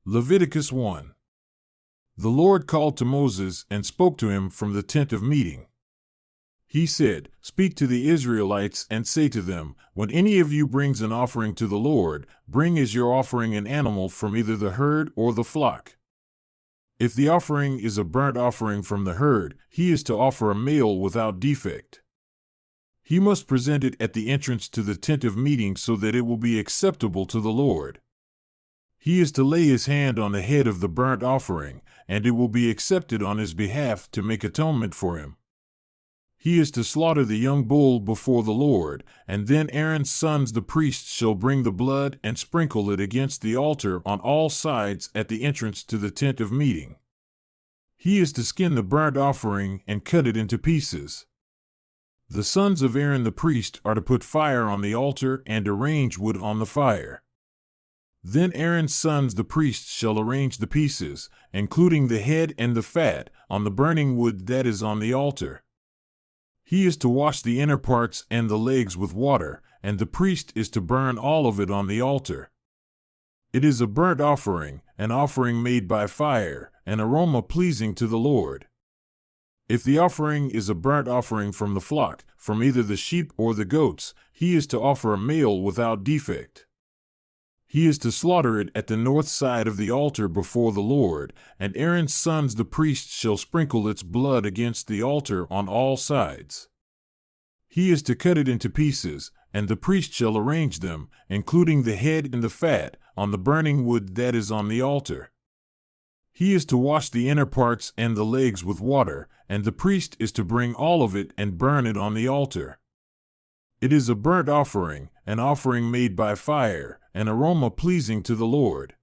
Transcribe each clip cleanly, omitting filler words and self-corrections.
Leviticus 1. The Lord called to Moses and spoke to him from the tent of meeting. He said, "Speak to the Israelites and say to them, when any of you brings an offering to the Lord, bring as your offering an animal from either the herd or the flock. If the offering is a burnt offering from the herd, he is to offer a male without defect. He must present it at the entrance to the tent of meeting so that it will be acceptable to the Lord. He is to lay his hand on the head of the burnt offering, and it will be accepted on his behalf to make atonement for him. He is to slaughter the young bull before the Lord, and then Aaron's sons the priests shall bring the blood and sprinkle it against the altar on all sides at the entrance to the tent of meeting. He is to skin the burnt offering and cut it into pieces. The sons of Aaron the priest are to put fire on the altar and arrange wood on the fire. Then Aaron's sons the priests shall arrange the pieces, including the head and the fat, on the burning wood that is on the altar. He is to wash the inner parts and the legs with water, and the priest is to burn all of it on the altar. It is a burnt offering, an offering made by fire, an aroma pleasing to the Lord. If the offering is a burnt offering from the flock, from either the sheep or the goats, he is to offer a male without defect. He is to slaughter it at the north side of the altar before the Lord, and Aaron's sons the priests shall sprinkle its blood against the altar on all sides. He is to cut it into pieces, and the priest shall arrange them, including the head and the fat, on the burning wood that is on the altar. He is to wash the inner parts and the legs with water, and the priest is to bring all of it and burn it on the altar. It is a burnt offering, an offering made by fire, an aroma pleasing to the Lord.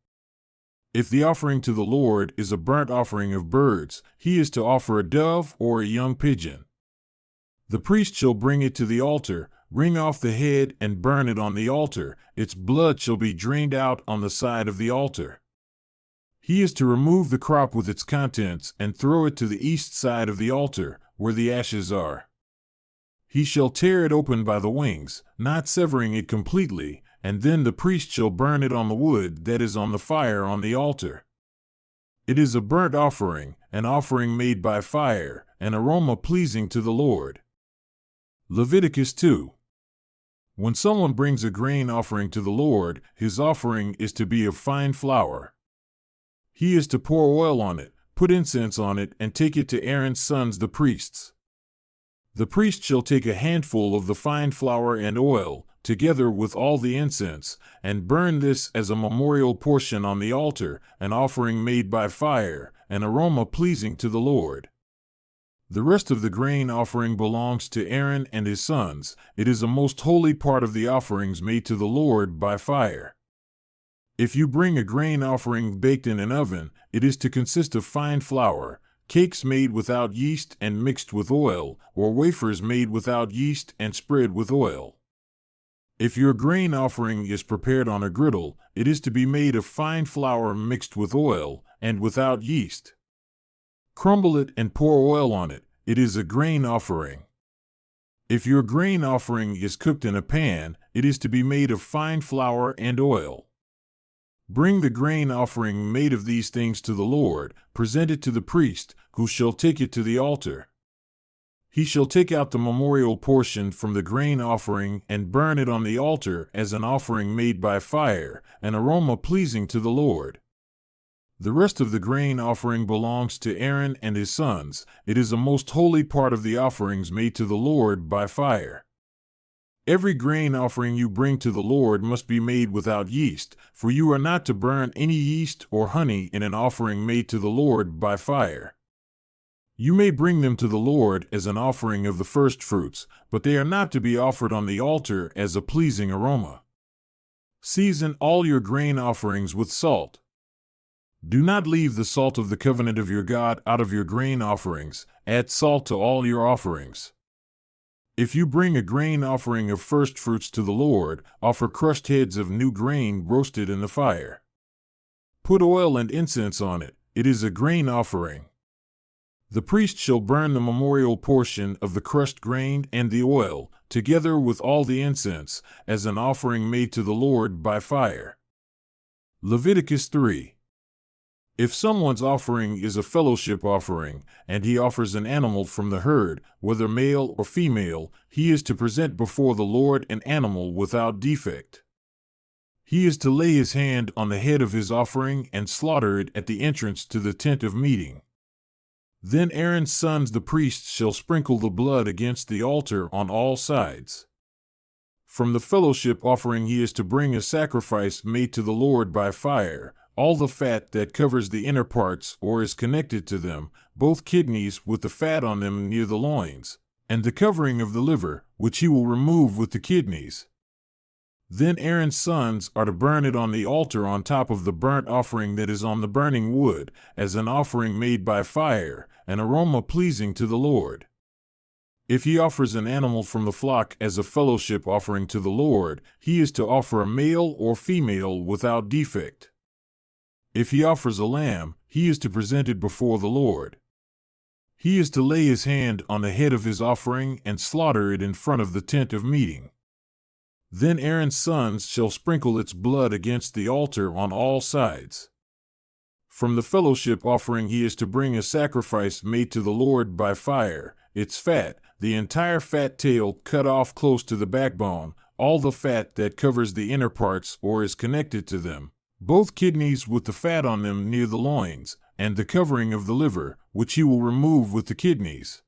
If the offering to the Lord is a burnt offering of birds, he is to offer a dove or a young pigeon. The priest shall bring it to the altar, wring off the head and burn it on the altar. Its blood shall be drained out on the side of the altar. He is to remove the crop with its contents and throw it to the east side of the altar, where the ashes are. He shall tear it open by the wings, not severing it completely, and then the priest shall burn it on the wood that is on the fire on the altar. It is a burnt offering, an offering made by fire, an aroma pleasing to the Lord. Leviticus 2. When someone brings a grain offering to the Lord, his offering is to be of fine flour. He is to pour oil on it, put incense on it, and take it to Aaron's sons the priests. The priest shall take a handful of the fine flour and oil, together with all the incense, and burn this as a memorial portion on the altar, an offering made by fire, an aroma pleasing to the Lord. The rest of the grain offering belongs to Aaron and his sons. It is a most holy part of the offerings made to the Lord by fire. If you bring a grain offering baked in an oven, it is to consist of fine flour, cakes made without yeast and mixed with oil, or wafers made without yeast and spread with oil. If your grain offering is prepared on a griddle, it is to be made of fine flour mixed with oil, and without yeast. Crumble it and pour oil on it. It is a grain offering. If your grain offering is cooked in a pan, it is to be made of fine flour and oil. Bring the grain offering made of these things to the Lord, present it to the priest, who shall take it to the altar. He shall take out the memorial portion from the grain offering and burn it on the altar as an offering made by fire, an aroma pleasing to the Lord. The rest of the grain offering belongs to Aaron and his sons. It is a most holy part of the offerings made to the Lord by fire. Every grain offering you bring to the Lord must be made without yeast, for you are not to burn any yeast or honey in an offering made to the Lord by fire. You may bring them to the Lord as an offering of the first fruits, but they are not to be offered on the altar as a pleasing aroma. Season all your grain offerings with salt. Do not leave the salt of the covenant of your God out of your grain offerings. Add salt to all your offerings. If you bring a grain offering of first fruits to the Lord, offer crushed heads of new grain roasted in the fire. Put oil and incense on it. It is a grain offering. The priest shall burn the memorial portion of the crushed grain and the oil, together with all the incense, as an offering made to the Lord by fire. Leviticus 3. If someone's offering is a fellowship offering, and he offers an animal from the herd, whether male or female, he is to present before the Lord an animal without defect. He is to lay his hand on the head of his offering and slaughter it at the entrance to the tent of meeting. Then Aaron's sons the priests shall sprinkle the blood against the altar on all sides. From the fellowship offering he is to bring a sacrifice made to the Lord by fire, all the fat that covers the inner parts or is connected to them, both kidneys with the fat on them near the loins, and the covering of the liver, which he will remove with the kidneys. Then Aaron's sons are to burn it on the altar on top of the burnt offering that is on the burning wood, as an offering made by fire, an aroma pleasing to the Lord. If he offers an animal from the flock as a fellowship offering to the Lord, he is to offer a male or female without defect. If he offers a lamb, he is to present it before the Lord. He is to lay his hand on the head of his offering and slaughter it in front of the tent of meeting. Then Aaron's sons shall sprinkle its blood against the altar on all sides. From the fellowship offering he is to bring a sacrifice made to the Lord by fire, its fat, the entire fat tail cut off close to the backbone, all the fat that covers the inner parts or is connected to them, both kidneys with the fat on them near the loins, and the covering of the liver, which he will remove with the kidneys.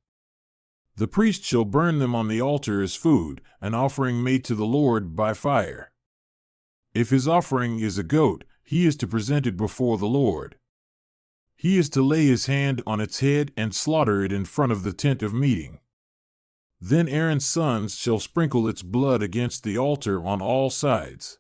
The priest shall burn them on the altar as food, an offering made to the Lord by fire. If his offering is a goat, he is to present it before the Lord. He is to lay his hand on its head and slaughter it in front of the tent of meeting. Then Aaron's sons shall sprinkle its blood against the altar on all sides.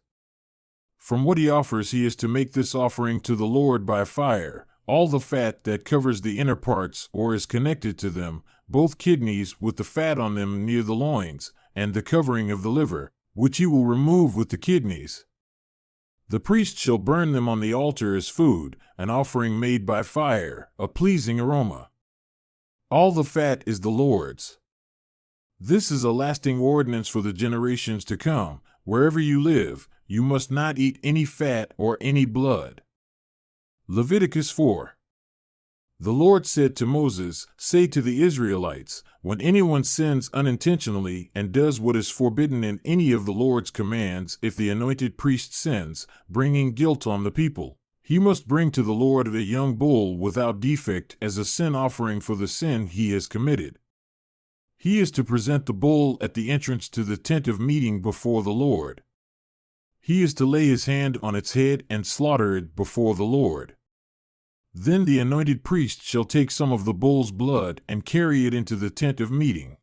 From what he offers he is to make this offering to the Lord by fire, all the fat that covers the inner parts or is connected to them, both kidneys with the fat on them near the loins, and the covering of the liver, which he will remove with the kidneys. The priest shall burn them on the altar as food, an offering made by fire, a pleasing aroma. All the fat is the Lord's. This is a lasting ordinance for the generations to come. Wherever you live, you must not eat any fat or any blood. Leviticus 4. The Lord said to Moses, "Say to the Israelites, when anyone sins unintentionally and does what is forbidden in any of the Lord's commands, if the anointed priest sins, bringing guilt on the people, he must bring to the Lord a young bull without defect as a sin offering for the sin he has committed. He is to present the bull at the entrance to the tent of meeting before the Lord. He is to lay his hand on its head and slaughter it before the Lord. Then the anointed priest shall take some of the bull's blood and carry it into the tent of meeting.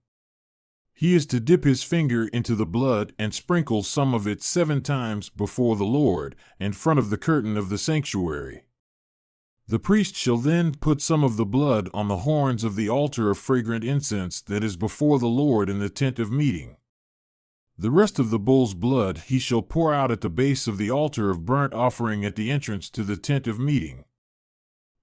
He is to dip his finger into the blood and sprinkle some of it 7 times before the Lord, in front of the curtain of the sanctuary. The priest shall then put some of the blood on the horns of the altar of fragrant incense that is before the Lord in the tent of meeting. The rest of the bull's blood he shall pour out at the base of the altar of burnt offering at the entrance to the tent of meeting.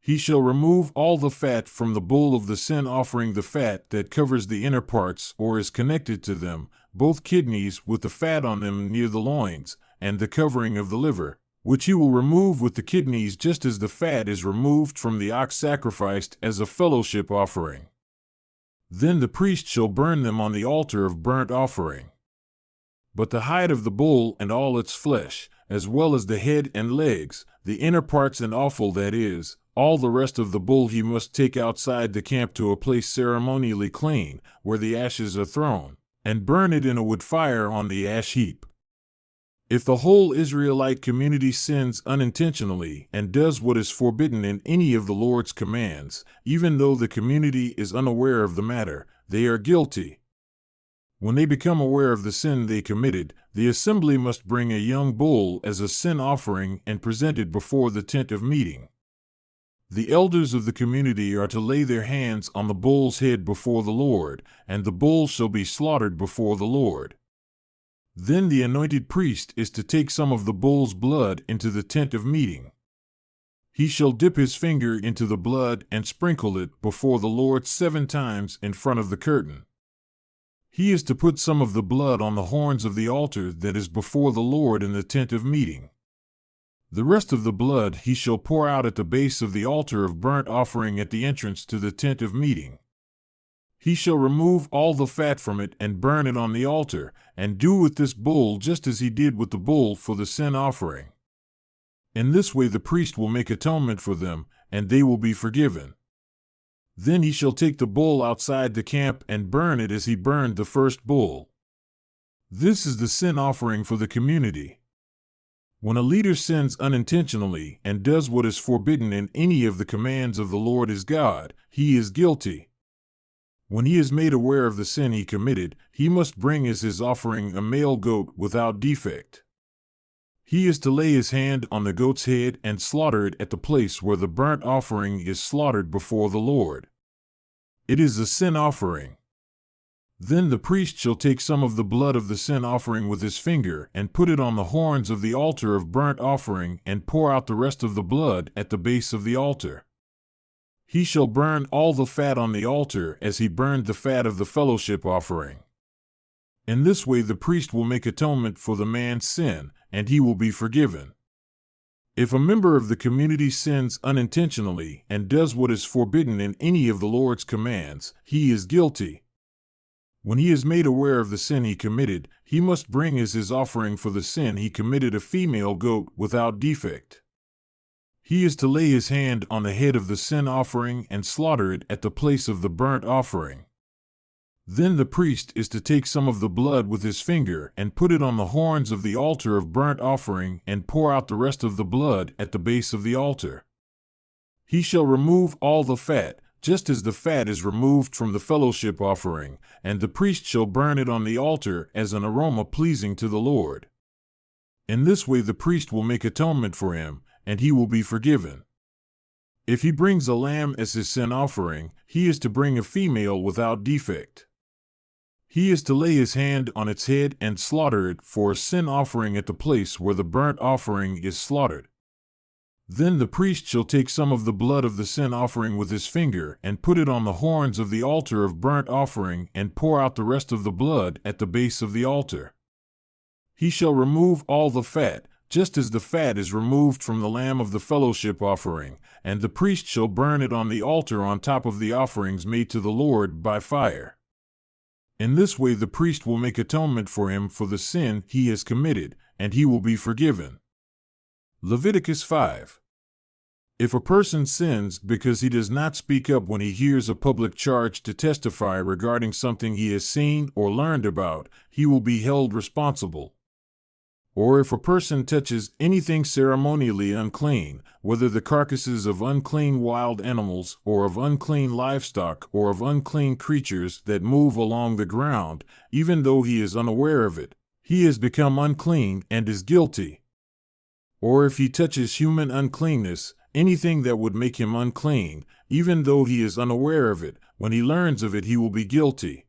He shall remove all the fat from the bull of the sin offering, the fat that covers the inner parts or is connected to them, both kidneys with the fat on them near the loins, and the covering of the liver, which he will remove with the kidneys, just as the fat is removed from the ox sacrificed as a fellowship offering. Then the priest shall burn them on the altar of burnt offering. But the hide of the bull and all its flesh, as well as the head and legs, the inner parts and offal, that is, all the rest of the bull, he must take outside the camp to a place ceremonially clean, where the ashes are thrown, and burn it in a wood fire on the ash heap. If the whole Israelite community sins unintentionally and does what is forbidden in any of the Lord's commands, even though the community is unaware of the matter, they are guilty. When they become aware of the sin they committed, the assembly must bring a young bull as a sin offering and present it before the tent of meeting. The elders of the community are to lay their hands on the bull's head before the Lord, and the bull shall be slaughtered before the Lord. Then the anointed priest is to take some of the bull's blood into the tent of meeting. He shall dip his finger into the blood and sprinkle it before the Lord 7 times in front of the curtain. He is to put some of the blood on the horns of the altar that is before the Lord in the tent of meeting. The rest of the blood he shall pour out at the base of the altar of burnt offering at the entrance to the tent of meeting. He shall remove all the fat from it and burn it on the altar, and do with this bull just as he did with the bull for the sin offering. In this way the priest will make atonement for them, and they will be forgiven. Then he shall take the bull outside the camp and burn it as he burned the first bull. This is the sin offering for the community. When a leader sins unintentionally and does what is forbidden in any of the commands of the Lord his God, he is guilty. When he is made aware of the sin he committed, he must bring as his offering a male goat without defect. He is to lay his hand on the goat's head and slaughter it at the place where the burnt offering is slaughtered before the Lord. It is a sin offering. Then the priest shall take some of the blood of the sin offering with his finger and put it on the horns of the altar of burnt offering and pour out the rest of the blood at the base of the altar. He shall burn all the fat on the altar as he burned the fat of the fellowship offering. In this way the priest will make atonement for the man's sin, and he will be forgiven. If a member of the community sins unintentionally and does what is forbidden in any of the Lord's commands, he is guilty. When he is made aware of the sin he committed, he must bring as his offering for the sin he committed a female goat without defect. He is to lay his hand on the head of the sin offering and slaughter it at the place of the burnt offering. Then the priest is to take some of the blood with his finger and put it on the horns of the altar of burnt offering and pour out the rest of the blood at the base of the altar. He shall remove all the fat, just as the fat is removed from the fellowship offering, and the priest shall burn it on the altar as an aroma pleasing to the Lord. In this way the priest will make atonement for him, and he will be forgiven. If he brings a lamb as his sin offering, he is to bring a female without defect. He is to lay his hand on its head and slaughter it for a sin offering at the place where the burnt offering is slaughtered. Then the priest shall take some of the blood of the sin offering with his finger and put it on the horns of the altar of burnt offering and pour out the rest of the blood at the base of the altar. He shall remove all the fat, just as the fat is removed from the lamb of the fellowship offering, and the priest shall burn it on the altar on top of the offerings made to the Lord by fire. In this way the priest will make atonement for him for the sin he has committed, and he will be forgiven. Leviticus 5. If a person sins because he does not speak up when he hears a public charge to testify regarding something he has seen or learned about, he will be held responsible. Or if a person touches anything ceremonially unclean, whether the carcasses of unclean wild animals, or of unclean livestock, or of unclean creatures that move along the ground, even though he is unaware of it, he has become unclean and is guilty. Or if he touches human uncleanness, anything that would make him unclean, even though he is unaware of it, when he learns of it he will be guilty.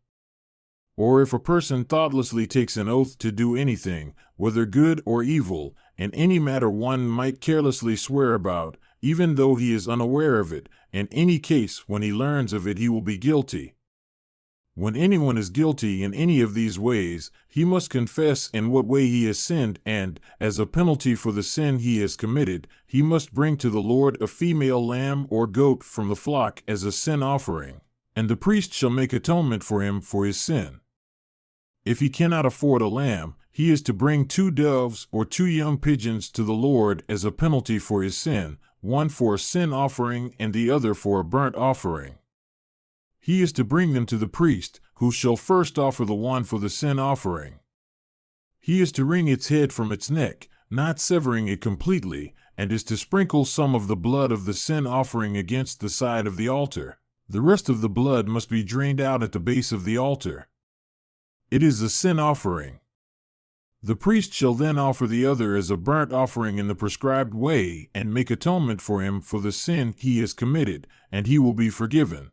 Or if a person thoughtlessly takes an oath to do anything, whether good or evil, in any matter one might carelessly swear about, even though he is unaware of it, in any case when he learns of it he will be guilty. When anyone is guilty in any of these ways, he must confess in what way he has sinned and, as a penalty for the sin he has committed, he must bring to the Lord a female lamb or goat from the flock as a sin offering, and the priest shall make atonement for him for his sin. If he cannot afford a lamb, he is to bring 2 doves or 2 young pigeons to the Lord as a penalty for his sin, one for a sin offering and the other for a burnt offering. He is to bring them to the priest, who shall first offer the one for the sin offering. He is to wring its head from its neck, not severing it completely, and is to sprinkle some of the blood of the sin offering against the side of the altar. The rest of the blood must be drained out at the base of the altar. It is a sin offering. The priest shall then offer the other as a burnt offering in the prescribed way and make atonement for him for the sin he has committed, and he will be forgiven.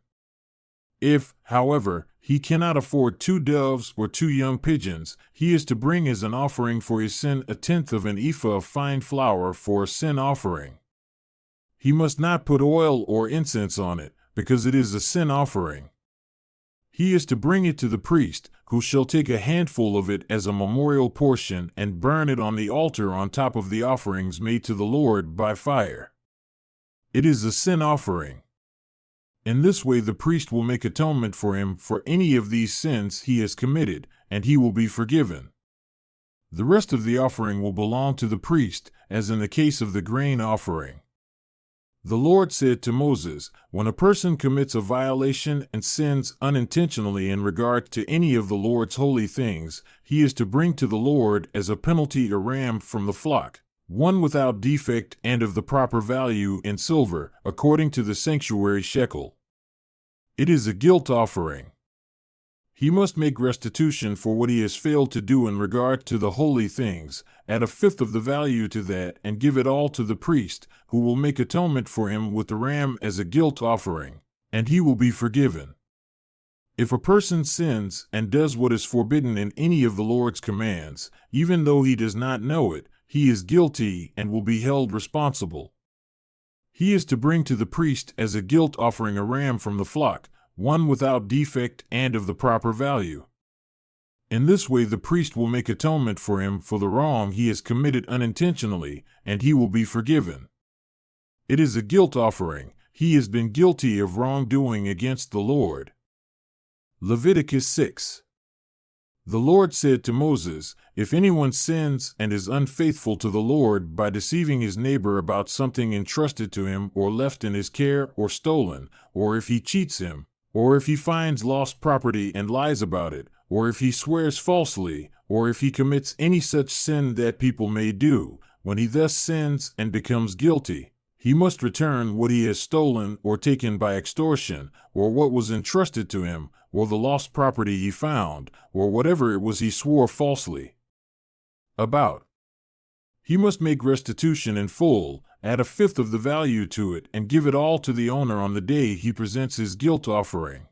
If, however, he cannot afford 2 doves or 2 young pigeons, he is to bring as an offering for his sin 1/10 of an ephah of fine flour for a sin offering. He must not put oil or incense on it, because it is a sin offering. He is to bring it to the priest, who shall take a handful of it as a memorial portion and burn it on the altar on top of the offerings made to the Lord by fire. It is a sin offering. In this way the priest will make atonement for him for any of these sins he has committed, and he will be forgiven. The rest of the offering will belong to the priest, as in the case of the grain offering. The Lord said to Moses, when a person commits a violation and sins unintentionally in regard to any of the Lord's holy things, he is to bring to the Lord as a penalty a ram from the flock, one without defect and of the proper value in silver, according to the sanctuary shekel. It is a guilt offering. He must make restitution for what he has failed to do in regard to the holy things, add a fifth of the value to that, and give it all to the priest, who will make atonement for him with the ram as a guilt offering, and he will be forgiven. If a person sins and does what is forbidden in any of the Lord's commands, even though he does not know it, he is guilty and will be held responsible. He is to bring to the priest as a guilt offering a ram from the flock, one without defect and of the proper value. In this way the priest will make atonement for him for the wrong he has committed unintentionally, and he will be forgiven. It is a guilt offering. He has been guilty of wrongdoing against the Lord. Leviticus 6. The Lord said to Moses, if anyone sins and is unfaithful to the Lord by deceiving his neighbor about something entrusted to him or left in his care or stolen, or if he cheats him, or if he finds lost property and lies about it, or if he swears falsely, or if he commits any such sin that people may do, when he thus sins and becomes guilty, he must return what he has stolen or taken by extortion, or what was entrusted to him, or the lost property he found, or whatever it was he swore falsely about. He must make restitution in full, add a fifth of the value to it, and give it all to the owner on the day he presents his guilt offering.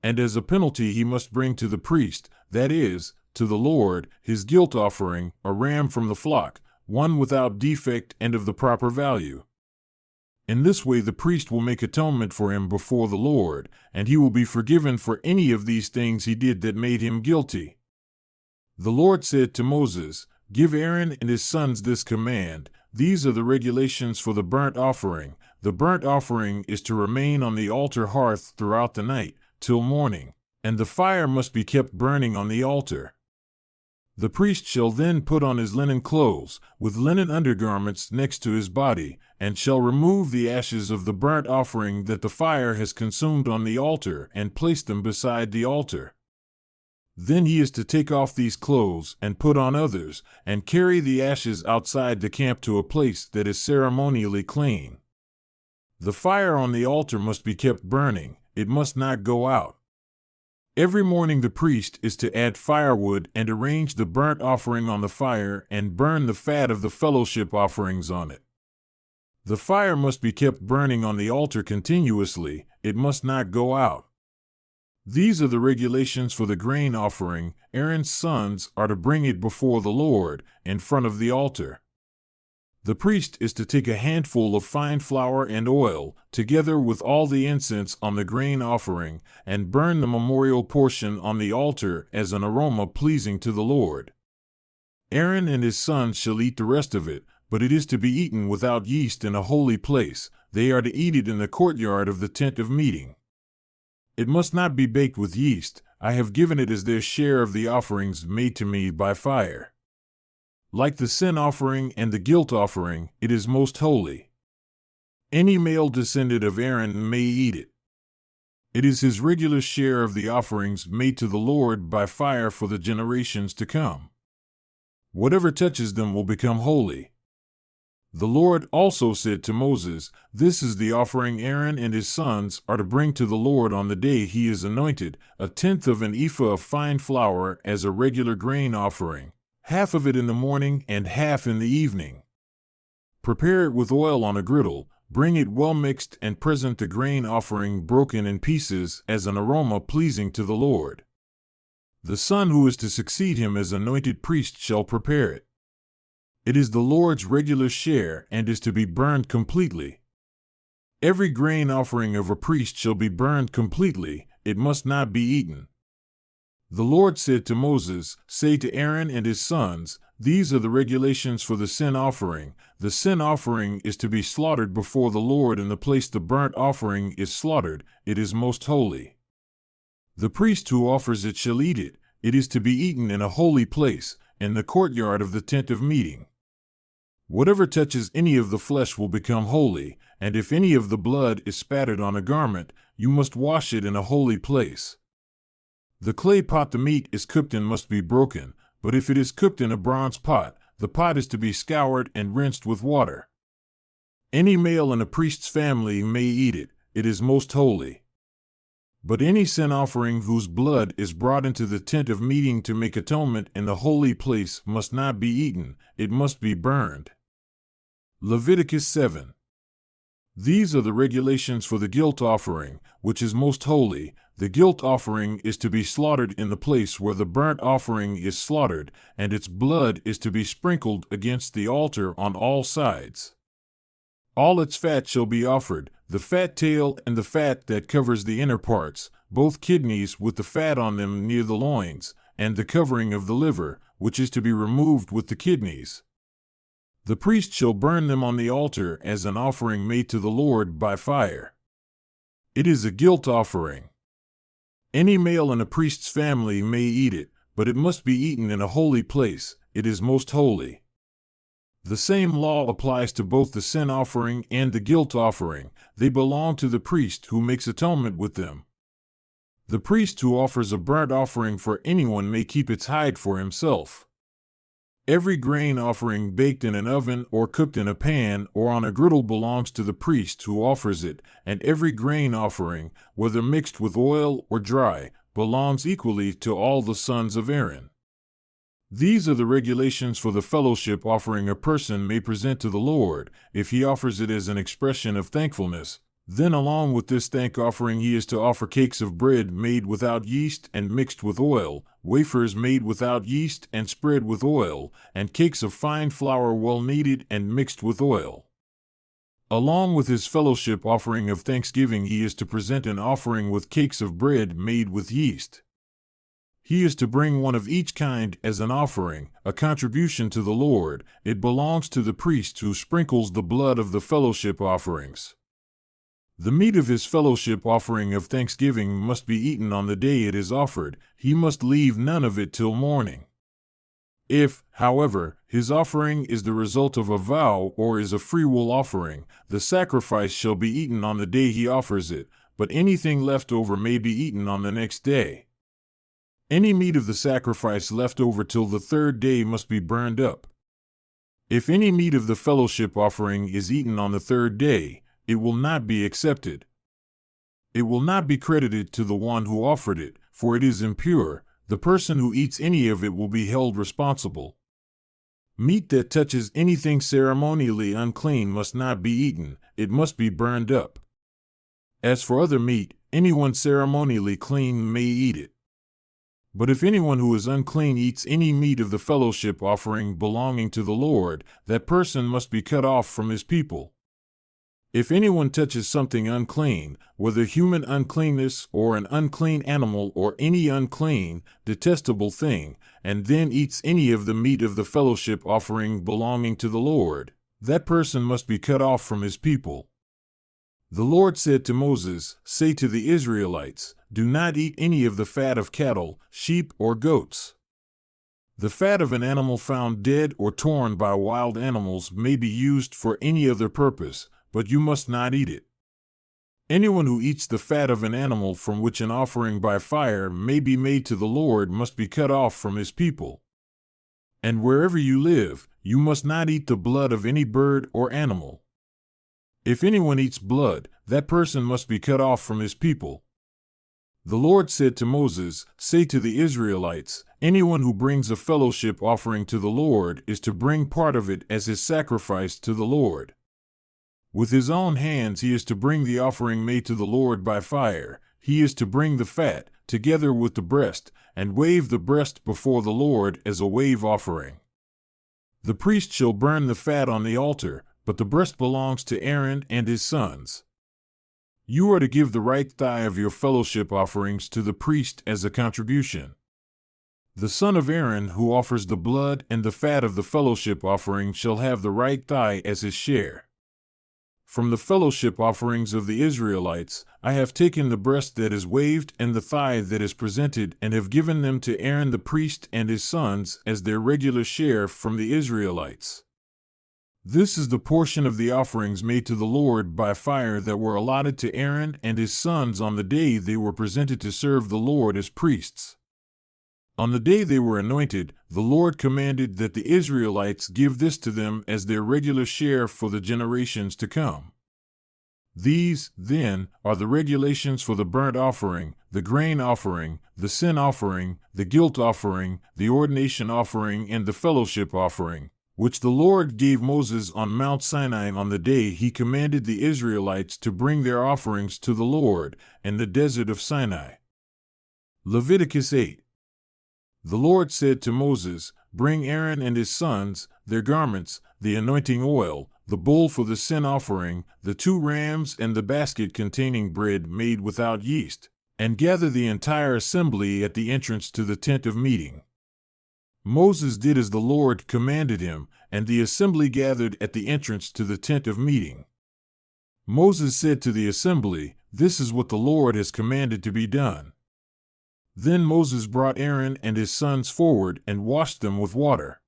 And as a penalty he must bring to the priest, that is, to the Lord, his guilt offering, a ram from the flock, one without defect and of the proper value. In this way the priest will make atonement for him before the Lord, and he will be forgiven for any of these things he did that made him guilty. The Lord said to Moses, give Aaron and his sons this command. These are the regulations for the burnt offering. The burnt offering is to remain on the altar hearth throughout the night, till morning, and the fire must be kept burning on the altar. The priest shall then put on his linen clothes, with linen undergarments next to his body, and shall remove the ashes of the burnt offering that the fire has consumed on the altar, and place them beside the altar. Then he is to take off these clothes and put on others, and carry the ashes outside the camp to a place that is ceremonially clean. The fire on the altar must be kept burning, it must not go out. Every morning the priest is to add firewood and arrange the burnt offering on the fire and burn the fat of the fellowship offerings on it. The fire must be kept burning on the altar continuously, it must not go out. These are the regulations for the grain offering. Aaron's sons are to bring it before the Lord, in front of the altar. The priest is to take a handful of fine flour and oil, together with all the incense on the grain offering, and burn the memorial portion on the altar as an aroma pleasing to the Lord. Aaron and his sons shall eat the rest of it, but it is to be eaten without yeast in a holy place. They are to eat it in the courtyard of the tent of meeting. It must not be baked with yeast. I have given it as their share of the offerings made to me by fire. Like the sin offering and the guilt offering, it is most holy. Any male descendant of Aaron may eat it. It is his regular share of the offerings made to the Lord by fire for the generations to come. Whatever touches them will become holy. The Lord also said to Moses, this is the offering Aaron and his sons are to bring to the Lord on the day he is anointed, 1/10 of an ephah of fine flour as a regular grain offering, half of it in the morning and half in the evening. Prepare it with oil on a griddle, bring it well mixed, and present the grain offering broken in pieces as an aroma pleasing to the Lord. The son who is to succeed him as anointed priest shall prepare it. It is the Lord's regular share and is to be burned completely. Every grain offering of a priest shall be burned completely. it must not be eaten. The Lord said to Moses, "Say to Aaron and his sons, these are the regulations for the sin offering. The sin offering is to be slaughtered before the Lord in the place the burnt offering is slaughtered. It is most holy. The priest who offers it shall eat it. It is to be eaten in a holy place, in the courtyard of the tent of meeting. Whatever touches any of the flesh will become holy, and if any of the blood is spattered on a garment, you must wash it in a holy place. The clay pot the meat is cooked in must be broken, but if it is cooked in a bronze pot, the pot is to be scoured and rinsed with water. Any male in a priest's family may eat it. It is most holy. But any sin offering whose blood is brought into the tent of meeting to make atonement in the holy place must not be eaten. It must be burned." Leviticus 7. These are the regulations for the guilt offering, which is most holy. The guilt offering is to be slaughtered in the place where the burnt offering is slaughtered, and its blood is to be sprinkled against the altar on all sides. All its fat shall be offered, the fat tail and the fat that covers the inner parts, both kidneys with the fat on them near the loins, and the covering of the liver, which is to be removed with the kidneys. The priest shall burn them on the altar as an offering made to the Lord by fire. It is a guilt offering. Any male in a priest's family may eat it, but it must be eaten in a holy place. It is most holy. The same law applies to both the sin offering and the guilt offering. They belong to the priest who makes atonement with them. The priest who offers a burnt offering for anyone may keep its hide for himself. Every grain offering baked in an oven or cooked in a pan or on a griddle belongs to the priest who offers it, and every grain offering, whether mixed with oil or dry, belongs equally to all the sons of Aaron. These are the regulations for the fellowship offering a person may present to the Lord, if he offers it as an expression of thankfulness. Then along with this thank offering he is to offer cakes of bread made without yeast and mixed with oil, wafers made without yeast and spread with oil, and cakes of fine flour well kneaded and mixed with oil. Along with his fellowship offering of thanksgiving he is to present an offering with cakes of bread made with yeast. He is to bring one of each kind as an offering, a contribution to the Lord. It belongs to the priest who sprinkles the blood of the fellowship offerings. The meat of his fellowship offering of thanksgiving must be eaten on the day it is offered. He must leave none of it till morning. If, however, his offering is the result of a vow or is a freewill offering, the sacrifice shall be eaten on the day he offers it, but anything left over may be eaten on the next day. Any meat of the sacrifice left over till the third day must be burned up. If any meat of the fellowship offering is eaten on the third day, it will not be accepted. It will not be credited to the one who offered it, for it is impure. The person who eats any of it will be held responsible. Meat that touches anything ceremonially unclean must not be eaten. It must be burned up. As for other meat, anyone ceremonially clean may eat it. But if anyone who is unclean eats any meat of the fellowship offering belonging to the Lord, that person must be cut off from his people. If anyone touches something unclean, whether human uncleanness or an unclean animal or any unclean, detestable thing, and then eats any of the meat of the fellowship offering belonging to the Lord, that person must be cut off from his people. The Lord said to Moses, "Say to the Israelites, do not eat any of the fat of cattle, sheep, or goats. The fat of an animal found dead or torn by wild animals may be used for any other purpose, but you must not eat it. Anyone who eats the fat of an animal from which an offering by fire may be made to the Lord must be cut off from his people. And wherever you live, you must not eat the blood of any bird or animal. If anyone eats blood, that person must be cut off from his people." The Lord said to Moses, "Say to the Israelites, anyone who brings a fellowship offering to the Lord is to bring part of it as his sacrifice to the Lord. With his own hands he is to bring the offering made to the Lord by fire. He is to bring the fat, together with the breast, and wave the breast before the Lord as a wave offering. The priest shall burn the fat on the altar, but the breast belongs to Aaron and his sons. You are to give the right thigh of your fellowship offerings to the priest as a contribution. The son of Aaron who offers the blood and the fat of the fellowship offering shall have the right thigh as his share. From the fellowship offerings of the Israelites, I have taken the breast that is waved and the thigh that is presented, and have given them to Aaron the priest and his sons as their regular share from the Israelites. This is the portion of the offerings made to the Lord by fire that were allotted to Aaron and his sons on the day they were presented to serve the Lord as priests. On the day they were anointed, the Lord commanded that the Israelites give this to them as their regular share for the generations to come. These, then, are the regulations for the burnt offering, the grain offering, the sin offering, the guilt offering, the ordination offering, and the fellowship offering, which the Lord gave Moses on Mount Sinai on the day he commanded the Israelites to bring their offerings to the Lord in the desert of Sinai. Leviticus 8. The Lord said to Moses, "Bring Aaron and his sons, their garments, the anointing oil, the bull for the sin offering, the 2 rams and the basket containing bread made without yeast, and gather the entire assembly at the entrance to the tent of meeting." Moses did as the Lord commanded him, and the assembly gathered at the entrance to the tent of meeting. Moses said to the assembly, "This is what the Lord has commanded to be done." Then Moses brought Aaron and his sons forward and washed them with water.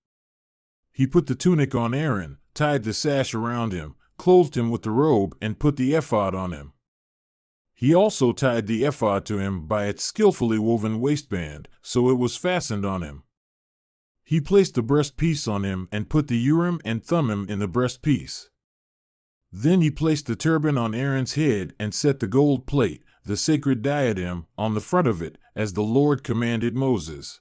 He put the tunic on Aaron, tied the sash around him, clothed him with the robe, and put the ephod on him. He also tied the ephod to him by its skillfully woven waistband, so it was fastened on him. He placed the breastpiece on him and put the Urim and Thummim in the breastpiece. Then he placed the turban on Aaron's head and set the gold plate, the sacred diadem, on the front of it, as the Lord commanded Moses.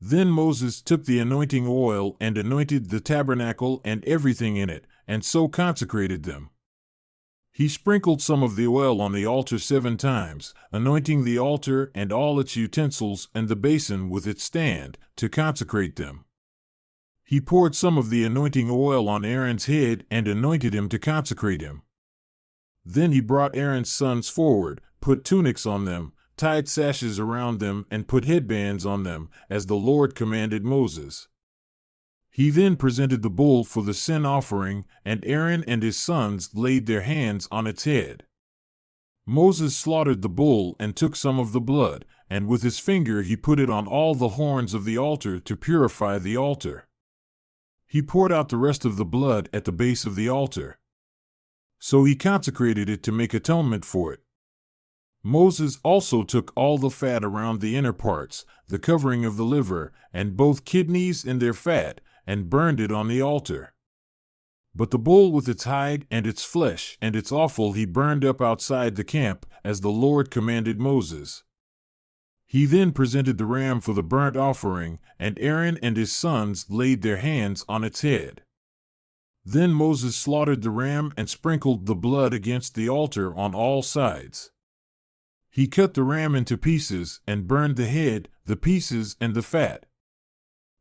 Then Moses took the anointing oil and anointed the tabernacle and everything in it, and so consecrated them. He sprinkled some of the oil on the altar 7 times, anointing the altar and all its utensils and the basin with its stand, to consecrate them. He poured some of the anointing oil on Aaron's head and anointed him to consecrate him. Then he brought Aaron's sons forward, put tunics on them, tied sashes around them, and put headbands on them, as the Lord commanded Moses. He then presented the bull for the sin offering, and Aaron and his sons laid their hands on its head. Moses slaughtered the bull and took some of the blood, and with his finger he put it on all the horns of the altar to purify the altar. He poured out the rest of the blood at the base of the altar. So he consecrated it to make atonement for it. Moses also took all the fat around the inner parts, the covering of the liver, and both kidneys and their fat, and burned it on the altar. But the bull with its hide and its flesh and its offal he burned up outside the camp, as the Lord commanded Moses. He then presented the ram for the burnt offering, and Aaron and his sons laid their hands on its head. Then Moses slaughtered the ram and sprinkled the blood against the altar on all sides. He cut the ram into pieces and burned the head, the pieces, and the fat.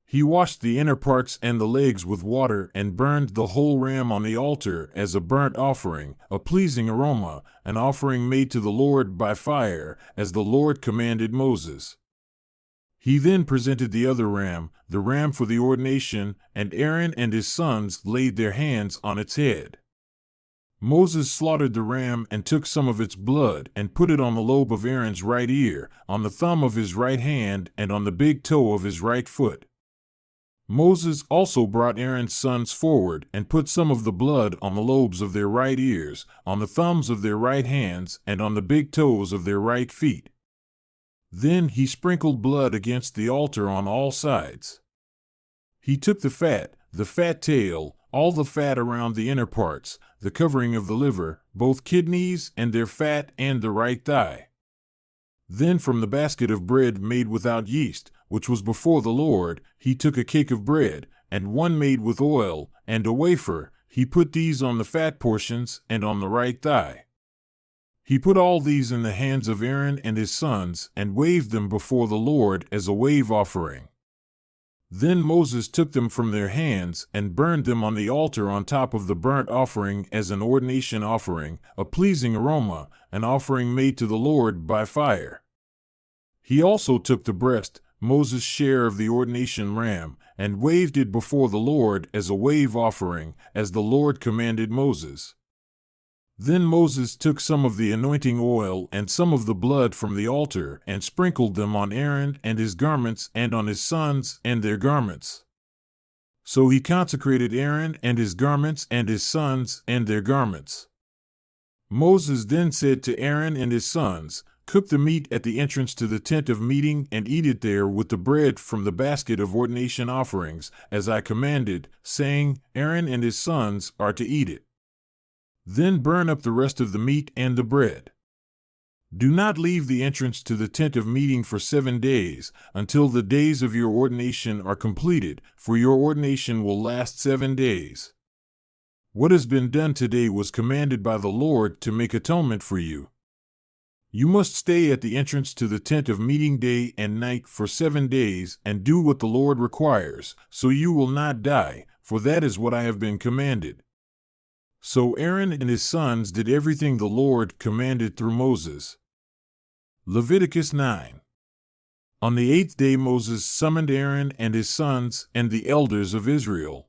He washed the inner parts and the legs with water and burned the whole ram on the altar as a burnt offering, a pleasing aroma, an offering made to the Lord by fire, as the Lord commanded Moses. He then presented the other ram, the ram for the ordination, and Aaron and his sons laid their hands on its head. Moses slaughtered the ram and took some of its blood and put it on the lobe of Aaron's right ear, on the thumb of his right hand, and on the big toe of his right foot. Moses also brought Aaron's sons forward and put some of the blood on the lobes of their right ears, on the thumbs of their right hands, and on the big toes of their right feet. Then he sprinkled blood against the altar on all sides. He took the fat tail, all the fat around the inner parts, the covering of the liver, both kidneys and their fat, and the right thigh. Then from the basket of bread made without yeast, which was before the Lord, he took a cake of bread, and one made with oil, and a wafer. He put these on the fat portions and on the right thigh. He put all these in the hands of Aaron and his sons, and waved them before the Lord as a wave offering. Then Moses took them from their hands and burned them on the altar on top of the burnt offering as an ordination offering, a pleasing aroma, an offering made to the Lord by fire. He also took the breast, Moses' share of the ordination ram, and waved it before the Lord as a wave offering, as the Lord commanded Moses. Then Moses took some of the anointing oil and some of the blood from the altar and sprinkled them on Aaron and his garments and on his sons and their garments. So he consecrated Aaron and his garments and his sons and their garments. Moses then said to Aaron and his sons, "Cook the meat at the entrance to the tent of meeting and eat it there with the bread from the basket of ordination offerings, as I commanded, saying, Aaron and his sons are to eat it. Then burn up the rest of the meat and the bread. Do not leave the entrance to the tent of meeting for 7 days, until the days of your ordination are completed, for your ordination will last 7 days. What has been done today was commanded by the Lord to make atonement for you. You must stay at the entrance to the tent of meeting day and night for 7 days and do what the Lord requires, so you will not die, for that is what I have been commanded." So Aaron and his sons did everything the Lord commanded through Moses. Leviticus 9. On the 8th day Moses summoned Aaron and his sons and the elders of Israel.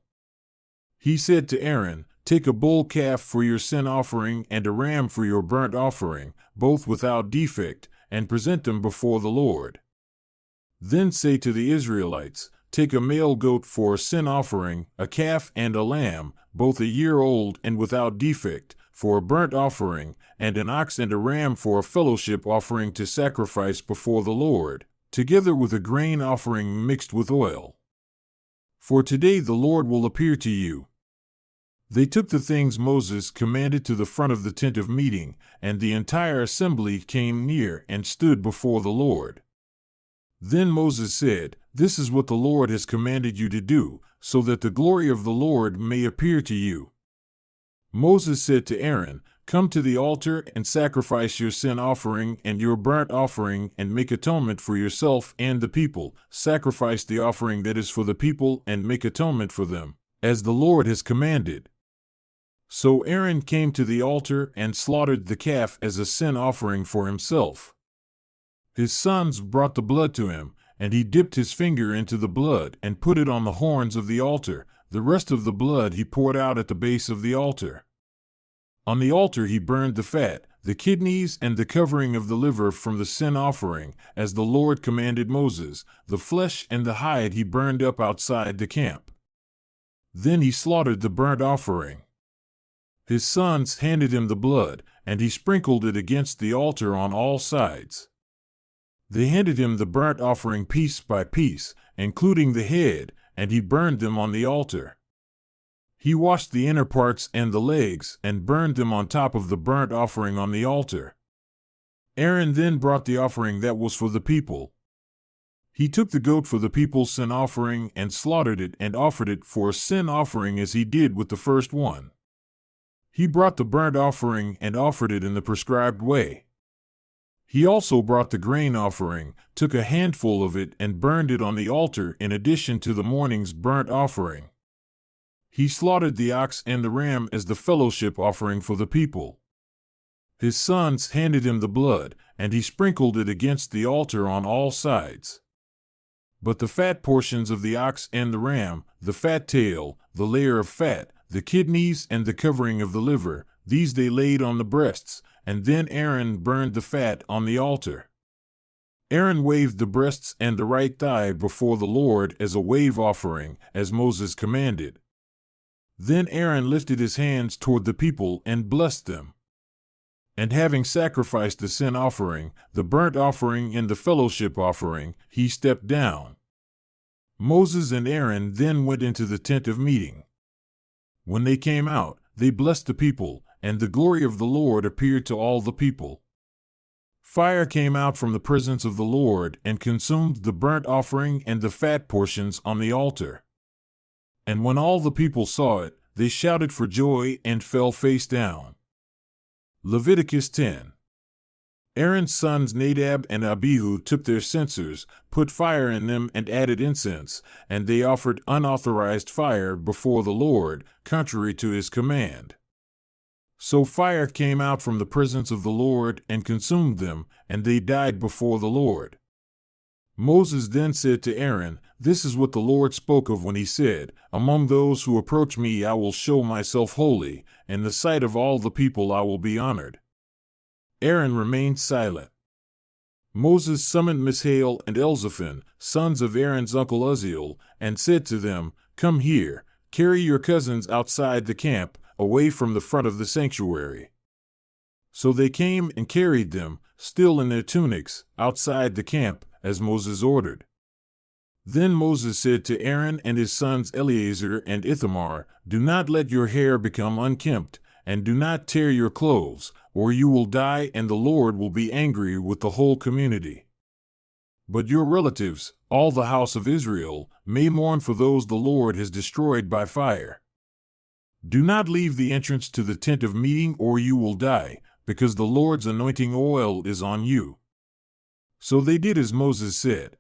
He said to Aaron, "Take a bull calf for your sin offering and a ram for your burnt offering, both without defect, and present them before the Lord. Then say to the Israelites, Take a male goat for a sin offering, a calf and a lamb, both a year old and without defect, for a burnt offering, and an ox and a ram for a fellowship offering to sacrifice before the Lord, together with a grain offering mixed with oil. For today the Lord will appear to you." They took the things Moses commanded to the front of the tent of meeting, and the entire assembly came near and stood before the Lord. Then Moses said, "This is what the Lord has commanded you to do, so that the glory of the Lord may appear to you." Moses said to Aaron, "Come to the altar and sacrifice your sin offering and your burnt offering and make atonement for yourself and the people. Sacrifice the offering that is for the people and make atonement for them, as the Lord has commanded." So Aaron came to the altar and slaughtered the calf as a sin offering for himself. His sons brought the blood to him, and he dipped his finger into the blood and put it on the horns of the altar. The rest of the blood he poured out at the base of the altar. On the altar he burned the fat, the kidneys and the covering of the liver from the sin offering, as the Lord commanded Moses. The flesh and the hide he burned up outside the camp. Then he slaughtered the burnt offering. His sons handed him the blood, and he sprinkled it against the altar on all sides. They handed him the burnt offering piece by piece, including the head, and he burned them on the altar. He washed the inner parts and the legs and burned them on top of the burnt offering on the altar. Aaron then brought the offering that was for the people. He took the goat for the people's sin offering and slaughtered it and offered it for a sin offering as he did with the first one. He brought the burnt offering and offered it in the prescribed way. He also brought the grain offering, took a handful of it and burned it on the altar in addition to the morning's burnt offering. He slaughtered the ox and the ram as the fellowship offering for the people. His sons handed him the blood, and he sprinkled it against the altar on all sides. But the fat portions of the ox and the ram, the fat tail, the layer of fat, the kidneys and the covering of the liver, these they laid on the breasts, and then Aaron burned the fat on the altar. Aaron waved the breasts and the right thigh before the Lord as a wave offering, as Moses commanded. Then Aaron lifted his hands toward the people and blessed them. And having sacrificed the sin offering, the burnt offering and the fellowship offering, he stepped down. Moses and Aaron then went into the tent of meeting. When they came out, they blessed the people, and the glory of the Lord appeared to all the people. Fire came out from the presence of the Lord and consumed the burnt offering and the fat portions on the altar. And when all the people saw it, they shouted for joy and fell face down. Leviticus 10. Aaron's sons Nadab and Abihu took their censers, put fire in them, and added incense, and they offered unauthorized fire before the Lord, contrary to his command. So fire came out from the presence of the Lord and consumed them, and they died before the Lord. Moses then said to Aaron, "This is what the Lord spoke of when he said, 'Among those who approach me I will show myself holy, and in the sight of all the people I will be honored.'" Aaron remained silent. Moses summoned Mishael and Elzaphan, sons of Aaron's uncle Uzziel, and said to them, "Come here, carry your cousins outside the camp, away from the front of the sanctuary." So they came and carried them, still in their tunics, outside the camp, as Moses ordered. Then Moses said to Aaron and his sons Eleazar and Ithamar, "Do not let your hair become unkempt, and do not tear your clothes, or you will die and the Lord will be angry with the whole community. But your relatives, all the house of Israel, may mourn for those the Lord has destroyed by fire. Do not leave the entrance to the tent of meeting or you will die, because the Lord's anointing oil is on you." So they did as Moses said.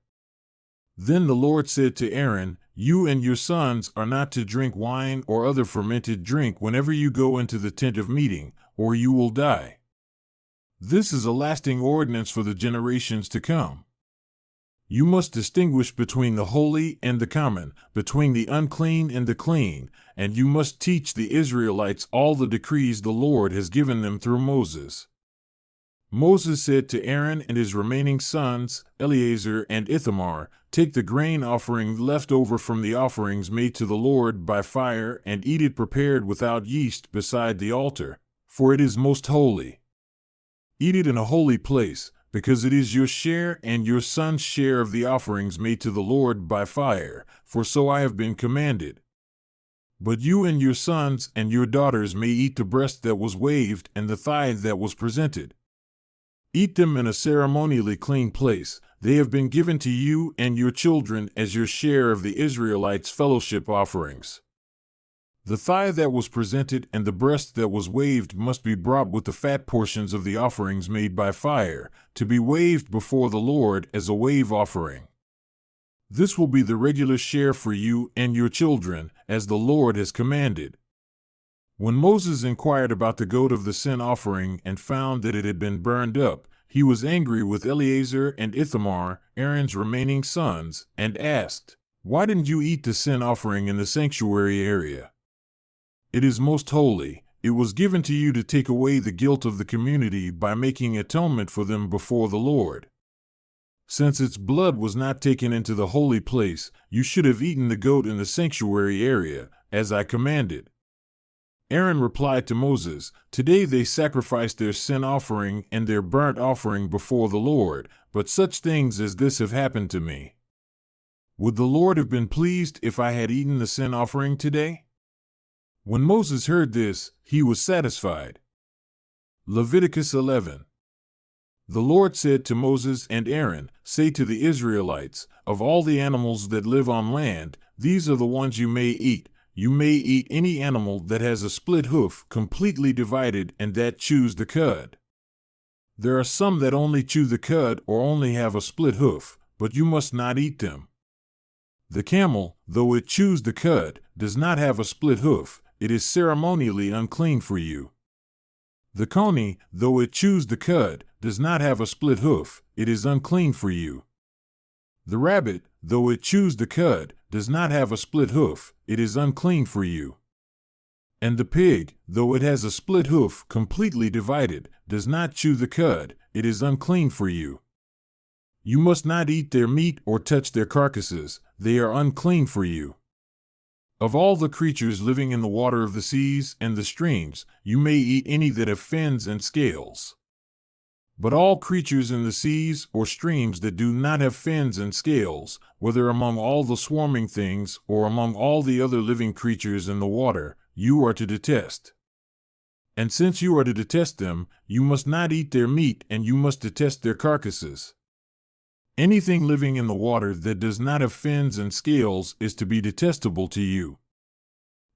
Then the Lord said to Aaron, "You and your sons are not to drink wine or other fermented drink whenever you go into the tent of meeting, or you will die. This is a lasting ordinance for the generations to come. You must distinguish between the holy and the common, between the unclean and the clean, and you must teach the Israelites all the decrees the Lord has given them through Moses." Moses said to Aaron and his remaining sons, Eleazar and Ithamar, "Take the grain offering left over from the offerings made to the Lord by fire and eat it prepared without yeast beside the altar, for it is most holy. Eat it in a holy place, because it is your share and your son's share of the offerings made to the Lord by fire, for so I have been commanded. But you and your sons and your daughters may eat the breast that was waved and the thigh that was presented. Eat them in a ceremonially clean place. They have been given to you and your children as your share of the Israelites' fellowship offerings. The thigh that was presented and the breast that was waved must be brought with the fat portions of the offerings made by fire, to be waved before the Lord as a wave offering. This will be the regular share for you and your children, as the Lord has commanded." When Moses inquired about the goat of the sin offering and found that it had been burned up, he was angry with Eleazar and Ithamar, Aaron's remaining sons, and asked, "Why didn't you eat the sin offering in the sanctuary area? It is most holy. It was given to you to take away the guilt of the community by making atonement for them before the Lord. Since its blood was not taken into the holy place, you should have eaten the goat in the sanctuary area, as I commanded." Aaron replied to Moses, "Today they sacrificed their sin offering and their burnt offering before the Lord, but such things as this have happened to me. Would the Lord have been pleased if I had eaten the sin offering today?" When Moses heard this, he was satisfied. Leviticus 11. The Lord said to Moses and Aaron, "Say to the Israelites, of all the animals that live on land, these are the ones you may eat. You may eat any animal that has a split hoof, completely divided, and that chews the cud. There are some that only chew the cud or only have a split hoof, but you must not eat them. The camel, though it chews the cud, does not have a split hoof. It is ceremonially unclean for you. The coney, though it chews the cud, does not have a split hoof. It is unclean for you. The rabbit, though it chews the cud, does not have a split hoof. It is unclean for you. And the pig, though it has a split hoof completely divided, does not chew the cud. It is unclean for you. You must not eat their meat or touch their carcasses. They are unclean for you. Of all the creatures living in the water of the seas and the streams, you may eat any that have fins and scales. But all creatures in the seas or streams that do not have fins and scales, whether among all the swarming things or among all the other living creatures in the water, you are to detest. And since you are to detest them, you must not eat their meat and you must detest their carcasses. Anything living in the water that does not have fins and scales is to be detestable to you.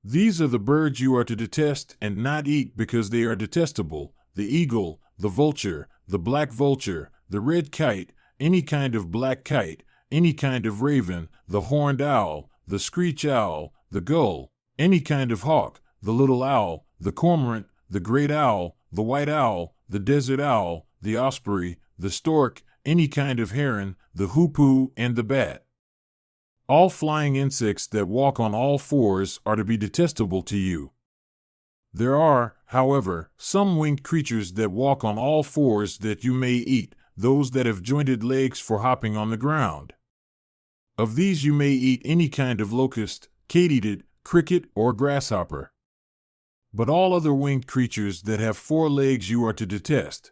These are the birds you are to detest and not eat because they are detestable: the eagle, the vulture, the black vulture, the red kite, any kind of black kite, any kind of raven, the horned owl, the screech owl, the gull, any kind of hawk, the little owl, the cormorant, the great owl, the white owl, the desert owl, the osprey, the stork, any kind of heron, the hoopoe, and the bat. All flying insects that walk on all fours are to be detestable to you. There are, however, some winged creatures that walk on all fours that you may eat, those that have jointed legs for hopping on the ground. Of these you may eat any kind of locust, katydid, cricket, or grasshopper. But all other winged creatures that have 4 legs you are to detest.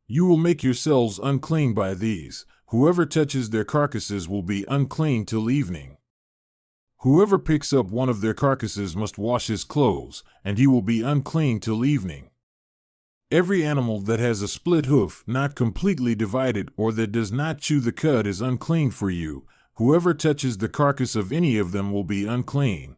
You will make yourselves unclean by these. Whoever touches their carcasses will be unclean till evening. Whoever picks up one of their carcasses must wash his clothes, and he will be unclean till evening. Every animal that has a split hoof, not completely divided, or that does not chew the cud is unclean for you. Whoever touches the carcass of any of them will be unclean.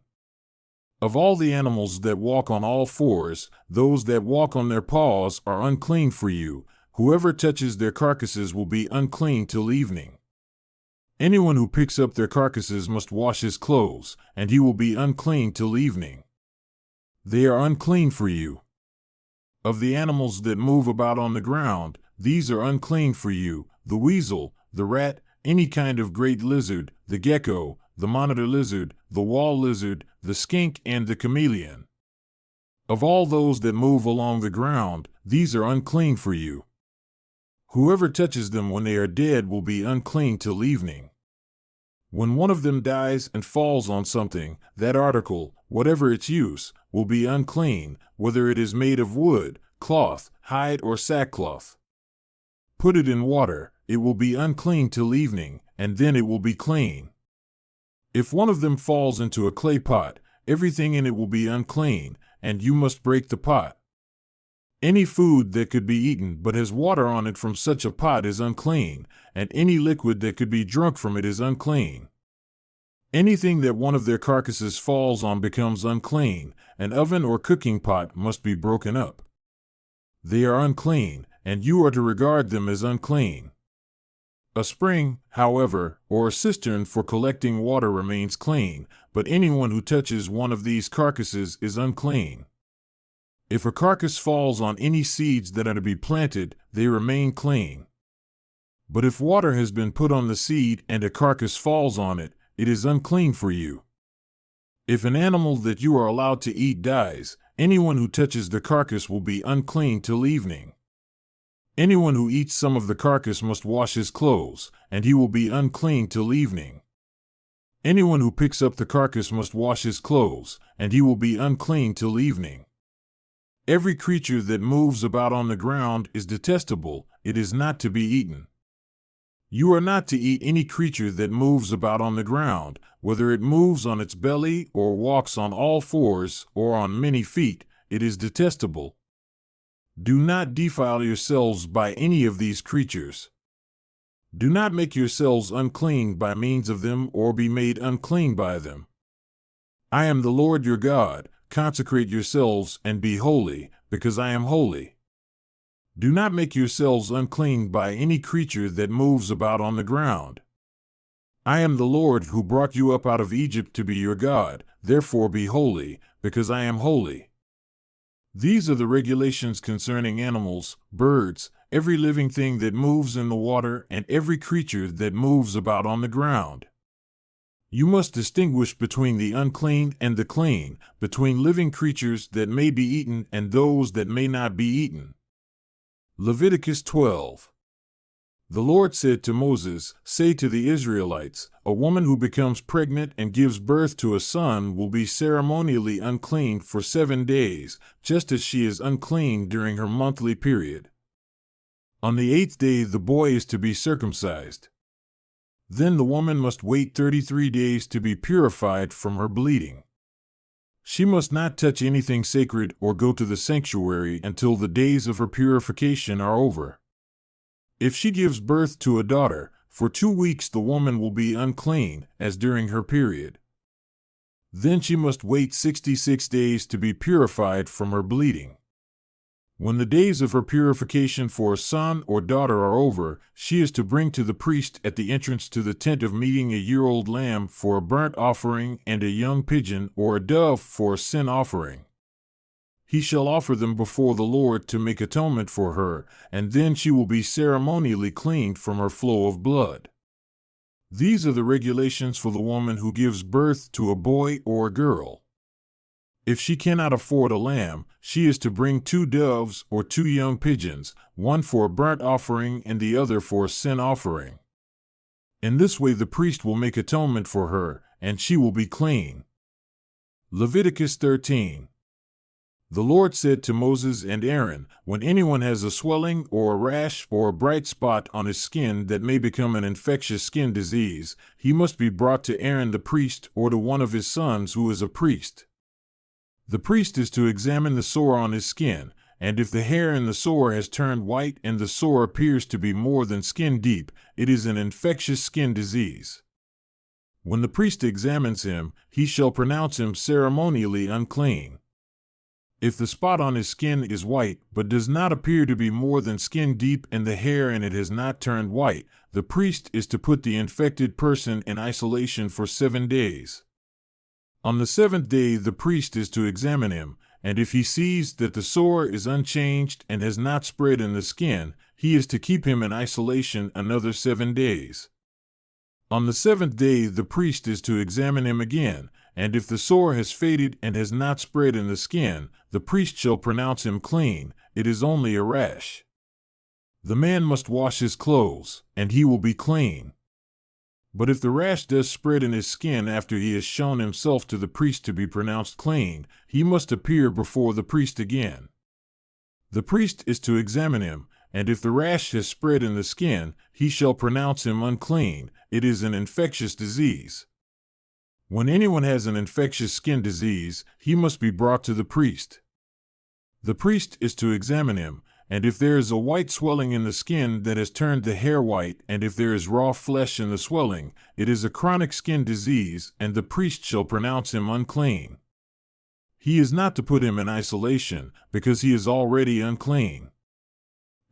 Of all the animals that walk on all fours, those that walk on their paws are unclean for you. Whoever touches their carcasses will be unclean till evening. Anyone who picks up their carcasses must wash his clothes, and he will be unclean till evening. They are unclean for you. Of the animals that move about on the ground, these are unclean for you: the weasel, the rat, any kind of great lizard, the gecko, the monitor lizard, the wall lizard, the skink, and the chameleon. Of all those that move along the ground, these are unclean for you. Whoever touches them when they are dead will be unclean till evening. When one of them dies and falls on something, that article, whatever its use, will be unclean, whether it is made of wood, cloth, hide, or sackcloth. Put it in water, it will be unclean till evening, and then it will be clean. If one of them falls into a clay pot, everything in it will be unclean, and you must break the pot. Any food that could be eaten but has water on it from such a pot is unclean, and any liquid that could be drunk from it is unclean. Anything that one of their carcasses falls on becomes unclean. An oven or cooking pot must be broken up. They are unclean, and you are to regard them as unclean. A spring, however, or a cistern for collecting water remains clean, but anyone who touches one of these carcasses is unclean. If a carcass falls on any seeds that are to be planted, they remain clean. But if water has been put on the seed and a carcass falls on it, it is unclean for you. If an animal that you are allowed to eat dies, anyone who touches the carcass will be unclean till evening. Anyone who eats some of the carcass must wash his clothes, and he will be unclean till evening. Anyone who picks up the carcass must wash his clothes, and he will be unclean till evening. Every creature that moves about on the ground is detestable, it is not to be eaten. You are not to eat any creature that moves about on the ground, whether it moves on its belly or walks on all fours or on many feet, it is detestable. Do not defile yourselves by any of these creatures. Do not make yourselves unclean by means of them or be made unclean by them. I am the Lord your God. Consecrate yourselves and be holy, because I am holy. Do not make yourselves unclean by any creature that moves about on the ground. I am the Lord who brought you up out of Egypt to be your God, therefore be holy, because I am holy. These are the regulations concerning animals, birds, every living thing that moves in the water, and every creature that moves about on the ground. You must distinguish between the unclean and the clean, between living creatures that may be eaten and those that may not be eaten. Leviticus 12. The Lord said to Moses, "Say to the Israelites, a woman who becomes pregnant and gives birth to a son will be ceremonially unclean for 7 days, just as she is unclean during her monthly period. On the 8th day the boy is to be circumcised. Then the woman must wait 33 days to be purified from her bleeding. She must not touch anything sacred or go to the sanctuary until the days of her purification are over. If she gives birth to a daughter, for 2 weeks the woman will be unclean, as during her period. Then she must wait 66 days to be purified from her bleeding. When the days of her purification for a son or daughter are over, she is to bring to the priest at the entrance to the tent of meeting a year-old lamb for a burnt offering and a young pigeon or a dove for a sin offering. He shall offer them before the Lord to make atonement for her, and then she will be ceremonially cleaned from her flow of blood. These are the regulations for the woman who gives birth to a boy or a girl. If she cannot afford a lamb, she is to bring 2 doves or 2 young pigeons, one for a burnt offering and the other for a sin offering. In this way the priest will make atonement for her, and she will be clean. Leviticus 13. The Lord said to Moses and Aaron, when anyone has a swelling or a rash or a bright spot on his skin that may become an infectious skin disease, he must be brought to Aaron the priest or to one of his sons who is a priest. The priest is to examine the sore on his skin, and if the hair in the sore has turned white and the sore appears to be more than skin deep, it is an infectious skin disease. When the priest examines him, he shall pronounce him ceremonially unclean. If the spot on his skin is white but does not appear to be more than skin deep and the hair in it has not turned white, the priest is to put the infected person in isolation for 7 days. On the 7th day the priest is to examine him, and if he sees that the sore is unchanged and has not spread in the skin, he is to keep him in isolation another 7 days. On the 7th day the priest is to examine him again, and if the sore has faded and has not spread in the skin, the priest shall pronounce him clean. It is only a rash. The man must wash his clothes, and he will be clean. But if the rash does spread in his skin after he has shown himself to the priest to be pronounced clean, he must appear before the priest again. The priest is to examine him, and if the rash has spread in the skin, he shall pronounce him unclean. It is an infectious disease. When anyone has an infectious skin disease, he must be brought to the priest. The priest is to examine him, and if there is a white swelling in the skin that has turned the hair white, and if there is raw flesh in the swelling, it is a chronic skin disease, and the priest shall pronounce him unclean. He is not to put him in isolation, because he is already unclean.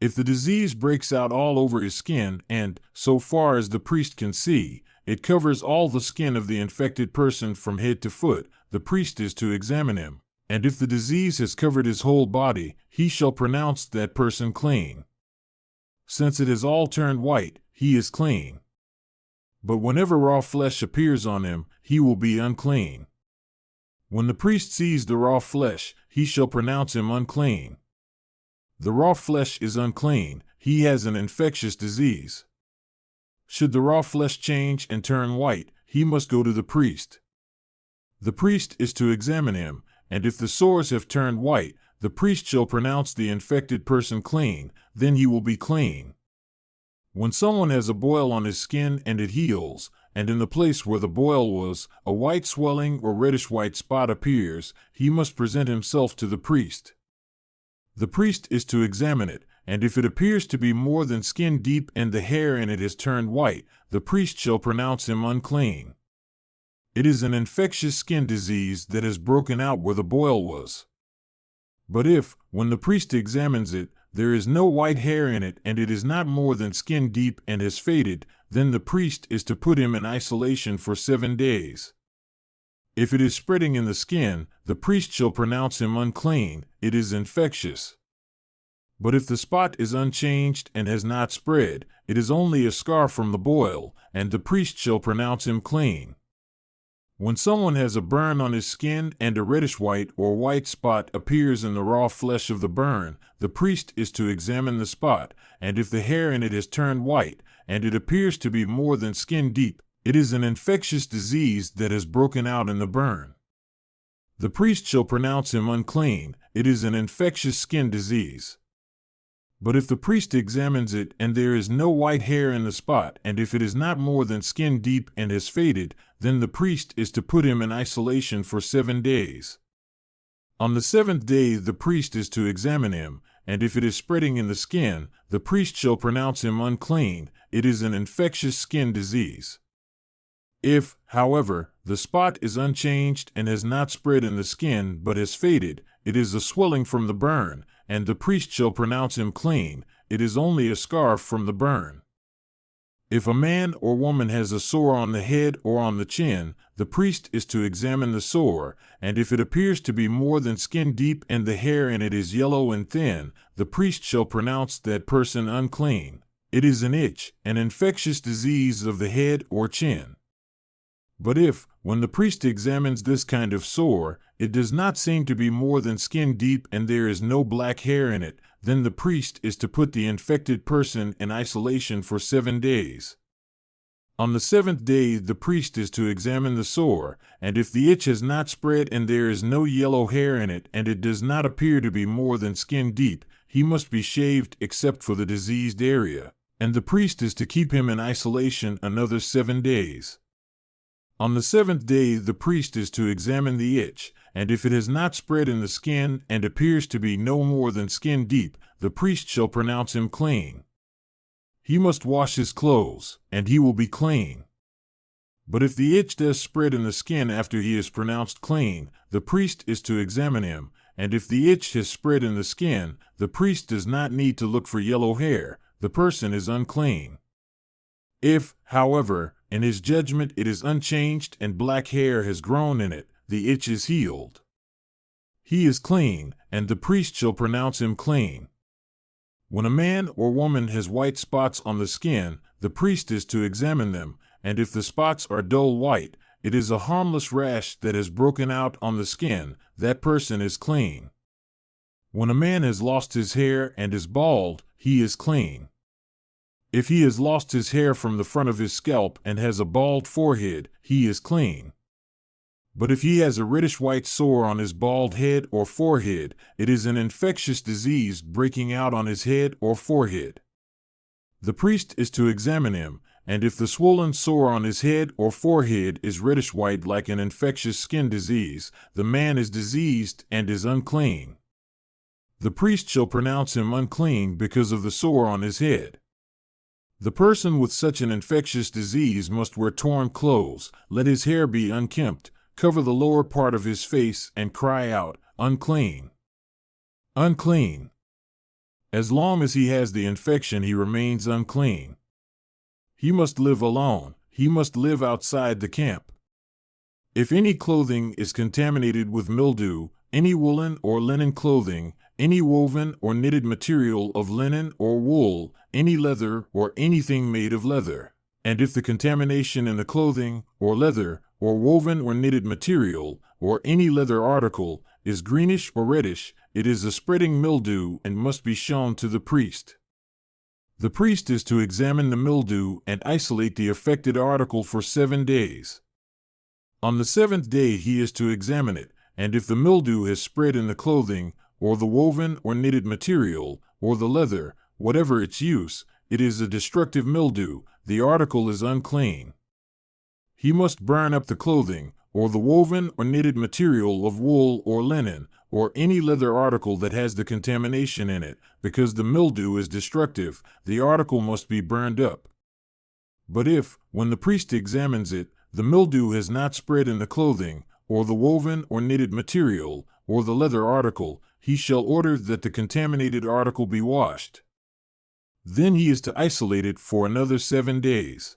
If the disease breaks out all over his skin, and, so far as the priest can see, it covers all the skin of the infected person from head to foot, the priest is to examine him. And if the disease has covered his whole body, he shall pronounce that person clean. Since it has all turned white, he is clean. But whenever raw flesh appears on him, he will be unclean. When the priest sees the raw flesh, he shall pronounce him unclean. The raw flesh is unclean, he has an infectious disease. Should the raw flesh change and turn white, he must go to the priest. The priest is to examine him, and if the sores have turned white, the priest shall pronounce the infected person clean, then he will be clean. When someone has a boil on his skin and it heals, and in the place where the boil was, a white swelling or reddish-white spot appears, he must present himself to the priest. The priest is to examine it, and if it appears to be more than skin deep and the hair in it has turned white, the priest shall pronounce him unclean. It is an infectious skin disease that has broken out where the boil was. But if, when the priest examines it, there is no white hair in it and it is not more than skin deep and has faded, then the priest is to put him in isolation for 7 days. If it is spreading in the skin, the priest shall pronounce him unclean. It is infectious. But if the spot is unchanged and has not spread, it is only a scar from the boil, and the priest shall pronounce him clean. When someone has a burn on his skin and a reddish-white or white spot appears in the raw flesh of the burn, the priest is to examine the spot, and if the hair in it has turned white, and it appears to be more than skin deep, it is an infectious disease that has broken out in the burn. The priest shall pronounce him unclean. It is an infectious skin disease. But if the priest examines it and there is no white hair in the spot, and if it is not more than skin deep and has faded, then the priest is to put him in isolation for 7 days. On the 7th day the priest is to examine him, and if it is spreading in the skin, the priest shall pronounce him unclean. It is an infectious skin disease. If, however, the spot is unchanged and has not spread in the skin but has faded, it is a swelling from the burn, and the priest shall pronounce him clean. It is only a scar from the burn. If a man or woman has a sore on the head or on the chin, the priest is to examine the sore, and if it appears to be more than skin deep and the hair in it is yellow and thin, the priest shall pronounce that person unclean. It is an itch, an infectious disease of the head or chin. But if, when the priest examines this kind of sore, it does not seem to be more than skin deep and there is no black hair in it, then the priest is to put the infected person in isolation for 7 days. On the 7th day the priest is to examine the sore, and if the itch has not spread and there is no yellow hair in it and it does not appear to be more than skin deep, he must be shaved except for the diseased area, and the priest is to keep him in isolation another 7 days. On the 7th day the priest is to examine the itch, and if it has not spread in the skin and appears to be no more than skin deep, the priest shall pronounce him clean. He must wash his clothes, and he will be clean. But if the itch does spread in the skin after he is pronounced clean, the priest is to examine him, and if the itch has spread in the skin, the priest does not need to look for yellow hair. The person is unclean. If, however, in his judgment it is unchanged and black hair has grown in it, the itch is healed. He is clean, and the priest shall pronounce him clean. When a man or woman has white spots on the skin, the priest is to examine them, and if the spots are dull white, it is a harmless rash that has broken out on the skin. That person is clean. When a man has lost his hair and is bald, he is clean. If he has lost his hair from the front of his scalp and has a bald forehead, he is clean. But if he has a reddish-white sore on his bald head or forehead, it is an infectious disease breaking out on his head or forehead. The priest is to examine him, and if the swollen sore on his head or forehead is reddish-white like an infectious skin disease, the man is diseased and is unclean. The priest shall pronounce him unclean because of the sore on his head. The person with such an infectious disease must wear torn clothes, let his hair be unkempt, cover the lower part of his face, and cry out, "Unclean! Unclean!" As long as he has the infection, he remains unclean. He must live alone. He must live outside the camp. If any clothing is contaminated with mildew, any woolen or linen clothing, any woven or knitted material of linen or wool, any leather or anything made of leather, and if the contamination in the clothing, or leather, or woven or knitted material, or any leather article, is greenish or reddish, it is a spreading mildew and must be shown to the priest. The priest is to examine the mildew and isolate the affected article for 7 days. On the 7th day he is to examine it, and if the mildew has spread in the clothing, or the woven or knitted material, or the leather, whatever its use, it is a destructive mildew, the article is unclean. He must burn up the clothing, or the woven or knitted material of wool or linen, or any leather article that has the contamination in it, because the mildew is destructive, the article must be burned up. But if, when the priest examines it, the mildew has not spread in the clothing, or the woven or knitted material, or the leather article, he shall order that the contaminated article be washed. Then he is to isolate it for another 7 days.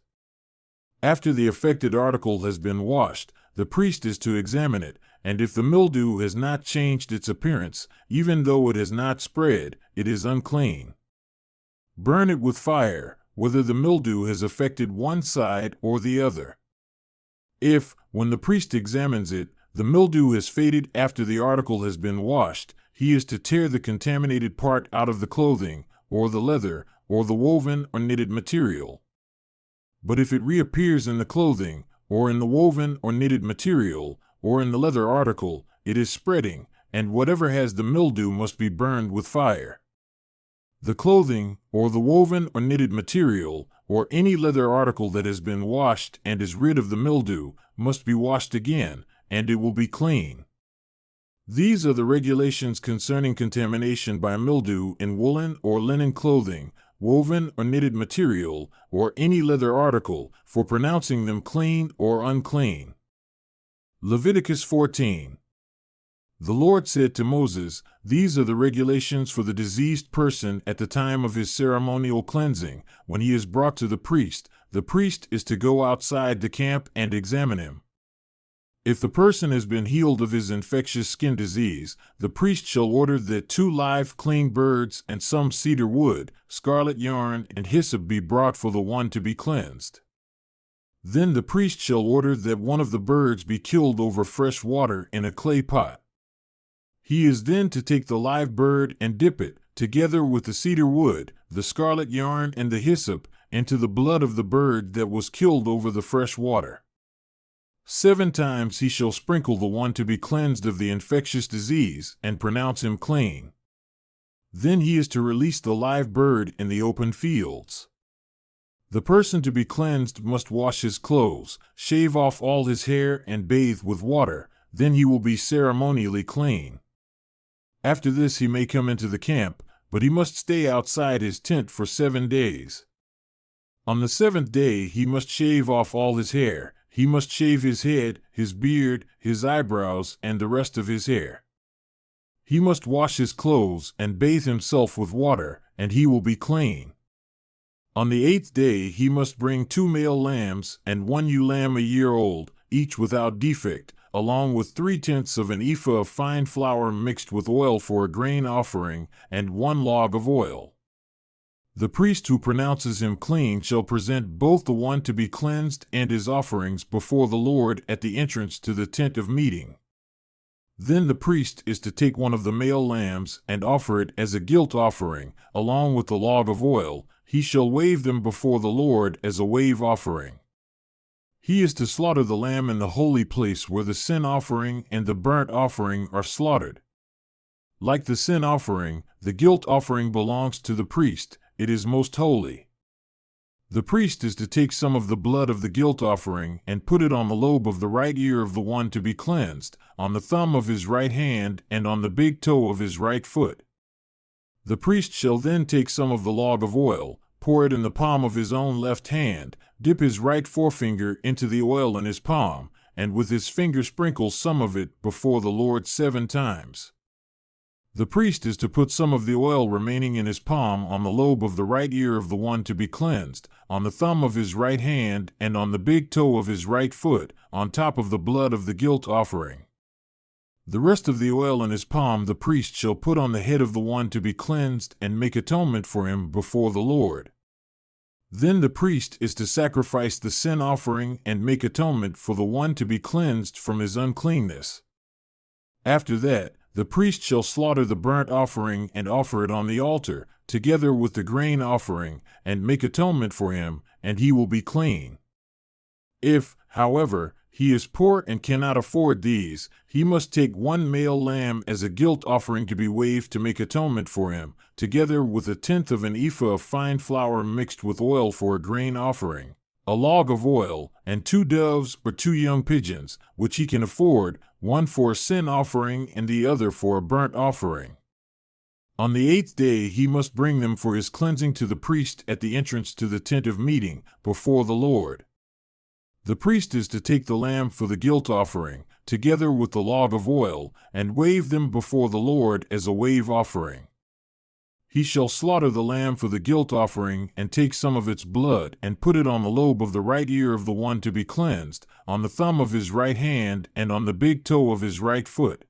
After the affected article has been washed, the priest is to examine it, and if the mildew has not changed its appearance, even though it has not spread, it is unclean. Burn it with fire, whether the mildew has affected one side or the other. If, when the priest examines it, the mildew has faded after the article has been washed, he is to tear the contaminated part out of the clothing, or the leather, or the woven or knitted material. But if it reappears in the clothing, or in the woven or knitted material, or in the leather article, it is spreading, and whatever has the mildew must be burned with fire. The clothing, or the woven or knitted material, or any leather article that has been washed and is rid of the mildew, must be washed again, and it will be clean. These are the regulations concerning contamination by mildew in woolen or linen clothing, woven or knitted material, or any leather article, for pronouncing them clean or unclean. Leviticus 14. The Lord said to Moses, "These are the regulations for the diseased person at the time of his ceremonial cleansing. When he is brought to the priest is to go outside the camp and examine him. If the person has been healed of his infectious skin disease, the priest shall order that 2 live clean birds and some cedar wood, scarlet yarn, and hyssop be brought for the one to be cleansed. Then the priest shall order that one of the birds be killed over fresh water in a clay pot. He is then to take the live bird and dip it, together with the cedar wood, the scarlet yarn, and the hyssop, into the blood of the bird that was killed over the fresh water. 7 times he shall sprinkle the one to be cleansed of the infectious disease and pronounce him clean. Then he is to release the live bird in the open fields. The person to be cleansed must wash his clothes, shave off all his hair, and bathe with water. Then he will be ceremonially clean. After this he may come into the camp, but he must stay outside his tent for 7 days. On the 7th day he must shave off all his hair. He must shave his head, his beard, his eyebrows, and the rest of his hair. He must wash his clothes and bathe himself with water, and he will be clean. On the 8th day he must bring 2 male lambs and 1 ewe lamb a year old, each without defect, along with 3/10 of an ephah of fine flour mixed with oil for a grain offering, and 1 log of oil. The priest who pronounces him clean shall present both the one to be cleansed and his offerings before the Lord at the entrance to the tent of meeting. Then the priest is to take one of the male lambs and offer it as a guilt offering, along with the log of oil. He shall wave them before the Lord as a wave offering. He is to slaughter the lamb in the holy place where the sin offering and the burnt offering are slaughtered. Like the sin offering, the guilt offering belongs to the priest. It is most holy. The priest is to take some of the blood of the guilt offering and put it on the lobe of the right ear of the one to be cleansed, on the thumb of his right hand, and on the big toe of his right foot. The priest shall then take some of the log of oil, pour it in the palm of his own left hand, dip his right forefinger into the oil in his palm, and with his finger sprinkle some of it before the Lord 7 times. The priest is to put some of the oil remaining in his palm on the lobe of the right ear of the one to be cleansed, on the thumb of his right hand, and on the big toe of his right foot, on top of the blood of the guilt offering. The rest of the oil in his palm the priest shall put on the head of the one to be cleansed and make atonement for him before the Lord. Then the priest is to sacrifice the sin offering and make atonement for the one to be cleansed from his uncleanness. After that, the priest shall slaughter the burnt offering and offer it on the altar, together with the grain offering, and make atonement for him, and he will be clean. If, however, he is poor and cannot afford these, he must take 1 male lamb as a guilt offering to be waved to make atonement for him, together with 1/10 of an ephah of fine flour mixed with oil for a grain offering, a log of oil, and 2 doves or 2 young pigeons, which he can afford, one for a sin offering and the other for a burnt offering. On the 8th day he must bring them for his cleansing to the priest at the entrance to the tent of meeting, before the Lord. The priest is to take the lamb for the guilt offering, together with the log of oil, and wave them before the Lord as a wave offering. He shall slaughter the lamb for the guilt offering and take some of its blood and put it on the lobe of the right ear of the one to be cleansed, on the thumb of his right hand, and on the big toe of his right foot.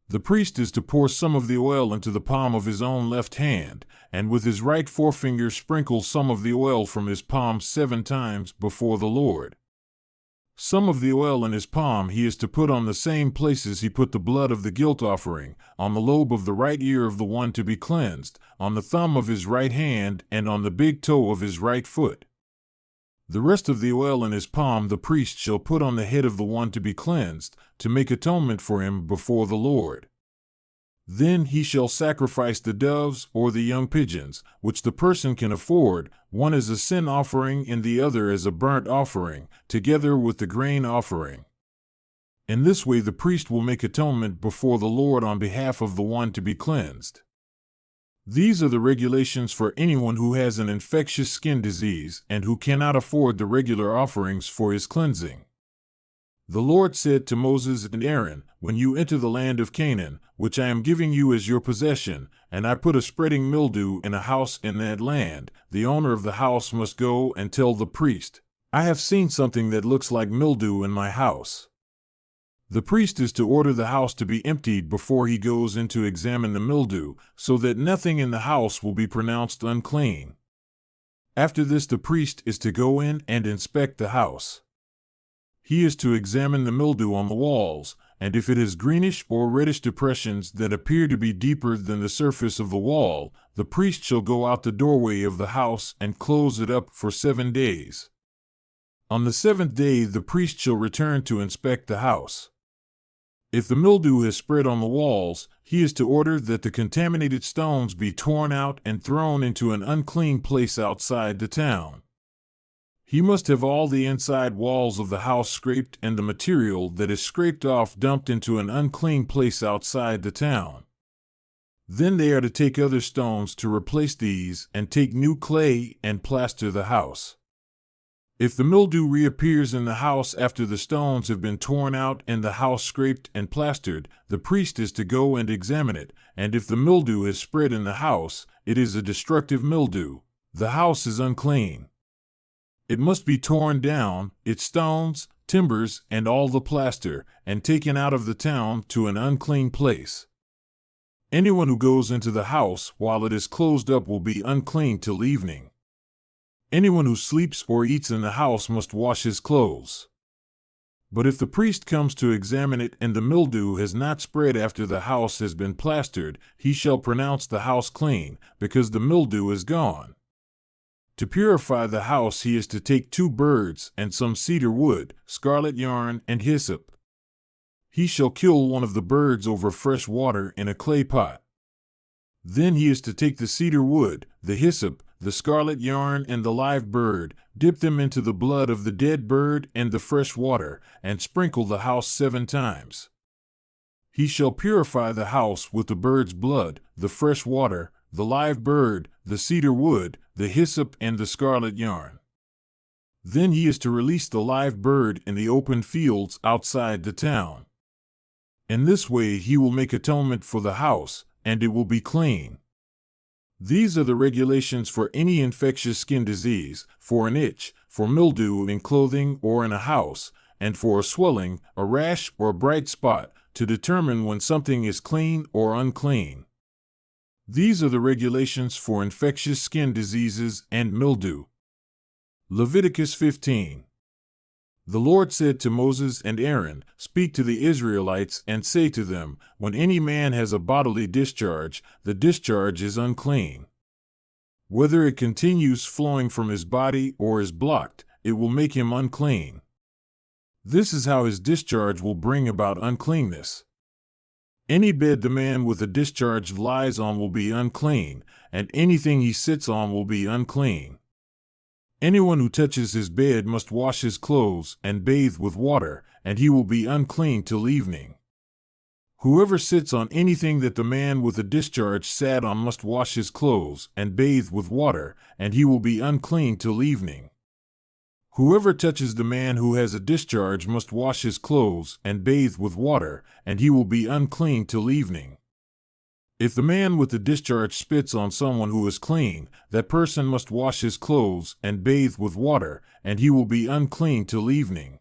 The priest is to pour some of the oil into the palm of his own left hand, and with his right forefinger sprinkle some of the oil from his palm 7 times before the Lord. Some of the oil in his palm he is to put on the same places he put the blood of the guilt offering, on the lobe of the right ear of the one to be cleansed, on the thumb of his right hand, and on the big toe of his right foot. The rest of the oil in his palm the priest shall put on the head of the one to be cleansed, to make atonement for him before the Lord. Then he shall sacrifice the doves or the young pigeons, which the person can afford, one as a sin offering and the other as a burnt offering, together with the grain offering. In this way the priest will make atonement before the Lord on behalf of the one to be cleansed. These are the regulations for anyone who has an infectious skin disease and who cannot afford the regular offerings for his cleansing. The Lord said to Moses and Aaron, "When you enter the land of Canaan, which I am giving you as your possession, and I put a spreading mildew in a house in that land, the owner of the house must go and tell the priest, 'I have seen something that looks like mildew in my house.' The priest is to order the house to be emptied before he goes in to examine the mildew, so that nothing in the house will be pronounced unclean. After this, the priest is to go in and inspect the house. He is to examine the mildew on the walls, and if it has greenish or reddish depressions that appear to be deeper than the surface of the wall, the priest shall go out the doorway of the house and close it up for 7 days. On the 7th day the priest shall return to inspect the house. If the mildew has spread on the walls, he is to order that the contaminated stones be torn out and thrown into an unclean place outside the town. He must have all the inside walls of the house scraped and the material that is scraped off dumped into an unclean place outside the town. Then they are to take other stones to replace these and take new clay and plaster the house. If the mildew reappears in the house after the stones have been torn out and the house scraped and plastered, the priest is to go and examine it, and if the mildew has spread in the house, it is a destructive mildew. The house is unclean. It must be torn down, its stones, timbers, and all the plaster, and taken out of the town to an unclean place. Anyone who goes into the house while it is closed up will be unclean till evening. Anyone who sleeps or eats in the house must wash his clothes. But if the priest comes to examine it and the mildew has not spread after the house has been plastered, he shall pronounce the house clean, because the mildew is gone. To purify the house he is to take 2 birds and some cedar wood, scarlet yarn, and hyssop. He shall kill one of the birds over fresh water in a clay pot. Then he is to take the cedar wood, the hyssop, the scarlet yarn, and the live bird, dip them into the blood of the dead bird and the fresh water, and sprinkle the house 7 times. He shall purify the house with the bird's blood, the fresh water, the live bird, the cedar wood, the hyssop, and the scarlet yarn. Then he is to release the live bird in the open fields outside the town. In this way he will make atonement for the house, and it will be clean. These are the regulations for any infectious skin disease, for an itch, for mildew in clothing or in a house, and for a swelling, a rash, or a bright spot, to determine when something is clean or unclean. These are the regulations for infectious skin diseases and mildew. Leviticus 15. The Lord said to Moses and Aaron, "Speak to the Israelites and say to them, when any man has a bodily discharge, the discharge is unclean. Whether it continues flowing from his body or is blocked, it will make him unclean. This is how his discharge will bring about uncleanness. Any bed the man with a discharge lies on will be unclean, and anything he sits on will be unclean. Anyone who touches his bed must wash his clothes and bathe with water, and he will be unclean till evening. Whoever sits on anything that the man with a discharge sat on must wash his clothes and bathe with water, and he will be unclean till evening. Whoever touches the man who has a discharge must wash his clothes and bathe with water, and he will be unclean till evening. If the man with the discharge spits on someone who is clean, that person must wash his clothes and bathe with water, and he will be unclean till evening.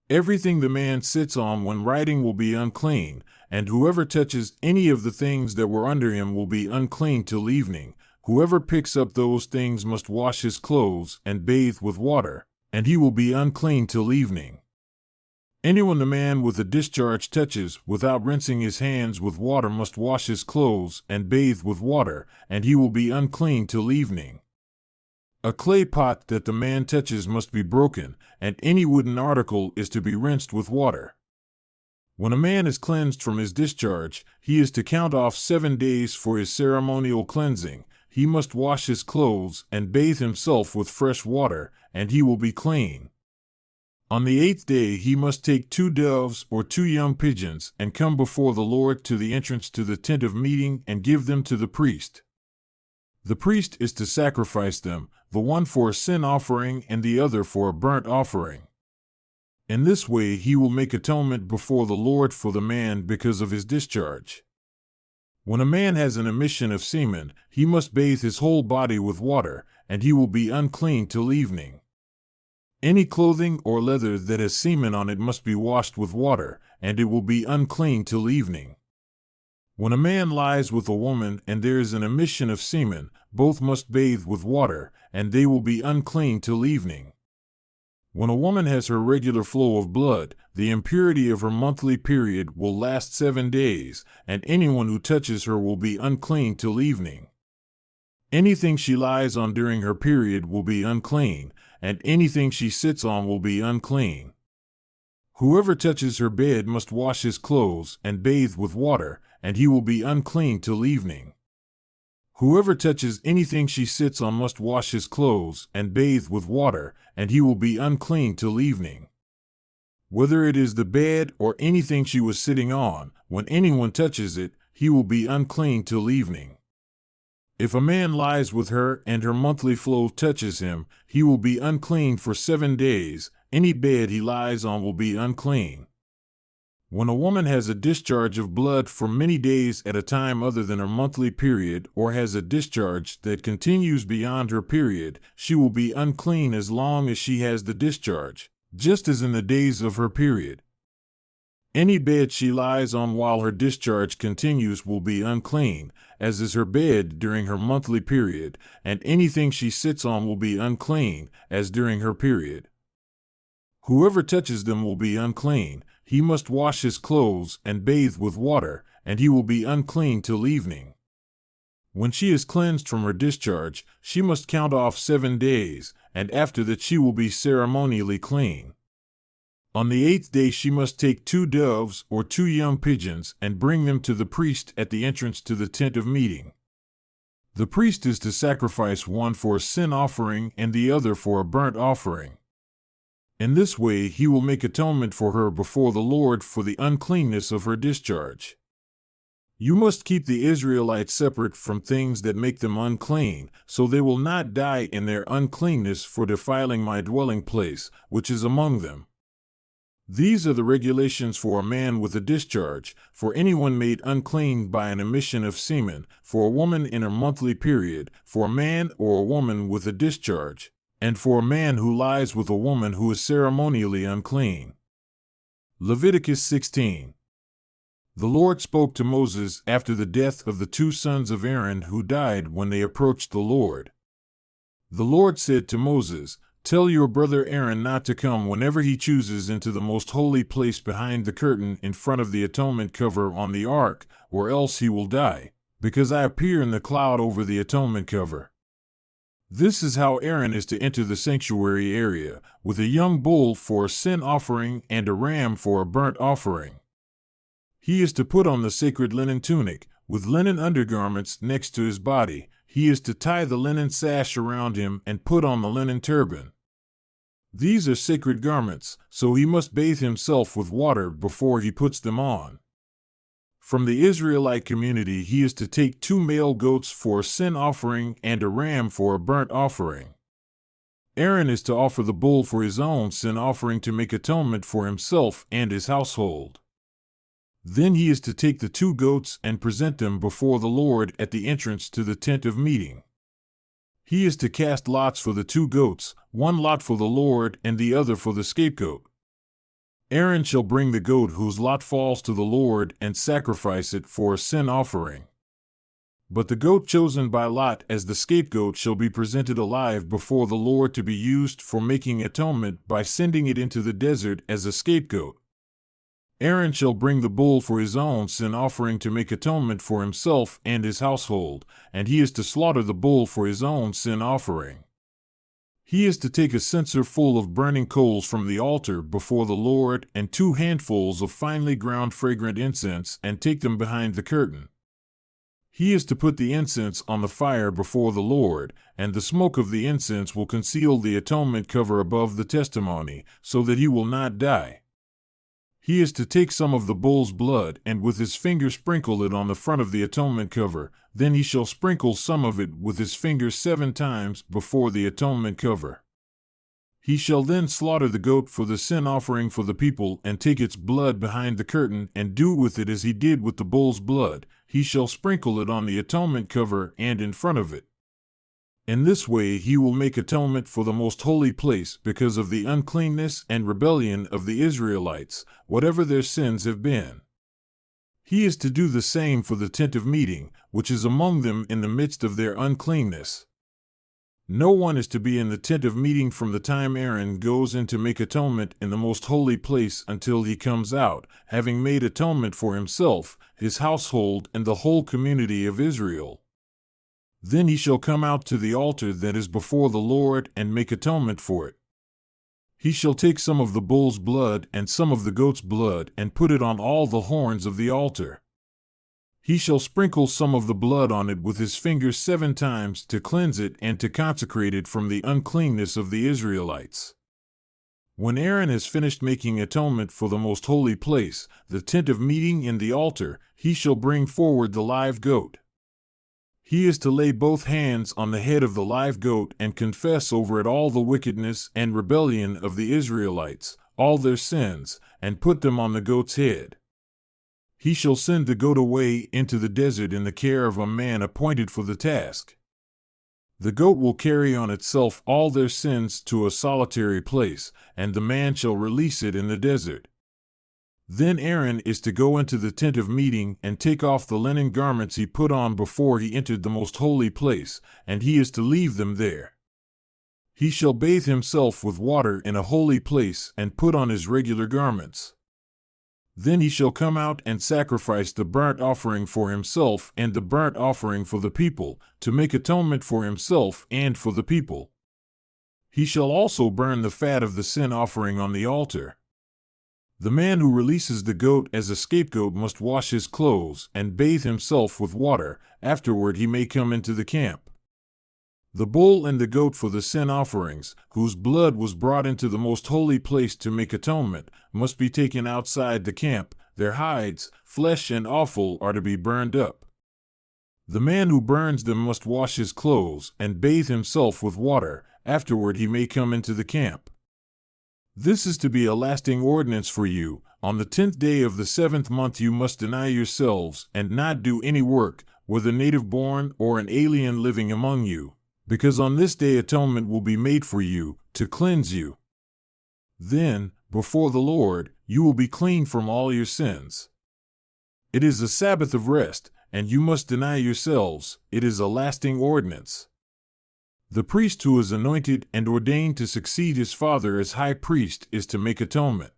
Everything the man sits on when riding will be unclean, and whoever touches any of the things that were under him will be unclean till evening. Whoever picks up those things must wash his clothes and bathe with water, and he will be unclean till evening. Anyone the man with a discharge touches without rinsing his hands with water must wash his clothes and bathe with water, and he will be unclean till evening. A clay pot that the man touches must be broken, and any wooden article is to be rinsed with water. When a man is cleansed from his discharge, he is to count off 7 days for his ceremonial cleansing. He must wash his clothes and bathe himself with fresh water, and he will be clean. On the 8th day he must take 2 doves or 2 young pigeons and come before the Lord to the entrance to the tent of meeting and give them to the priest. The priest is to sacrifice them, the one for a sin offering and the other for a burnt offering. In this way he will make atonement before the Lord for the man because of his discharge. When a man has an emission of semen, he must bathe his whole body with water, and he will be unclean till evening. Any clothing or leather that has semen on it must be washed with water, and it will be unclean till evening. When a man lies with a woman and there is an emission of semen, both must bathe with water, and they will be unclean till evening. When a woman has her regular flow of blood, the impurity of her monthly period will last 7 days, and anyone who touches her will be unclean till evening. Anything she lies on during her period will be unclean, and anything she sits on will be unclean. Whoever touches her bed must wash his clothes and bathe with water, and he will be unclean till evening. Whoever touches anything she sits on must wash his clothes and bathe with water, and he will be unclean till evening. Whether it is the bed or anything she was sitting on, when anyone touches it, he will be unclean till evening. If a man lies with her and her monthly flow touches him, he will be unclean for 7 days. Any bed he lies on will be unclean. When a woman has a discharge of blood for many days at a time other than her monthly period, or has a discharge that continues beyond her period, she will be unclean as long as she has the discharge, just as in the days of her period. Any bed she lies on while her discharge continues will be unclean, as is her bed during her monthly period, and anything she sits on will be unclean, as during her period. Whoever touches them will be unclean. He must wash his clothes and bathe with water, and he will be unclean till evening. When she is cleansed from her discharge, she must count off 7 days, and after that she will be ceremonially clean. On the 8th day she must take 2 doves or 2 young pigeons and bring them to the priest at the entrance to the tent of meeting. The priest is to sacrifice one for a sin offering and the other for a burnt offering. In this way he will make atonement for her before the Lord for the uncleanness of her discharge. You must keep the Israelites separate from things that make them unclean, so they will not die in their uncleanness for defiling my dwelling place, which is among them. These are the regulations for a man with a discharge, for anyone made unclean by an emission of semen, for a woman in her monthly period, for a man or a woman with a discharge, and for a man who lies with a woman who is ceremonially unclean. Leviticus 16. The Lord spoke to Moses after the death of the 2 sons of Aaron who died when they approached the Lord. The Lord said to Moses, "Tell your brother Aaron not to come whenever he chooses into the most holy place behind the curtain in front of the atonement cover on the ark, or else he will die, because I appear in the cloud over the atonement cover." This is how Aaron is to enter the sanctuary area, with a young bull for a sin offering and a ram for a burnt offering. He is to put on the sacred linen tunic, with linen undergarments next to his body. He is to tie the linen sash around him and put on the linen turban. These are sacred garments, so he must bathe himself with water before he puts them on. From the Israelite community he is to take 2 male goats for a sin offering and a ram for a burnt offering. Aaron is to offer the bull for his own sin offering to make atonement for himself and his household. Then he is to take the 2 goats and present them before the Lord at the entrance to the tent of meeting. He is to cast lots for the 2 goats, 1 lot for the Lord and the other for the scapegoat. Aaron shall bring the goat whose lot falls to the Lord and sacrifice it for a sin offering. But the goat chosen by lot as the scapegoat shall be presented alive before the Lord to be used for making atonement by sending it into the desert as a scapegoat. Aaron shall bring the bull for his own sin offering to make atonement for himself and his household, and he is to slaughter the bull for his own sin offering. He is to take a censer full of burning coals from the altar before the Lord and 2 handfuls of finely ground fragrant incense and take them behind the curtain. He is to put the incense on the fire before the Lord, and the smoke of the incense will conceal the atonement cover above the testimony, so that he will not die. He is to take some of the bull's blood and with his finger sprinkle it on the front of the atonement cover. Then he shall sprinkle some of it with his finger 7 times before the atonement cover. He shall then slaughter the goat for the sin offering for the people, and take its blood behind the curtain, and do with it as he did with the bull's blood. He shall sprinkle it on the atonement cover and in front of it. In this way he will make atonement for the most holy place because of the uncleanness and rebellion of the Israelites, whatever their sins have been. He is to do the same for the tent of meeting, which is among them in the midst of their uncleanness. No one is to be in the tent of meeting from the time Aaron goes in to make atonement in the most holy place until he comes out, having made atonement for himself, his household, and the whole community of Israel. Then he shall come out to the altar that is before the Lord and make atonement for it. He shall take some of the bull's blood and some of the goat's blood and put it on all the horns of the altar. He shall sprinkle some of the blood on it with his fingers 7 times to cleanse it and to consecrate it from the uncleanness of the Israelites. When Aaron has finished making atonement for the most holy place, the tent of meeting and the altar, he shall bring forward the live goat. He is to lay both hands on the head of the live goat and confess over it all the wickedness and rebellion of the Israelites, all their sins, and put them on the goat's head. He shall send the goat away into the desert in the care of a man appointed for the task. The goat will carry on itself all their sins to a solitary place, and the man shall release it in the desert. Then Aaron is to go into the tent of meeting and take off the linen garments he put on before he entered the most holy place, and he is to leave them there. He shall bathe himself with water in a holy place and put on his regular garments. Then he shall come out and sacrifice the burnt offering for himself and the burnt offering for the people, to make atonement for himself and for the people. He shall also burn the fat of the sin offering on the altar. The man who releases the goat as a scapegoat must wash his clothes and bathe himself with water. Afterward he may come into the camp. The bull and the goat for the sin offerings, whose blood was brought into the most holy place to make atonement, must be taken outside the camp. Their hides, flesh, and offal are to be burned up. The man who burns them must wash his clothes and bathe himself with water. Afterward he may come into the camp. This is to be a lasting ordinance for you. On the 10th day of the 7th month you must deny yourselves and not do any work, whether native-born or an alien living among you, because on this day atonement will be made for you, to cleanse you. Then, before the Lord, you will be clean from all your sins. It is a Sabbath of rest, and you must deny yourselves. It is a lasting ordinance. The priest who is anointed and ordained to succeed his father as high priest is to make atonement.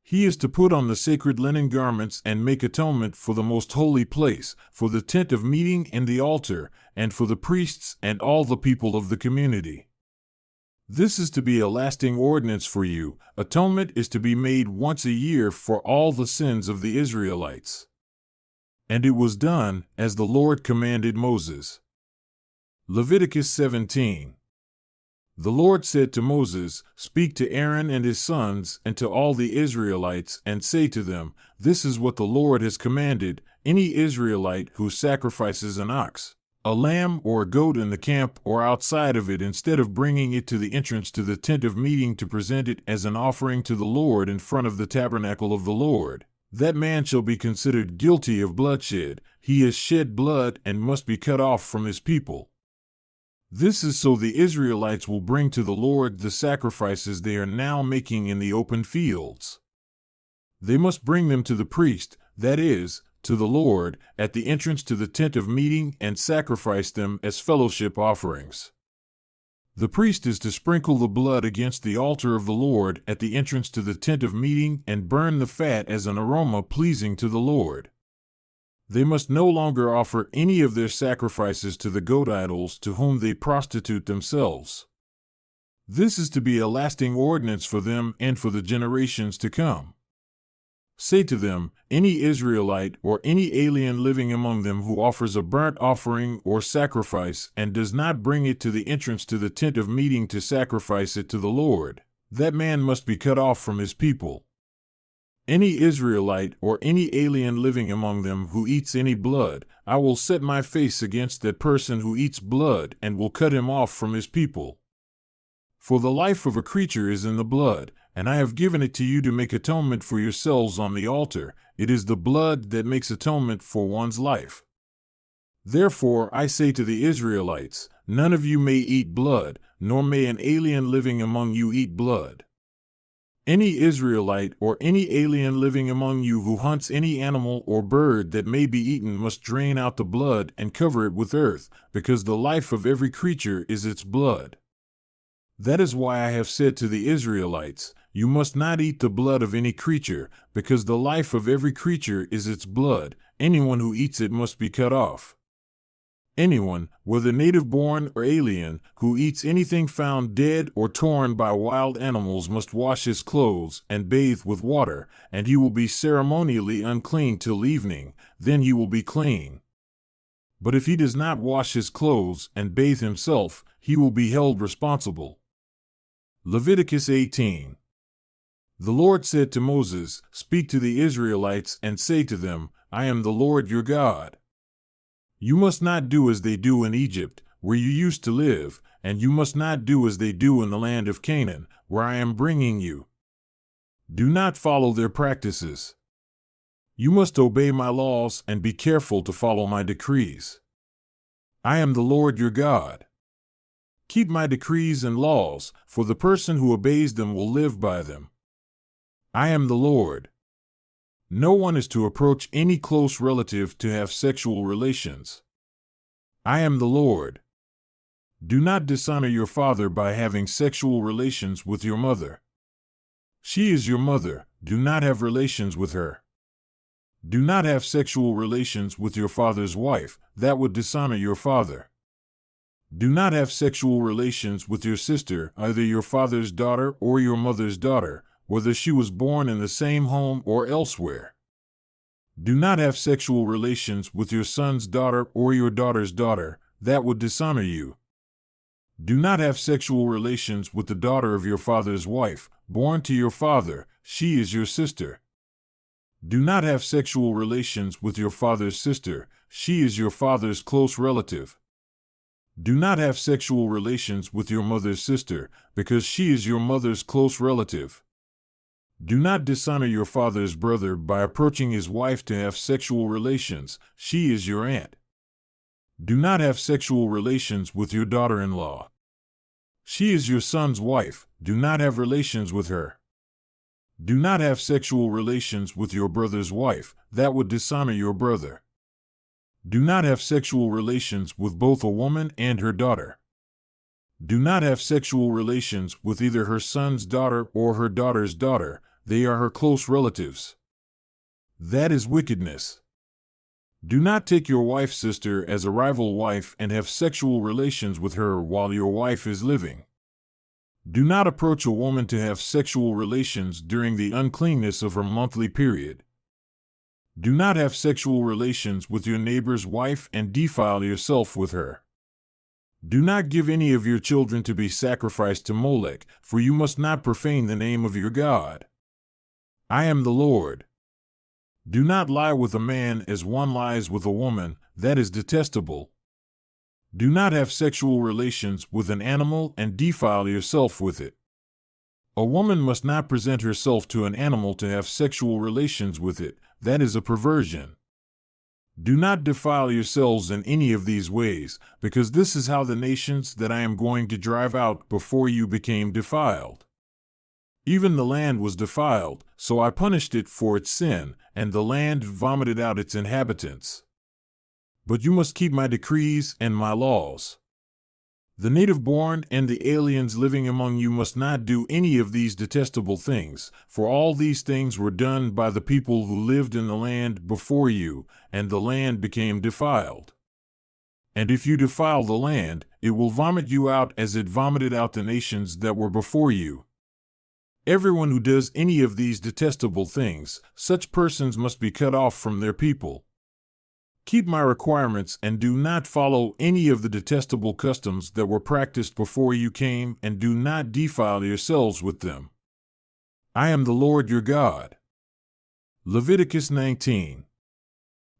He is to put on the sacred linen garments and make atonement for the most holy place, for the tent of meeting and the altar, and for the priests and all the people of the community. This is to be a lasting ordinance for you. Atonement is to be made once a year for all the sins of the Israelites. And it was done, as the Lord commanded Moses. Leviticus 17. The Lord said to Moses, "Speak to Aaron and his sons and to all the Israelites, and say to them, This is what the Lord has commanded. Any Israelite who sacrifices an ox, a lamb, or a goat in the camp or outside of it, instead of bringing it to the entrance to the tent of meeting to present it as an offering to the Lord in front of the tabernacle of the Lord, that man shall be considered guilty of bloodshed. He has shed blood and must be cut off from his people. This is so the Israelites will bring to the Lord the sacrifices they are now making in the open fields. They must bring them to the priest, that is, to the Lord, at the entrance to the tent of meeting, and sacrifice them as fellowship offerings. The priest is to sprinkle the blood against the altar of the Lord at the entrance to the tent of meeting and burn the fat as an aroma pleasing to the Lord. They must no longer offer any of their sacrifices to the goat idols to whom they prostitute themselves. This is to be a lasting ordinance for them and for the generations to come. Say to them, any Israelite or any alien living among them who offers a burnt offering or sacrifice and does not bring it to the entrance to the tent of meeting to sacrifice it to the Lord, that man must be cut off from his people. Any Israelite or any alien living among them who eats any blood, I will set my face against that person who eats blood and will cut him off from his people. For the life of a creature is in the blood, and I have given it to you to make atonement for yourselves on the altar. It is the blood that makes atonement for one's life. Therefore I say to the Israelites, none of you may eat blood, nor may an alien living among you eat blood. Any Israelite or any alien living among you who hunts any animal or bird that may be eaten must drain out the blood and cover it with earth, because the life of every creature is its blood. That is why I have said to the Israelites, you must not eat the blood of any creature, because the life of every creature is its blood. Anyone who eats it must be cut off. Anyone, whether native-born or alien, who eats anything found dead or torn by wild animals must wash his clothes and bathe with water, and he will be ceremonially unclean till evening, then he will be clean. But if he does not wash his clothes and bathe himself, he will be held responsible. Leviticus 18. The Lord said to Moses, Speak to the Israelites and say to them, I am the Lord your God. You must not do as they do in Egypt, where you used to live, and you must not do as they do in the land of Canaan, where I am bringing you. Do not follow their practices. You must obey my laws and be careful to follow my decrees. I am the Lord your God. Keep my decrees and laws, for the person who obeys them will live by them. I am the Lord. No one is to approach any close relative to have sexual relations. I am the Lord. Do not dishonor your father by having sexual relations with your mother. She is your mother, do not have relations with her. Do not have sexual relations with your father's wife, that would dishonor your father. Do not have sexual relations with your sister, either your father's daughter or your mother's daughter, whether she was born in the same home or elsewhere. Do not have sexual relations with your son's daughter or your daughter's daughter, that would dishonor you. Do not have sexual relations with the daughter of your father's wife, born to your father, she is your sister. Do not have sexual relations with your father's sister, she is your father's close relative. Do not have sexual relations with your mother's sister, because she is your mother's close relative. Do not dishonor your father's brother by approaching his wife to have sexual relations, she is your aunt. Do not have sexual relations with your daughter-in-law. She is your son's wife, do not have relations with her. Do not have sexual relations with your brother's wife, that would dishonor your brother. Do not have sexual relations with both a woman and her daughter. Do not have sexual relations with either her son's daughter or her daughter's daughter, they are her close relatives. That is wickedness. Do not take your wife's sister as a rival wife and have sexual relations with her while your wife is living. Do not approach a woman to have sexual relations during the uncleanness of her monthly period. Do not have sexual relations with your neighbor's wife and defile yourself with her. Do not give any of your children to be sacrificed to Molech, for you must not profane the name of your God. I am the Lord. Do not lie with a man as one lies with a woman, that is detestable. Do not have sexual relations with an animal and defile yourself with it. A woman must not present herself to an animal to have sexual relations with it, that is a perversion. Do not defile yourselves in any of these ways, because this is how the nations that I am going to drive out before you became defiled. Even the land was defiled, so I punished it for its sin, and the land vomited out its inhabitants. But you must keep my decrees and my laws. The native-born and the aliens living among you must not do any of these detestable things, for all these things were done by the people who lived in the land before you, and the land became defiled. And if you defile the land, it will vomit you out as it vomited out the nations that were before you. Everyone who does any of these detestable things, such persons must be cut off from their people. Keep my requirements and do not follow any of the detestable customs that were practiced before you came, and do not defile yourselves with them. I am the Lord your God. Leviticus 19.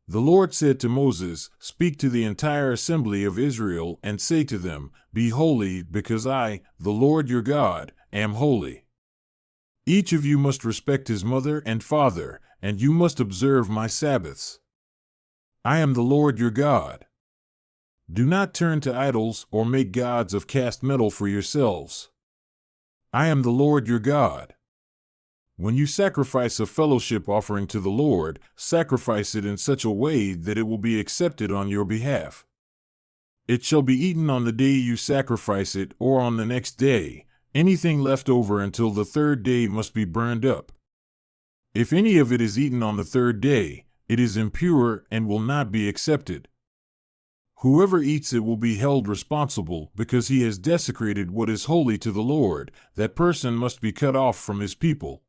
The Lord said to Moses, "Speak to the entire assembly of Israel and say to them, Be holy, because I, the Lord your God, am holy. Each of you must respect his mother and father, and you must observe my Sabbaths. I am the Lord your God. Do not turn to idols or make gods of cast metal for yourselves. I am the Lord your God. When you sacrifice a fellowship offering to the Lord, sacrifice it in such a way that it will be accepted on your behalf. It shall be eaten on the day you sacrifice it or on the next day. Anything left over until the third day must be burned up. If any of it is eaten on the third day, it is impure and will not be accepted. Whoever eats it will be held responsible because he has desecrated what is holy to the Lord. That person must be cut off from his people.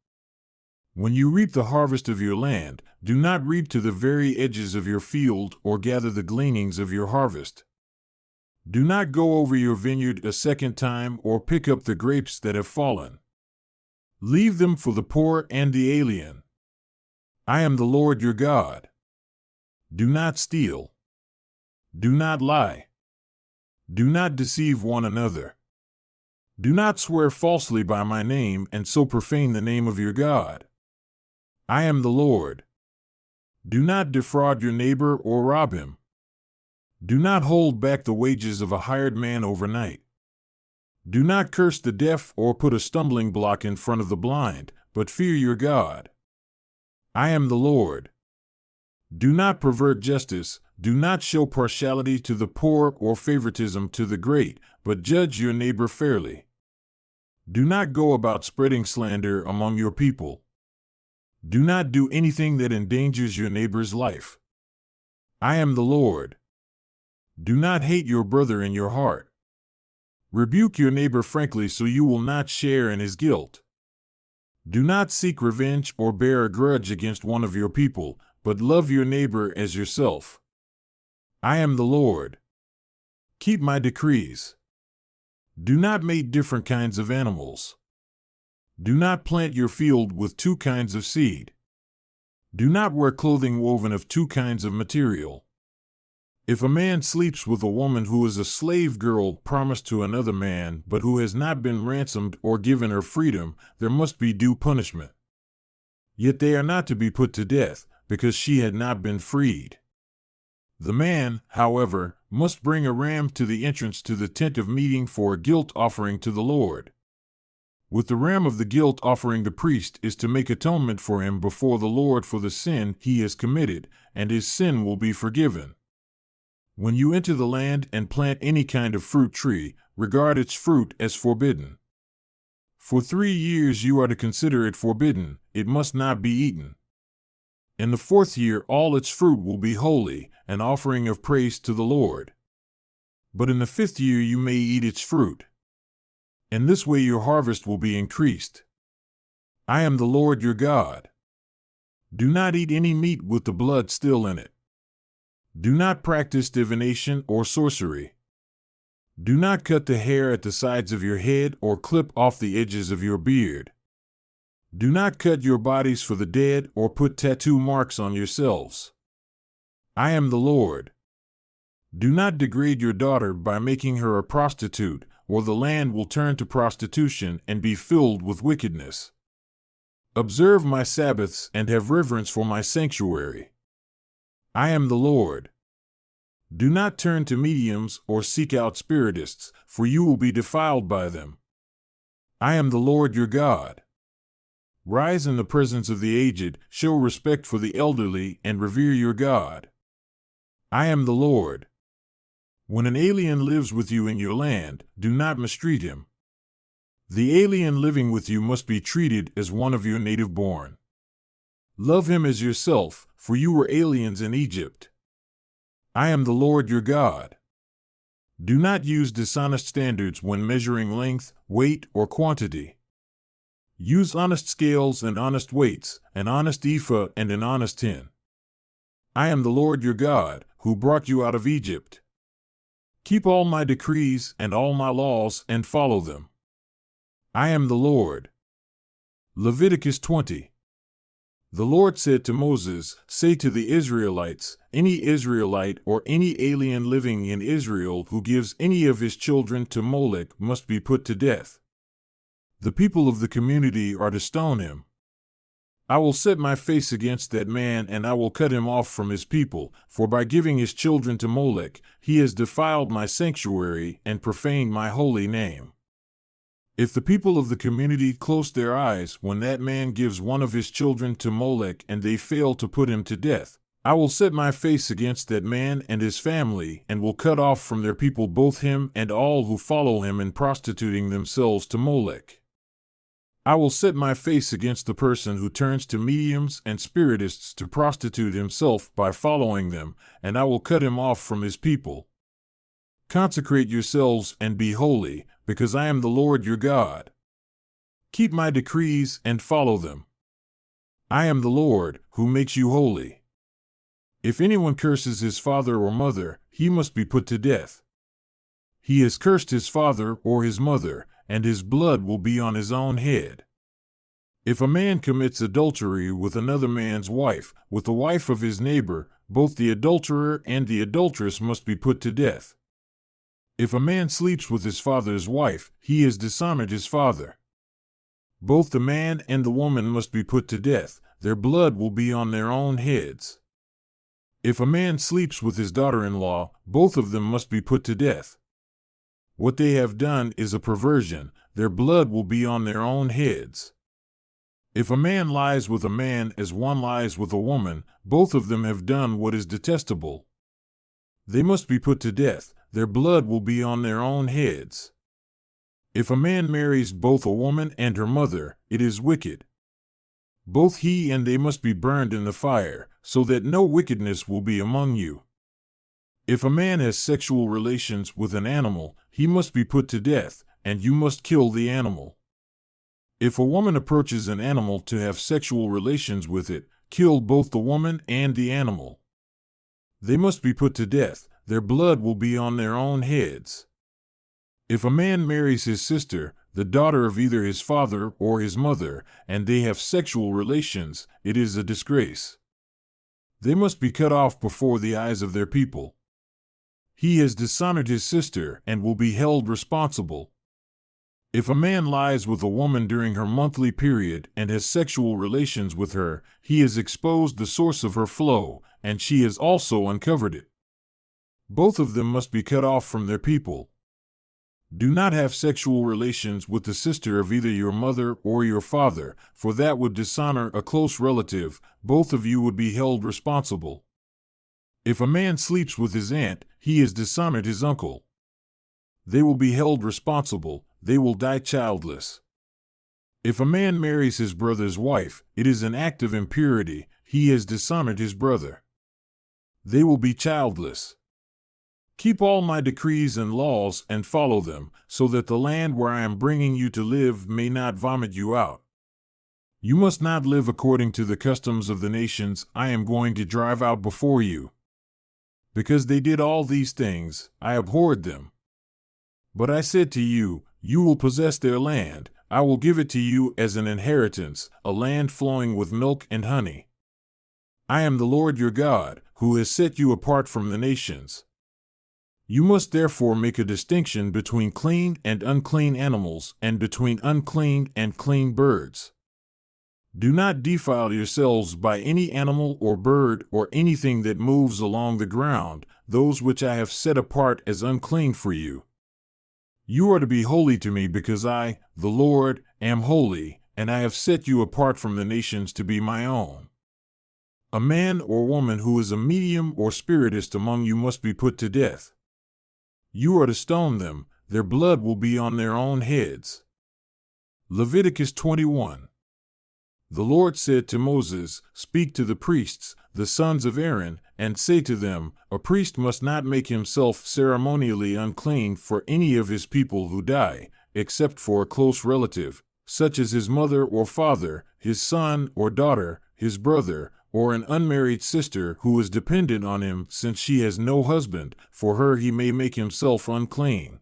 When you reap the harvest of your land, do not reap to the very edges of your field or gather the gleanings of your harvest. Do not go over your vineyard a second time or pick up the grapes that have fallen. Leave them for the poor and the alien. I am the Lord your God. Do not steal. Do not lie. Do not deceive one another. Do not swear falsely by my name and so profane the name of your God. I am the Lord. Do not defraud your neighbor or rob him. Do not hold back the wages of a hired man overnight. Do not curse the deaf or put a stumbling block in front of the blind, but fear your God. I am the Lord. Do not pervert justice. Do not show partiality to the poor or favoritism to the great, but judge your neighbor fairly. Do not go about spreading slander among your people. Do not do anything that endangers your neighbor's life. I am the Lord. Do not hate your brother in your heart. Rebuke your neighbor frankly so you will not share in his guilt. Do not seek revenge or bear a grudge against one of your people, but love your neighbor as yourself. I am the Lord. Keep my decrees. Do not mate different kinds of animals. Do not plant your field with two kinds of seed. Do not wear clothing woven of two kinds of material. If a man sleeps with a woman who is a slave girl promised to another man, but who has not been ransomed or given her freedom, there must be due punishment. Yet they are not to be put to death, because she had not been freed. The man, however, must bring a ram to the entrance to the tent of meeting for a guilt offering to the Lord. With the ram of the guilt offering, the priest is to make atonement for him before the Lord for the sin he has committed, and his sin will be forgiven. When you enter the land and plant any kind of fruit tree, regard its fruit as forbidden. For 3 years you are to consider it forbidden; it must not be eaten. In the 4th year all its fruit will be holy, an offering of praise to the Lord. But in the 5th year you may eat its fruit. In this way your harvest will be increased. I am the Lord your God. Do not eat any meat with the blood still in it. Do not practice divination or sorcery. Do not cut the hair at the sides of your head or clip off the edges of your beard. Do not cut your bodies for the dead or put tattoo marks on yourselves. I am the Lord. Do not degrade your daughter by making her a prostitute, or the land will turn to prostitution and be filled with wickedness. Observe my Sabbaths and have reverence for my sanctuary. I am the Lord. Do not turn to mediums or seek out spiritists, for you will be defiled by them. I am the Lord your God. Rise in the presence of the aged, show respect for the elderly, and revere your God. I am the Lord. When an alien lives with you in your land, do not mistreat him. The alien living with you must be treated as one of your native born. Love him as yourself, for you were aliens in Egypt. I am the Lord your God. Do not use dishonest standards when measuring length, weight, or quantity. Use honest scales and honest weights, an honest ephah and an honest hin. I am the Lord your God, who brought you out of Egypt. Keep all my decrees and all my laws and follow them. I am the Lord. Leviticus 20. The Lord said to Moses, "Say to the Israelites, any Israelite or any alien living in Israel who gives any of his children to Molech must be put to death. The people of the community are to stone him. I will set my face against that man, and I will cut him off from his people, for by giving his children to Molech, he has defiled my sanctuary and profaned my holy name." If the people of the community close their eyes when that man gives one of his children to Molech and they fail to put him to death, I will set my face against that man and his family and will cut off from their people both him and all who follow him in prostituting themselves to Molech. I will set my face against the person who turns to mediums and spiritists to prostitute himself by following them, and I will cut him off from his people. Consecrate yourselves and be holy, because I am the Lord your God. Keep my decrees and follow them. I am the Lord, who makes you holy. If anyone curses his father or mother, he must be put to death. He has cursed his father or his mother, and his blood will be on his own head. If a man commits adultery with another man's wife, with the wife of his neighbor, both the adulterer and the adulteress must be put to death. If a man sleeps with his father's wife, he has dishonored his father. Both the man and the woman must be put to death. Their blood will be on their own heads. If a man sleeps with his daughter-in-law, both of them must be put to death. What they have done is a perversion. Their blood will be on their own heads. If a man lies with a man as one lies with a woman, both of them have done what is detestable. They must be put to death. Their blood will be on their own heads. If a man marries both a woman and her mother, it is wicked. Both he and they must be burned in the fire, so that no wickedness will be among you. If a man has sexual relations with an animal, he must be put to death, and you must kill the animal. If a woman approaches an animal to have sexual relations with it, kill both the woman and the animal. They must be put to death. Their blood will be on their own heads. If a man marries his sister, the daughter of either his father or his mother, and they have sexual relations, it is a disgrace. They must be cut off before the eyes of their people. He has dishonored his sister and will be held responsible. If a man lies with a woman during her monthly period and has sexual relations with her, he has exposed the source of her flow, and she has also uncovered it. Both of them must be cut off from their people. Do not have sexual relations with the sister of either your mother or your father, for that would dishonor a close relative. Both of you would be held responsible. If a man sleeps with his aunt, he has dishonored his uncle. They will be held responsible. They will die childless. If a man marries his brother's wife, it is an act of impurity. He has dishonored his brother. They will be childless. Keep all my decrees and laws and follow them, so that the land where I am bringing you to live may not vomit you out. You must not live according to the customs of the nations I am going to drive out before you. Because they did all these things, I abhorred them. But I said to you, you will possess their land. I will give it to you as an inheritance, a land flowing with milk and honey. I am the Lord your God, who has set you apart from the nations. You must therefore make a distinction between clean and unclean animals and between unclean and clean birds. Do not defile yourselves by any animal or bird or anything that moves along the ground, those which I have set apart as unclean for you. You are to be holy to me because I, the Lord, am holy, and I have set you apart from the nations to be my own. A man or woman who is a medium or spiritist among you must be put to death. You are to stone them. Their blood will be on their own heads. Leviticus 21. The Lord said to Moses, "Speak to the priests, the sons of Aaron, and say to them, a priest must not make himself ceremonially unclean for any of his people who die, except for a close relative, such as his mother or father, his son or daughter, his brother, or an unmarried sister who is dependent on him since she has no husband. For her he may make himself unclean.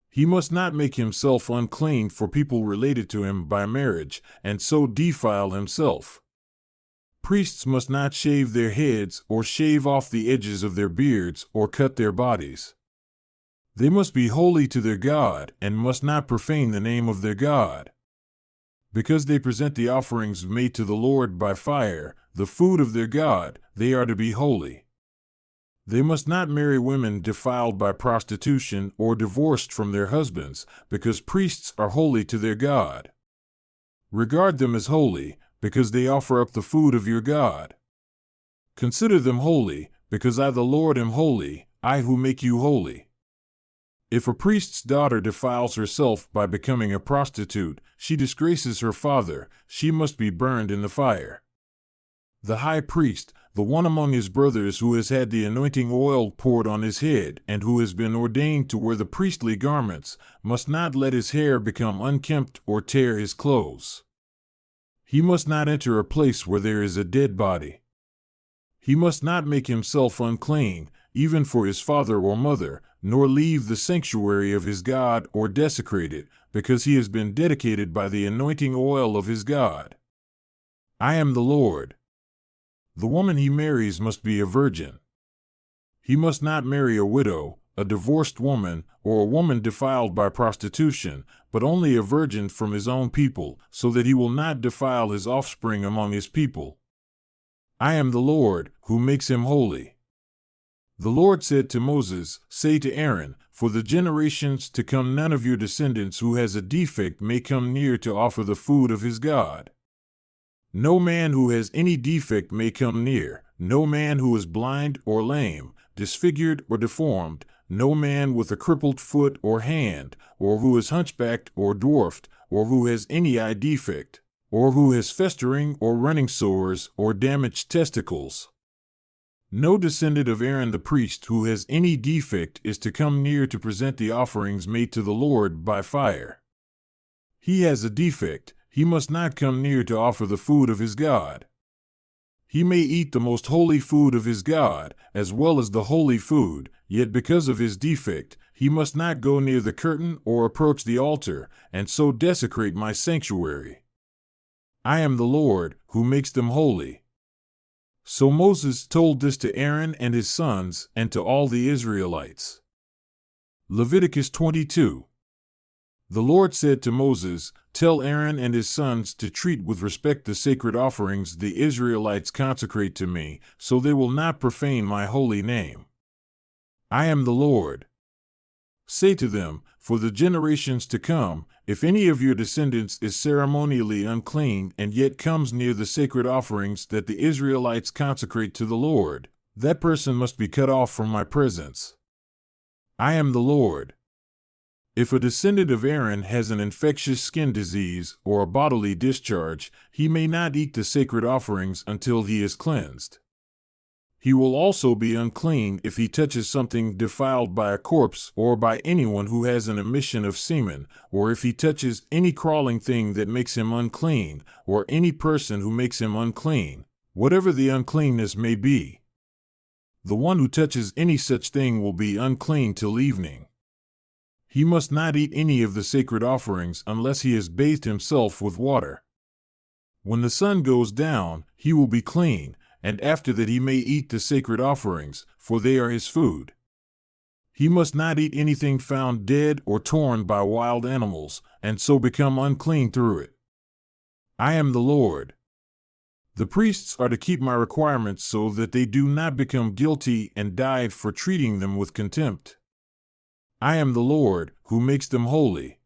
He must not make himself unclean for people related to him by marriage, and so defile himself. priests must not shave their heads or shave off the edges of their beards or cut their bodies. They must be holy to their God and must not profane the name of their God. Because they present the offerings made to the Lord by fire, the food of their God, they are to be holy. They must not marry women defiled by prostitution or divorced from their husbands, because priests are holy to their God. Regard them as holy, because they offer up the food of your God. Consider them holy, because I the Lord am holy, I who make you holy. If a priest's daughter defiles herself by becoming a prostitute, she disgraces her father, she must be burned in the fire. The high priest, the one among his brothers who has had the anointing oil poured on his head and who has been ordained to wear the priestly garments, must not let his hair become unkempt or tear his clothes. He must not enter a place where there is a dead body. He must not make himself unclean, even for his father or mother, nor leave the sanctuary of his God or desecrate it, because he has been dedicated by the anointing oil of his God. I am the Lord. The woman he marries must be a virgin. He must not marry a widow, a divorced woman, or a woman defiled by prostitution, but only a virgin from his own people, so that he will not defile his offspring among his people. I am the Lord, who makes him holy. The Lord said to Moses, Say to Aaron, For the generations to come none of your descendants who has a defect may come near to offer the food of his God. No man who has any defect may come near, no man who is blind or lame, disfigured or deformed, no man with a crippled foot or hand, or who is hunchbacked or dwarfed, or who has any eye defect, or who has festering or running sores or damaged testicles. No descendant of Aaron the priest who has any defect is to come near to present the offerings made to the Lord by fire. He has a defect, he must not come near to offer the food of his God. He may eat the most holy food of his God, as well as the holy food, yet because of his defect, he must not go near the curtain or approach the altar, and so desecrate my sanctuary. I am the Lord, who makes them holy. So Moses told this to Aaron and his sons, and to all the Israelites. Leviticus 22. The Lord said to Moses, Tell Aaron and his sons to treat with respect the sacred offerings the Israelites consecrate to me, so they will not profane my holy name. I am the Lord. Say to them, For the generations to come, if any of your descendants is ceremonially unclean and yet comes near the sacred offerings that the Israelites consecrate to the Lord, that person must be cut off from my presence. I am the Lord. If a descendant of Aaron has an infectious skin disease or a bodily discharge, he may not eat the sacred offerings until he is cleansed. He will also be unclean if he touches something defiled by a corpse or by anyone who has an emission of semen, or if he touches any crawling thing that makes him unclean, or any person who makes him unclean, whatever the uncleanness may be. The one who touches any such thing will be unclean till evening. He must not eat any of the sacred offerings unless he has bathed himself with water. When the sun goes down, he will be clean, and after that he may eat the sacred offerings, for they are his food. He must not eat anything found dead or torn by wild animals, and so become unclean through it. I am the Lord. The priests are to keep my requirements so that they do not become guilty and die for treating them with contempt. I am the Lord, who makes them holy.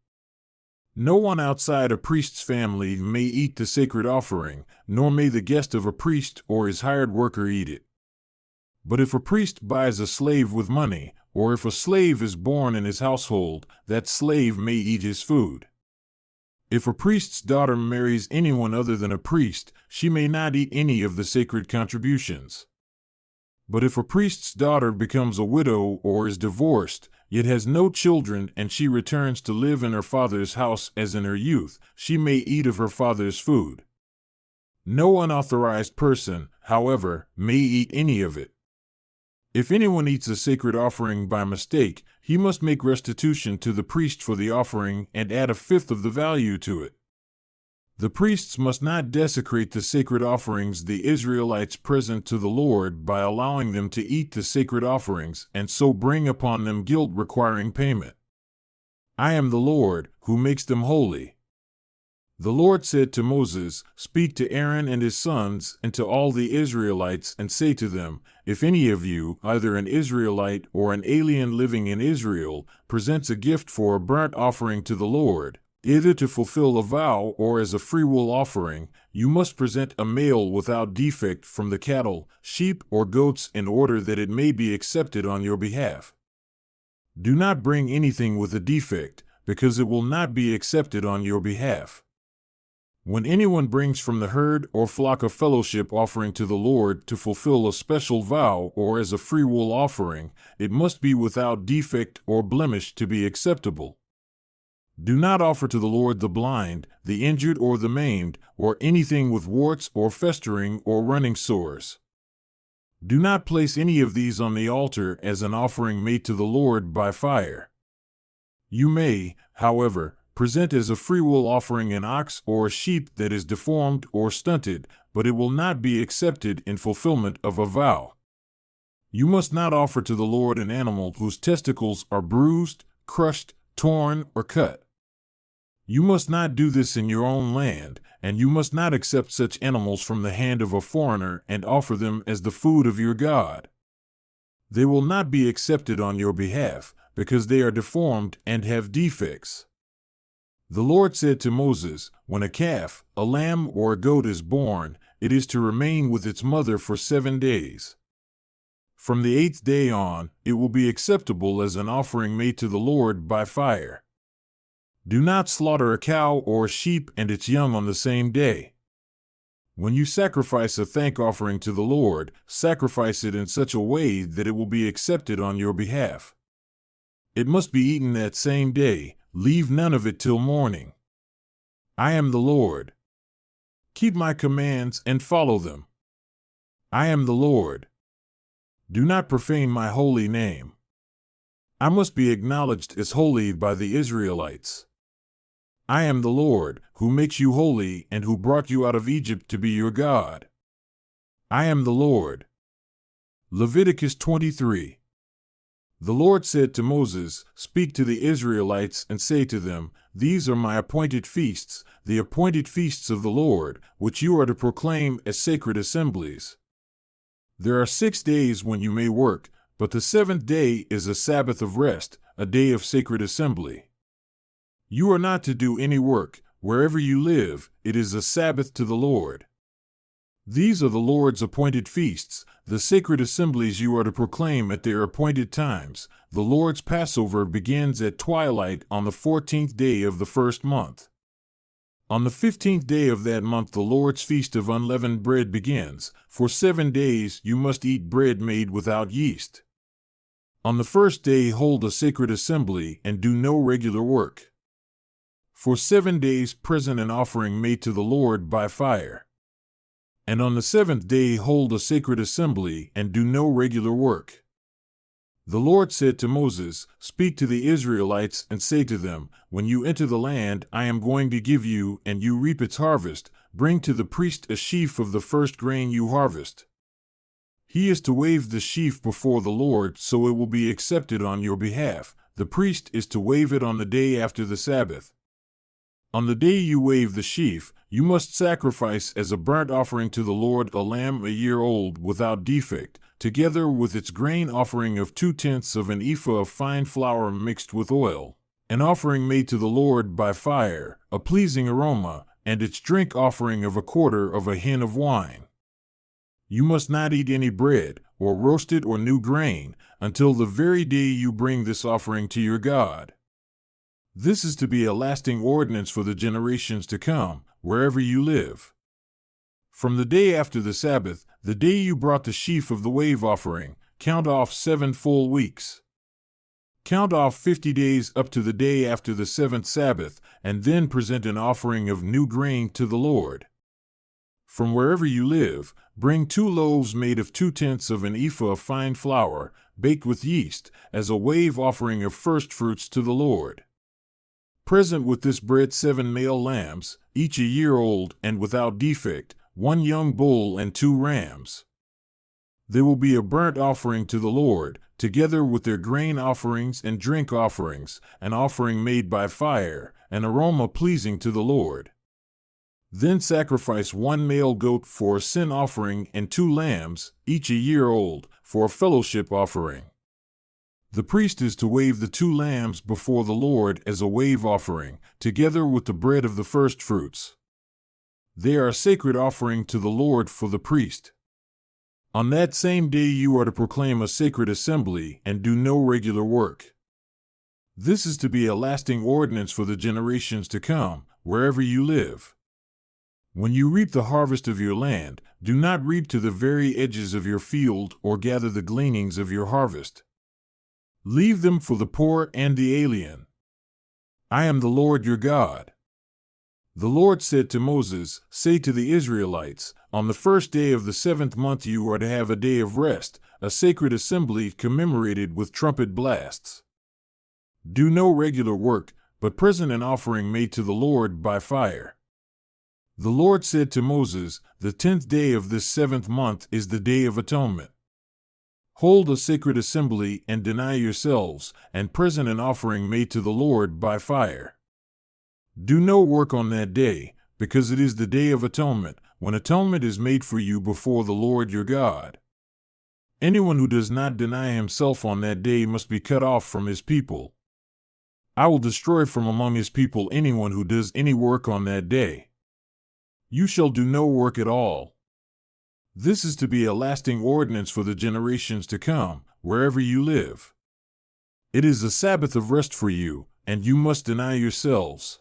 No one outside a priest's family may eat the sacred offering, nor may the guest of a priest or his hired worker eat it. But if a priest buys a slave with money, or if a slave is born in his household, that slave may eat his food. If a priest's daughter marries anyone other than a priest, she may not eat any of the sacred contributions. But if a priest's daughter becomes a widow or is divorced, yet has no children, and she returns to live in her father's house as in her youth, she may eat of her father's food. No unauthorized person, however, may eat any of it. If anyone eats a sacred offering by mistake, he must make restitution to the priest for the offering and add 1/5 of the value to it. The priests must not desecrate the sacred offerings the Israelites present to the Lord by allowing them to eat the sacred offerings and so bring upon them guilt requiring payment. I am the Lord, who makes them holy. The Lord said to Moses, "Speak to Aaron and his sons and to all the Israelites and say to them, if any of you, either an Israelite or an alien living in Israel, presents a gift for a burnt offering to the Lord, either to fulfill a vow or as a freewill offering, you must present a male without defect from the cattle, sheep, or goats in order that it may be accepted on your behalf. Do not bring anything with a defect, because it will not be accepted on your behalf. When anyone brings from the herd or flock a fellowship offering to the Lord to fulfill a special vow or as a freewill offering, it must be without defect or blemish to be acceptable. Do not offer to the Lord the blind, the injured or the maimed, or anything with warts or festering or running sores. Do not place any of these on the altar as an offering made to the Lord by fire. You may, however, present as a freewill offering an ox or a sheep that is deformed or stunted, but it will not be accepted in fulfillment of a vow. You must not offer to the Lord an animal whose testicles are bruised, crushed, torn, or cut. You must not do this in your own land, and you must not accept such animals from the hand of a foreigner and offer them as the food of your God. They will not be accepted on your behalf, because they are deformed and have defects. The Lord said to Moses, when a calf, a lamb, or a goat is born, it is to remain with its mother for 7 days. From the 8th day on, it will be acceptable as an offering made to the Lord by fire. Do not slaughter a cow or a sheep and its young on the same day. When you sacrifice a thank offering to the Lord, sacrifice it in such a way that it will be accepted on your behalf. It must be eaten that same day. Leave none of it till morning. I am the Lord. Keep my commands and follow them. I am the Lord. Do not profane my holy name. I must be acknowledged as holy by the Israelites. I am the Lord, who makes you holy and who brought you out of Egypt to be your God. I am the Lord. Leviticus 23. The Lord said to Moses, "Speak to the Israelites and say to them, These are my appointed feasts, the appointed feasts of the Lord, which you are to proclaim as sacred assemblies. There are 6 days when you may work, but the 7th day is a Sabbath of rest, a day of sacred assembly. You are not to do any work. Wherever you live, it is a Sabbath to the Lord. These are the Lord's appointed feasts, the sacred assemblies you are to proclaim at their appointed times. The Lord's Passover begins at twilight on the 14th day of the first month. On the 15th day of that month the Lord's feast of unleavened bread begins. For 7 days you must eat bread made without yeast. On the first day hold a sacred assembly and do no regular work. For 7 days present an offering made to the Lord by fire. And on the 7th day hold a sacred assembly and do no regular work. The Lord said to Moses, "Speak to the Israelites and say to them, When you enter the land I am going to give you and you reap its harvest, bring to the priest a sheaf of the first grain you harvest. He is to wave the sheaf before the Lord so it will be accepted on your behalf. The priest is to wave it on the day after the Sabbath. On the day you wave the sheaf, you must sacrifice as a burnt offering to the Lord a lamb a year old without defect, together with its grain offering of 2/10 of an ephah of fine flour mixed with oil, an offering made to the Lord by fire, a pleasing aroma, and its drink offering of 1/4 of a hin of wine. You must not eat any bread, or roasted or new grain, until the very day you bring this offering to your God. This is to be a lasting ordinance for the generations to come, wherever you live. From the day after the Sabbath, the day you brought the sheaf of the wave offering, count off 7 full weeks. Count off 50 days up to the day after the 7th Sabbath, and then present an offering of new grain to the Lord. From wherever you live, bring 2 loaves made of 2/10 of an ephah of fine flour, baked with yeast, as a wave offering of first fruits to the Lord. Present with this bread 7 male lambs, each a year old and without defect, 1 young bull and 2 rams. They will be a burnt offering to the Lord, together with their grain offerings and drink offerings, an offering made by fire, an aroma pleasing to the Lord. Then sacrifice 1 male goat for a sin offering and 2 lambs, each a year old, for a fellowship offering. The priest is to wave the 2 lambs before the Lord as a wave offering, together with the bread of the firstfruits. They are a sacred offering to the Lord for the priest. On that same day you are to proclaim a sacred assembly and do no regular work. This is to be a lasting ordinance for the generations to come, wherever you live. When you reap the harvest of your land, do not reap to the very edges of your field or gather the gleanings of your harvest. Leave them for the poor and the alien. I am the Lord your God. The Lord said to Moses, "Say to the Israelites, on the first day of the 7th month you are to have a day of rest, a sacred assembly commemorated with trumpet blasts. Do no regular work, but present an offering made to the Lord by fire." The Lord said to Moses, "The 10th day of this 7th month is the Day of Atonement. Hold a sacred assembly and deny yourselves, and present an offering made to the Lord by fire. Do no work on that day, because it is the Day of Atonement, when atonement is made for you before the Lord your God. Anyone who does not deny himself on that day must be cut off from his people. I will destroy from among his people anyone who does any work on that day. You shall do no work at all. This is to be a lasting ordinance for the generations to come, wherever you live. It is a Sabbath of rest for you, and you must deny yourselves.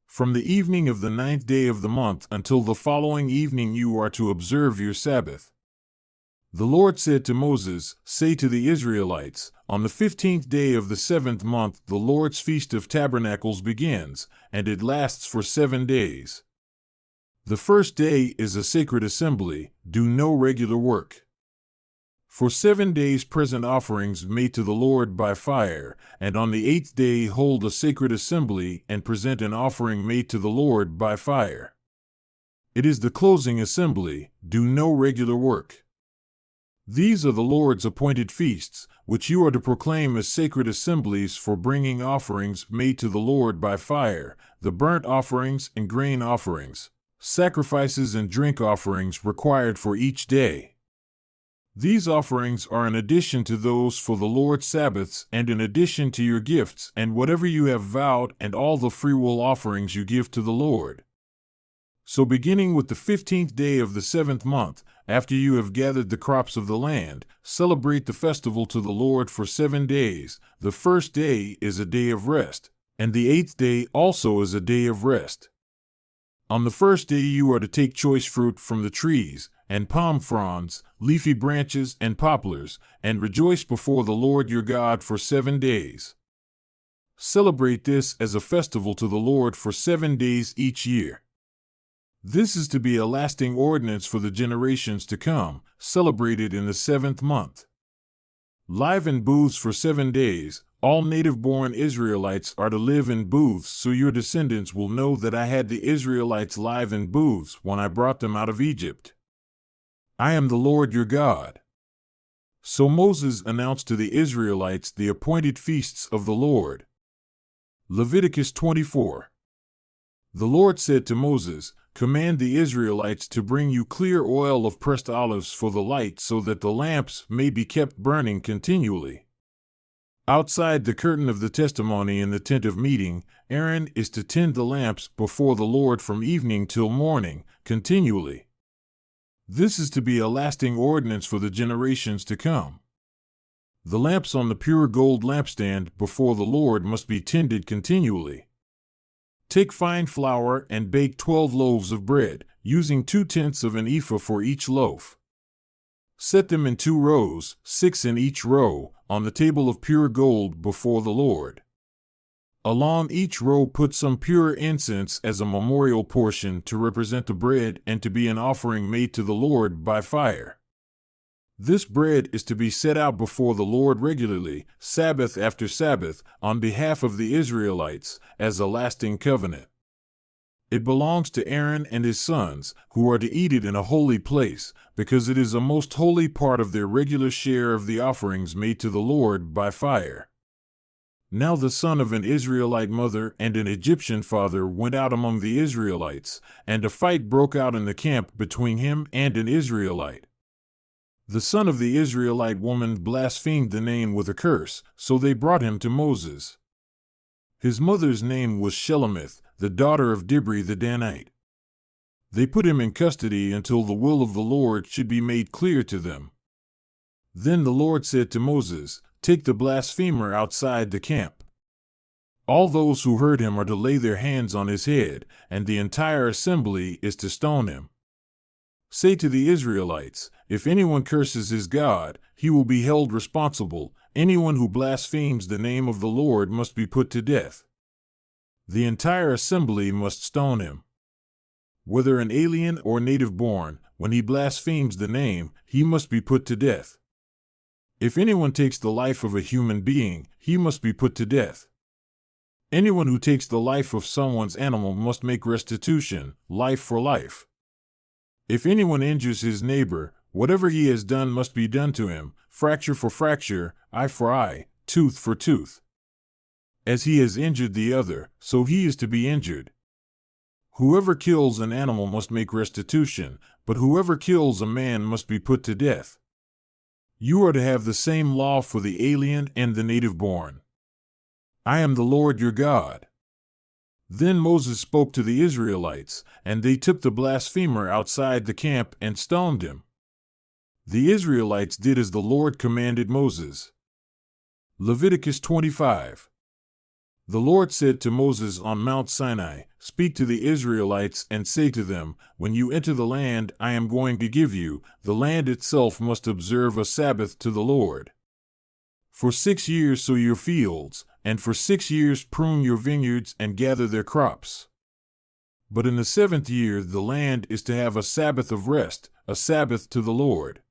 From the evening of the 9th day of the month until the following evening you are to observe your Sabbath." The Lord said to Moses, "Say to the Israelites, on the 15th day of the 7th month the Lord's Feast of Tabernacles begins, and it lasts for 7 days. The first day is a sacred assembly, do no regular work. For 7 days present offerings made to the Lord by fire, and on the 8th day hold a sacred assembly and present an offering made to the Lord by fire. It is the closing assembly, do no regular work. These are the Lord's appointed feasts, which you are to proclaim as sacred assemblies for bringing offerings made to the Lord by fire, the burnt offerings and grain offerings, sacrifices and drink offerings required for each day. These offerings are in addition to those for the Lord's Sabbaths and in addition to your gifts and whatever you have vowed and all the freewill offerings you give to the Lord. So beginning with the 15th day of the 7th month, after you have gathered the crops of the land, celebrate the festival to the Lord for 7 days. The first day is a day of rest, and the 8th day also is a day of rest. On the first day you are to take choice fruit from the trees, and palm fronds, leafy branches, and poplars, and rejoice before the Lord your God for 7 days. Celebrate this as a festival to the Lord for 7 days each year. This is to be a lasting ordinance for the generations to come, celebrated in the 7th month. Live in booths for 7 days. All native-born Israelites are to live in booths, so your descendants will know that I had the Israelites live in booths when I brought them out of Egypt. I am the Lord your God." So Moses announced to the Israelites the appointed feasts of the Lord. Leviticus 24. The Lord said to Moses, "Command the Israelites to bring you clear oil of pressed olives for the light so that the lamps may be kept burning continually. Outside the curtain of the testimony in the tent of meeting, Aaron is to tend the lamps before the Lord from evening till morning, continually. This is to be a lasting ordinance for the generations to come. The lamps on the pure gold lampstand before the Lord must be tended continually. Take fine flour and bake 12 loaves of bread, using 2/10 of an ephah for each loaf. Set them in 2 rows, 6 in each row, on the table of pure gold before the Lord. Along each row put some pure incense as a memorial portion to represent the bread and to be an offering made to the Lord by fire. This bread is to be set out before the Lord regularly, Sabbath after Sabbath, on behalf of the Israelites, as a lasting covenant. It belongs to Aaron and his sons, who are to eat it in a holy place, because it is a most holy part of their regular share of the offerings made to the Lord by fire. Now the son of an Israelite mother and an Egyptian father went out among the Israelites, and a fight broke out in the camp between him and an Israelite. The son of the Israelite woman blasphemed the name with a curse, so they brought him to Moses. His mother's name was Shelemith, the daughter of Dibri the Danite. They put him in custody until the will of the Lord should be made clear to them. Then the Lord said to Moses, "Take the blasphemer outside the camp. All those who heard him are to lay their hands on his head, and the entire assembly is to stone him. Say to the Israelites, if anyone curses his God, he will be held responsible. Anyone who blasphemes the name of the Lord must be put to death. The entire assembly must stone him. Whether an alien or native born, when he blasphemes the name, he must be put to death. If anyone takes the life of a human being, he must be put to death. Anyone who takes the life of someone's animal must make restitution, life for life. If anyone injures his neighbor, whatever he has done must be done to him, fracture for fracture, eye for eye, tooth for tooth. As he has injured the other, so he is to be injured. Whoever kills an animal must make restitution, but whoever kills a man must be put to death. You are to have the same law for the alien and the native born. I am the Lord your God." Then Moses spoke to the Israelites, and they took the blasphemer outside the camp and stoned him. The Israelites did as the Lord commanded Moses. Leviticus 25. The Lord said to Moses on Mount Sinai, "Speak to the Israelites and say to them, when you enter the land I am going to give you, the land itself must observe a Sabbath to the Lord. For 6 years sow your fields, and for 6 years prune your vineyards and gather their crops. But in the 7th year the land is to have a Sabbath of rest, a Sabbath to the Lord.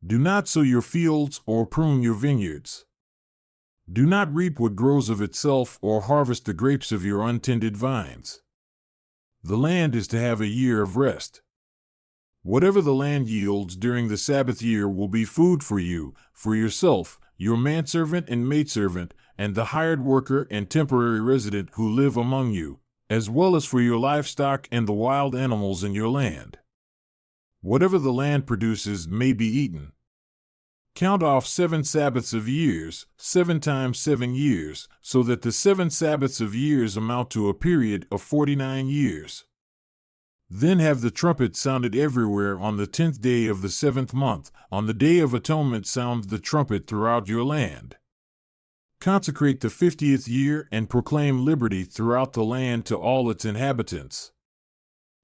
Do not sow your fields or prune your vineyards. Do not reap what grows of itself or harvest the grapes of your untended vines. The land is to have a year of rest. Whatever the land yields during the Sabbath year will be food for you, for yourself, your manservant and maidservant, and the hired worker and temporary resident who live among you, as well as for your livestock and the wild animals in your land. Whatever the land produces may be eaten. Count off 7 Sabbaths of years, 7 times 7 years, so that the 7 Sabbaths of years amount to a period of 49 years. Then have the trumpet sounded everywhere on the 10th day of the 7th month. On the Day of Atonement sound the trumpet throughout your land. Consecrate the 50th year and proclaim liberty throughout the land to all its inhabitants.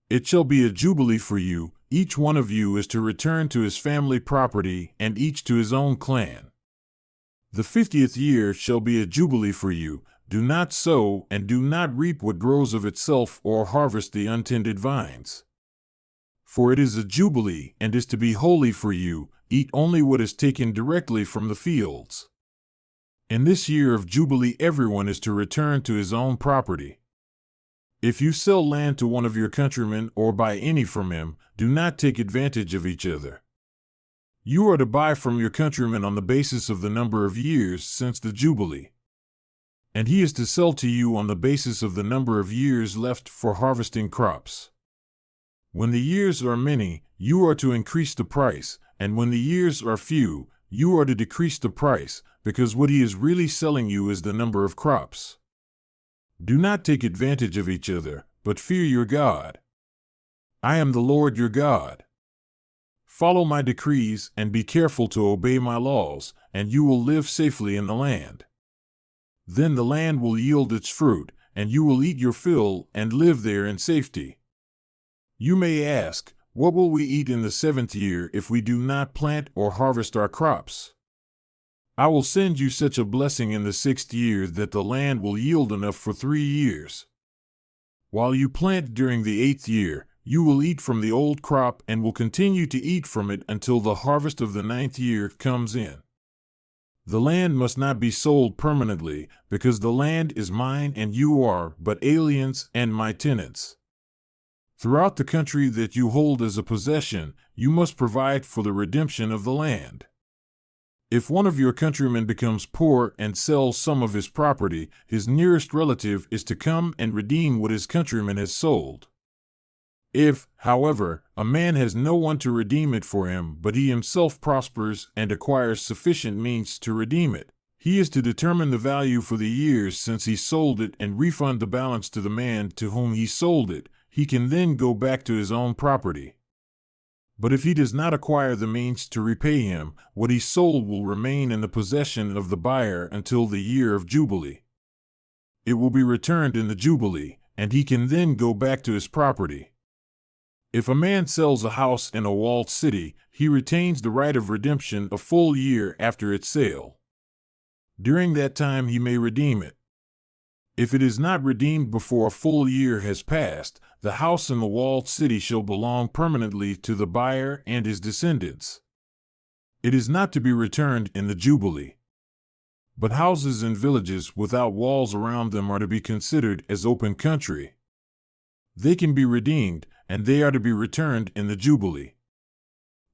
It shall be a jubilee for you. Each one of you is to return to his family property, and each to his own clan. The 50th year shall be a jubilee for you. Do not sow and do not reap what grows of itself or harvest the untended vines. For it is a jubilee and is to be holy for you. Eat only what is taken directly from the fields. In this year of jubilee everyone is to return to his own property. If you sell land to one of your countrymen or buy any from him, do not take advantage of each other. You are to buy from your countryman on the basis of the number of years since the jubilee. And he is to sell to you on the basis of the number of years left for harvesting crops. When the years are many, you are to increase the price, and when the years are few, you are to decrease the price, because what he is really selling you is the number of crops. Do not take advantage of each other, but fear your God. I am the Lord your God. Follow my decrees and be careful to obey my laws, and you will live safely in the land. Then the land will yield its fruit, and you will eat your fill and live there in safety. You may ask, what will we eat in the 7th year if we do not plant or harvest our crops? I will send you such a blessing in the 6th year that the land will yield enough for 3 years. While you plant during the 8th year, You will eat from the old crop and will continue to eat from it until the harvest of the 9th year comes in. The land must not be sold permanently, because the land is mine and you are but aliens and my tenants. Throughout the country that you hold as a possession, you must provide for the redemption of the land. If one of your countrymen becomes poor and sells some of his property, his nearest relative is to come and redeem what his countryman has sold. If, however, a man has no one to redeem it for him, but he himself prospers and acquires sufficient means to redeem it, he is to determine the value for the years since he sold it and refund the balance to the man to whom he sold it. He can then go back to his own property. But if he does not acquire the means to repay him, what he sold will remain in the possession of the buyer until the year of Jubilee. It will be returned in the Jubilee, and he can then go back to his property. If a man sells a house in a walled city, he retains the right of redemption a full year after its sale. During that time he may redeem it. If it is not redeemed before a full year has passed, the house in the walled city shall belong permanently to the buyer and his descendants. It is not to be returned in the Jubilee. But houses in villages without walls around them are to be considered as open country. They can be redeemed, and they are to be returned in the Jubilee.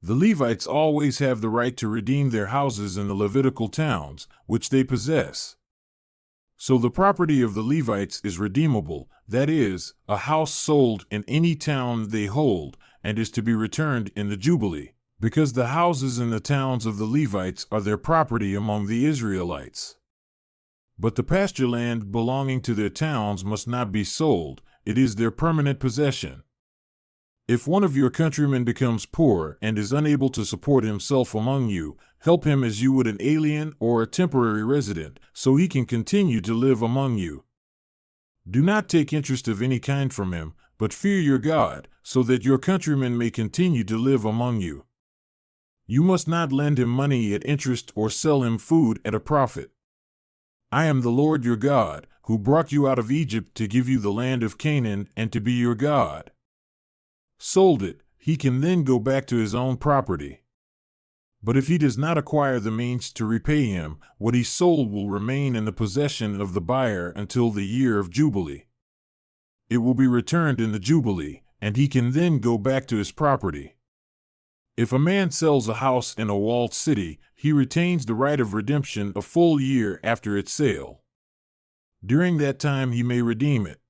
The Levites always have the right to redeem their houses in the Levitical towns, which they possess. So the property of the Levites is redeemable, that is, a house sold in any town they hold, and is to be returned in the Jubilee, because the houses in the towns of the Levites are their property among the Israelites. But the pasture land belonging to their towns must not be sold, it is their permanent possession. If one of your countrymen becomes poor and is unable to support himself among you, help him as you would an alien or a temporary resident, so he can continue to live among you. Do not take interest of any kind from him, but fear your God, so that your countrymen may continue to live among you. You must not lend him money at interest or sell him food at a profit. I am the Lord your God, who brought you out of Egypt to give you the land of Canaan and to be your God. Sold it, he can then go back to his own property. But if he does not acquire the means to repay him, what he sold will remain in the possession of the buyer until the year of Jubilee. It will be returned in the Jubilee, and he can then go back to his property. If a man sells a house in a walled city, he retains the right of redemption a full year after its sale. During that time he may redeem it.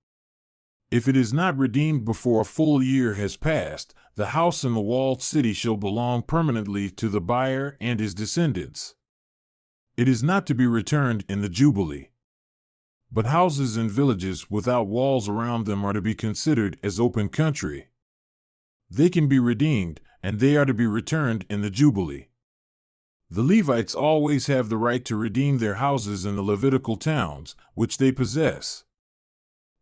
If it is not redeemed before a full year has passed, the house in the walled city shall belong permanently to the buyer and his descendants. It is not to be returned in the Jubilee. But houses in villages without walls around them are to be considered as open country. They can be redeemed, and they are to be returned in the Jubilee. The Levites always have the right to redeem their houses in the Levitical towns, which they possess.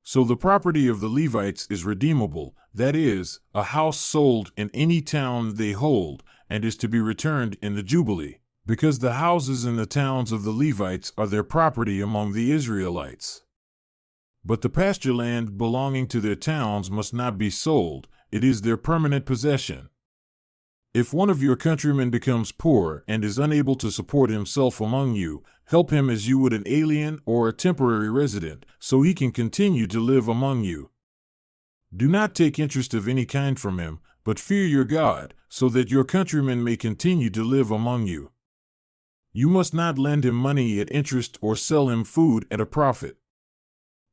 So the property of the Levites is redeemable, that is, a house sold in any town they hold, and is to be returned in the Jubilee, because the houses in the towns of the Levites are their property among the Israelites. But the pasture land belonging to their towns must not be sold, it is their permanent possession. If one of your countrymen becomes poor and is unable to support himself among you, help him as you would an alien or a temporary resident, so he can continue to live among you. Do not take interest of any kind from him, but fear your God, so that your countrymen may continue to live among you. You must not lend him money at interest or sell him food at a profit.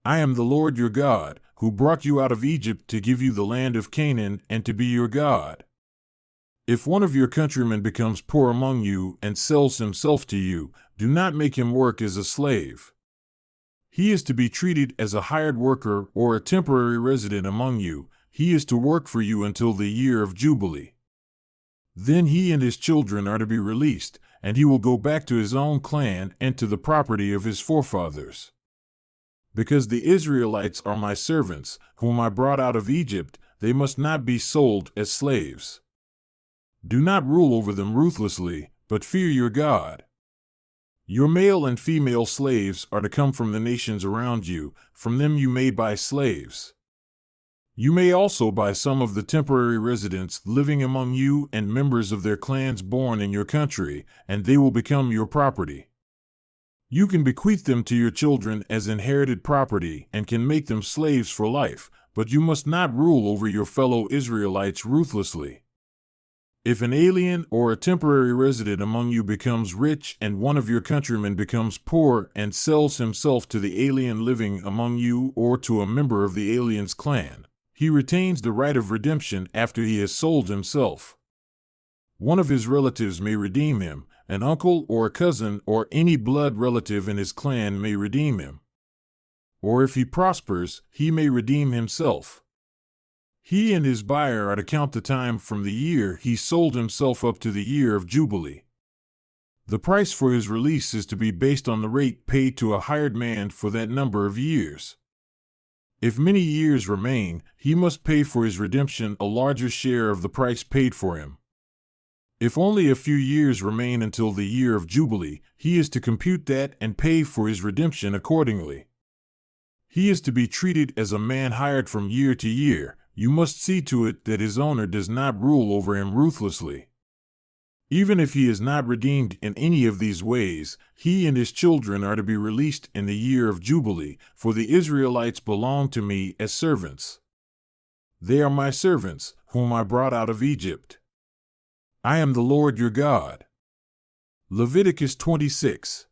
I am the Lord your God, who brought you out of Egypt to give you the land of Canaan and to be your God. If one of your countrymen becomes poor among you and sells himself to you, do not make him work as a slave. He is to be treated as a hired worker or a temporary resident among you. He is to work for you until the year of Jubilee. Then he and his children are to be released, and he will go back to his own clan and to the property of his forefathers. Because the Israelites are my servants, whom I brought out of Egypt, they must not be sold as slaves. Do not rule over them ruthlessly, but fear your God. Your male and female slaves are to come from the nations around you, from them you may buy slaves. You may also buy some of the temporary residents living among you and members of their clans born in your country, and they will become your property. You can bequeath them to your children as inherited property and can make them slaves for life, but you must not rule over your fellow Israelites ruthlessly. If an alien or a temporary resident among you becomes rich and one of your countrymen becomes poor and sells himself to the alien living among you or to a member of the alien's clan, he retains the right of redemption after he has sold himself. One of his relatives may redeem him, an uncle or a cousin or any blood relative in his clan may redeem him. Or if he prospers, he may redeem himself. He and his buyer are to count the time from the year he sold himself up to the year of Jubilee. The price for his release is to be based on the rate paid to a hired man for that number of years. If many years remain, he must pay for his redemption a larger share of the price paid for him. If only a few years remain until the year of Jubilee, he is to compute that and pay for his redemption accordingly. He is to be treated as a man hired from year to year. You must see to it that his owner does not rule over him ruthlessly. Even if he is not redeemed in any of these ways, he and his children are to be released in the year of Jubilee, for the Israelites belong to me as servants. They are my servants, whom I brought out of Egypt. I am the Lord your God. Leviticus 26.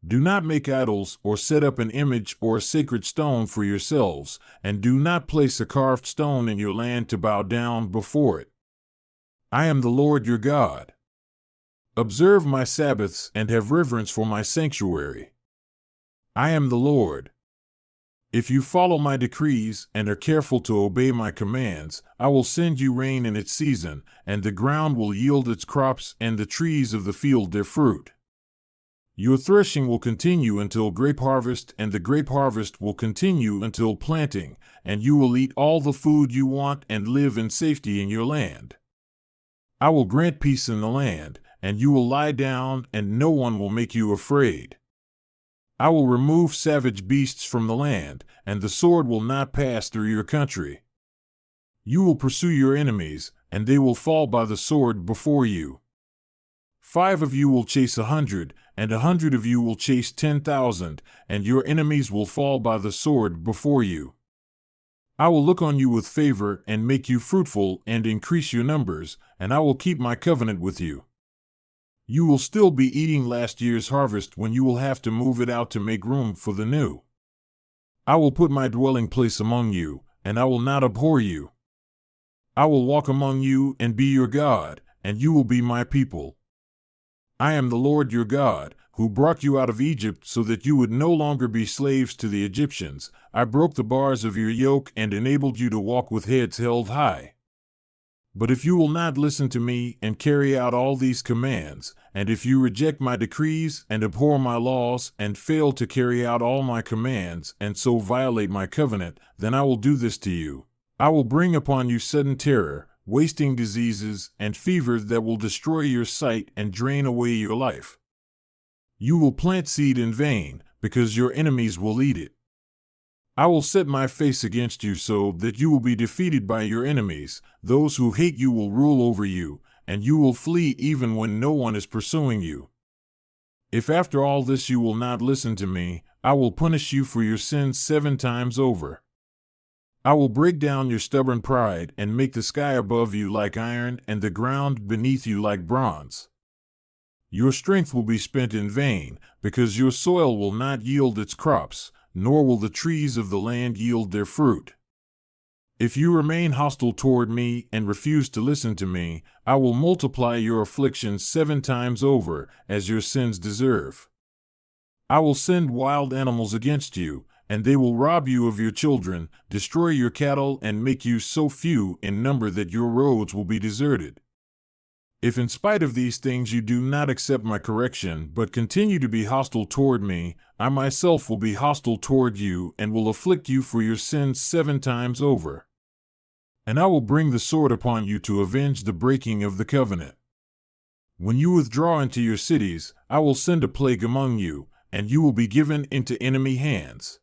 Do not make idols or set up an image or a sacred stone for yourselves, and do not place a carved stone in your land to bow down before it. I am the Lord your God. Observe my Sabbaths and have reverence for my sanctuary. I am the Lord. If you follow my decrees and are careful to obey my commands, I will send you rain in its season, and the ground will yield its crops and the trees of the field their fruit. Your threshing will continue until grape harvest, and the grape harvest will continue until planting, and you will eat all the food you want and live in safety in your land. I will grant peace in the land, and you will lie down, and no one will make you afraid. I will remove savage beasts from the land, and the sword will not pass through your country. You will pursue your enemies, and they will fall by the sword before you. 5 of you will chase 100, and 100 of you will chase 10,000, and your enemies will fall by the sword before you. I will look on you with favor and make you fruitful and increase your numbers, and I will keep my covenant with you. You will still be eating last year's harvest when you will have to move it out to make room for the new. I will put my dwelling place among you, and I will not abhor you. I will walk among you and be your God, and you will be my people. I am the Lord your God, who brought you out of Egypt so that you would no longer be slaves to the Egyptians. I broke the bars of your yoke and enabled you to walk with heads held high. But if you will not listen to me and carry out all these commands, and if you reject my decrees and abhor my laws and fail to carry out all my commands and so violate my covenant, then I will do this to you. I will bring upon you sudden terror, wasting diseases, and fevers that will destroy your sight and drain away your life. You will plant seed in vain, because your enemies will eat it. I will set my face against you so that you will be defeated by your enemies. Those who hate you will rule over you, and you will flee even when no one is pursuing you. If after all this you will not listen to me, I will punish you for your sins 7 times over. I will break down your stubborn pride and make the sky above you like iron and the ground beneath you like bronze. Your strength will be spent in vain, because your soil will not yield its crops, nor will the trees of the land yield their fruit. If you remain hostile toward me and refuse to listen to me, I will multiply your afflictions 7 times over, as your sins deserve. I will send wild animals against you, and they will rob you of your children, destroy your cattle, and make you so few in number that your roads will be deserted. If in spite of these things you do not accept my correction, but continue to be hostile toward me, I myself will be hostile toward you and will afflict you for your sins 7 times over. And I will bring the sword upon you to avenge the breaking of the covenant. When you withdraw into your cities, I will send a plague among you, and you will be given into enemy hands.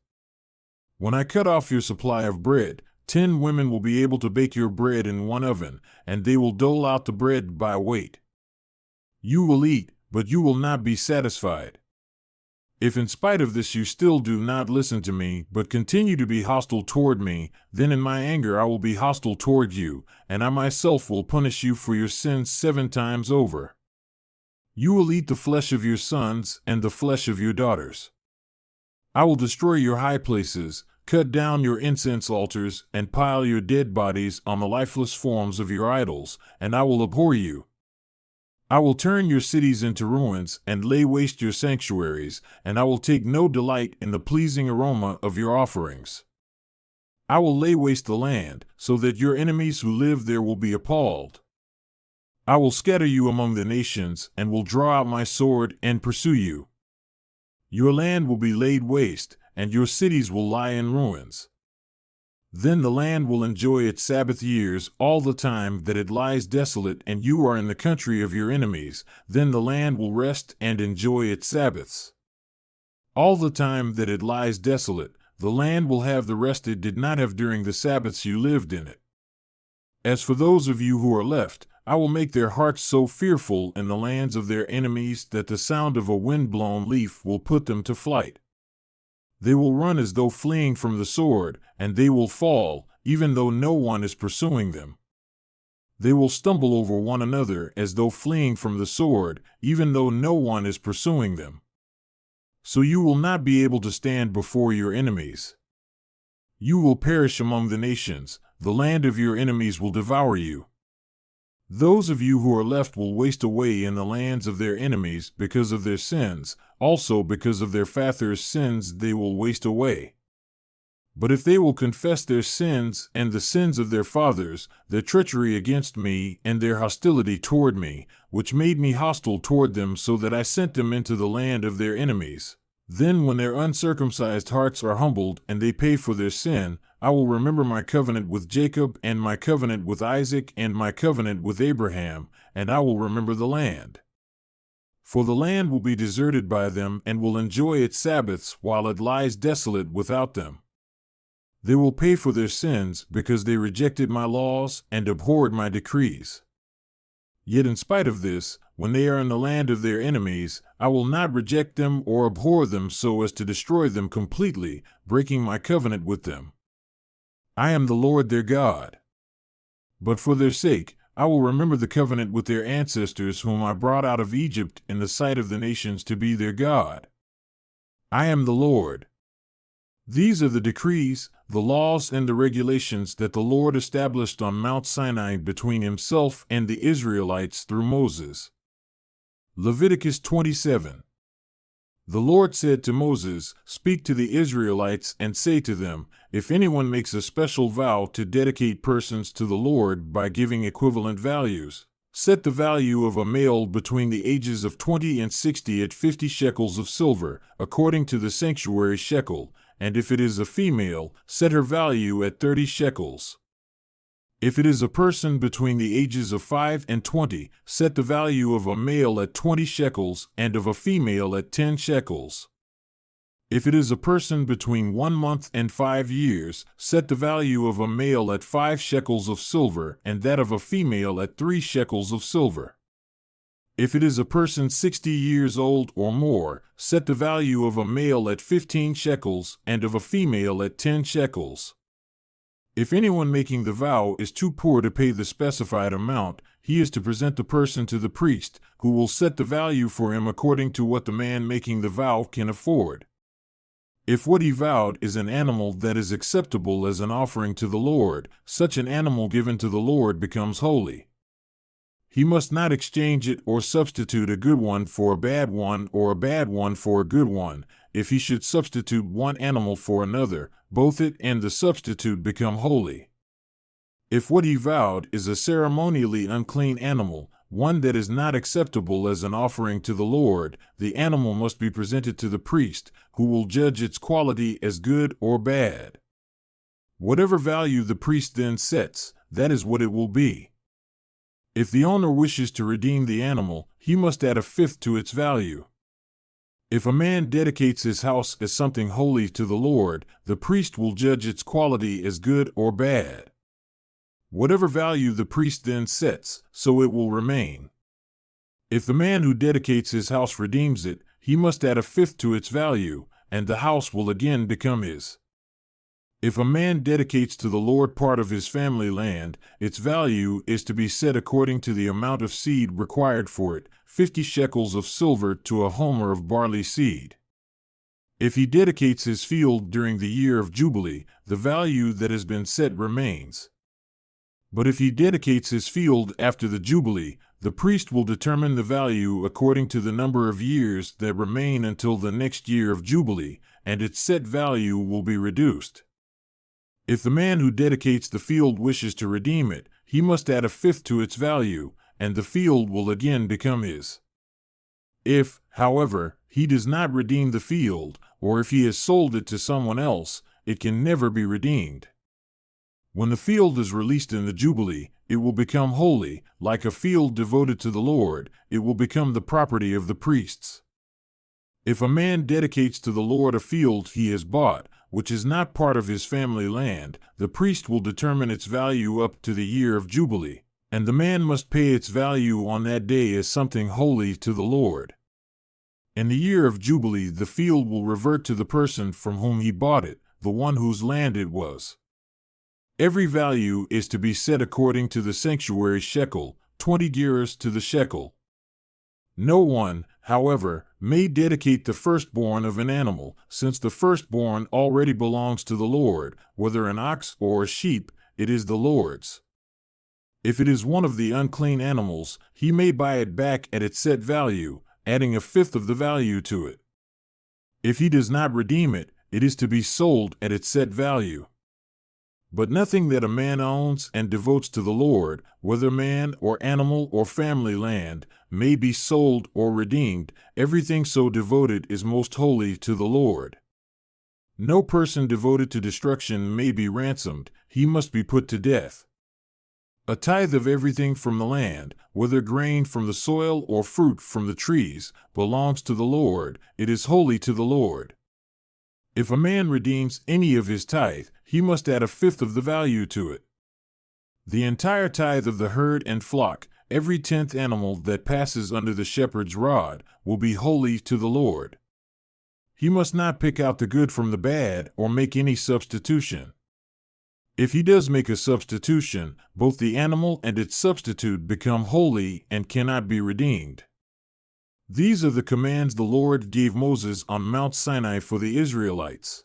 When I cut off your supply of bread, 10 women will be able to bake your bread in one oven, and they will dole out the bread by weight. You will eat, but you will not be satisfied. If in spite of this you still do not listen to me, but continue to be hostile toward me, then in my anger I will be hostile toward you, and I myself will punish you for your sins 7 times over. You will eat the flesh of your sons and the flesh of your daughters. I will destroy your high places, cut down your incense altars, and pile your dead bodies on the lifeless forms of your idols, and I will abhor you. I will turn your cities into ruins and lay waste your sanctuaries, and I will take no delight in the pleasing aroma of your offerings. I will lay waste the land, so that your enemies who live there will be appalled. I will scatter you among the nations, and will draw out my sword and pursue you. Your land will be laid waste, and your cities will lie in ruins. Then the land will enjoy its Sabbath years all the time that it lies desolate and you are in the country of your enemies. Then the land will rest and enjoy its Sabbaths. All the time that it lies desolate, the land will have the rest it did not have during the Sabbaths you lived in it. As for those of you who are left, I will make their hearts so fearful in the lands of their enemies that the sound of a wind-blown leaf will put them to flight. They will run as though fleeing from the sword, and they will fall, even though no one is pursuing them. They will stumble over one another as though fleeing from the sword, even though no one is pursuing them. So you will not be able to stand before your enemies. You will perish among the nations, the land of your enemies will devour you. Those of you who are left will waste away in the lands of their enemies because of their sins, also because of their fathers' sins they will waste away. But if they will confess their sins and the sins of their fathers, their treachery against me and their hostility toward me, which made me hostile toward them so that I sent them into the land of their enemies, then when their uncircumcised hearts are humbled and they pay for their sin, I will remember my covenant with Jacob and my covenant with Isaac and my covenant with Abraham, and I will remember the land. For the land will be deserted by them and will enjoy its Sabbaths while it lies desolate without them. They will pay for their sins because they rejected my laws and abhorred my decrees. Yet in spite of this, when they are in the land of their enemies, I will not reject them or abhor them so as to destroy them completely, breaking my covenant with them. I am the Lord their God. But for their sake, I will remember the covenant with their ancestors whom I brought out of Egypt in the sight of the nations to be their God. I am the Lord. These are the decrees, the laws, and the regulations that the Lord established on Mount Sinai between himself and the Israelites through Moses. Leviticus 27. The Lord said to Moses, "Speak to the Israelites and say to them, if anyone makes a special vow to dedicate persons to the Lord by giving equivalent values, set the value of a male between the ages of 20 and 60 at 50 shekels of silver, according to the sanctuary shekel, and if it is a female, set her value at 30 shekels. If it is a person between the ages of 5 and 20, set the value of a male at 20 shekels and of a female at 10 shekels. If it is a person between 1 month and 5 years, set the value of a male at 5 shekels of silver and that of a female at 3 shekels of silver. If it is a person 60 years old or more, set the value of a male at 15 shekels and of a female at 10 shekels. If anyone making the vow is too poor to pay the specified amount, he is to present the person to the priest, who will set the value for him according to what the man making the vow can afford. If what he vowed is an animal that is acceptable as an offering to the Lord, such an animal given to the Lord becomes holy. He must not exchange it or substitute a good one for a bad one or a bad one for a good one. If he should substitute one animal for another, both it and the substitute become holy. If what he vowed is a ceremonially unclean animal, one that is not acceptable as an offering to the Lord, the animal must be presented to the priest, who will judge its quality as good or bad. Whatever value the priest then sets, that is what it will be. If the owner wishes to redeem the animal, he must add a fifth to its value. If a man dedicates his house as something holy to the Lord, the priest will judge its quality as good or bad. Whatever value the priest then sets, so it will remain. If the man who dedicates his house redeems it, he must add a fifth to its value, and the house will again become his. If a man dedicates to the Lord part of his family land, its value is to be set according to the amount of seed required for it, 50 shekels of silver to a homer of barley seed. If he dedicates his field during the year of Jubilee, the value that has been set remains. But if he dedicates his field after the Jubilee, the priest will determine the value according to the number of years that remain until the next year of Jubilee, and its set value will be reduced. If the man who dedicates the field wishes to redeem it, he must add a fifth to its value, and the field will again become his. If, however, he does not redeem the field, or if he has sold it to someone else, it can never be redeemed. When the field is released in the Jubilee, it will become holy, like a field devoted to the Lord. It will become the property of the priests. If a man dedicates to the Lord a field he has bought, which is not part of his family land, the priest will determine its value up to the year of Jubilee, and the man must pay its value on that day as something holy to the Lord. In the year of Jubilee, the field will revert to the person from whom he bought it, the one whose land it was. Every value is to be set according to the sanctuary shekel, 20 gerahs to the shekel. No one, however, may dedicate the firstborn of an animal, since the firstborn already belongs to the Lord. Whether an ox or a sheep, it is the Lord's. If it is one of the unclean animals, he may buy it back at its set value, adding a fifth of the value to it. If he does not redeem it, it is to be sold at its set value. But nothing that a man owns and devotes to the Lord, whether man or animal or family land, may be sold or redeemed. Everything so devoted is most holy to the Lord. No person devoted to destruction may be ransomed, he must be put to death. A tithe of everything from the land, whether grain from the soil or fruit from the trees, belongs to the Lord. It is holy to the Lord. If a man redeems any of his tithe, he must add a fifth of the value to it. The entire tithe of the herd and flock, every 10th animal that passes under the shepherd's rod, will be holy to the Lord. He must not pick out the good from the bad or make any substitution. If he does make a substitution, both the animal and its substitute become holy and cannot be redeemed. These are the commands the Lord gave Moses on Mount Sinai for the Israelites.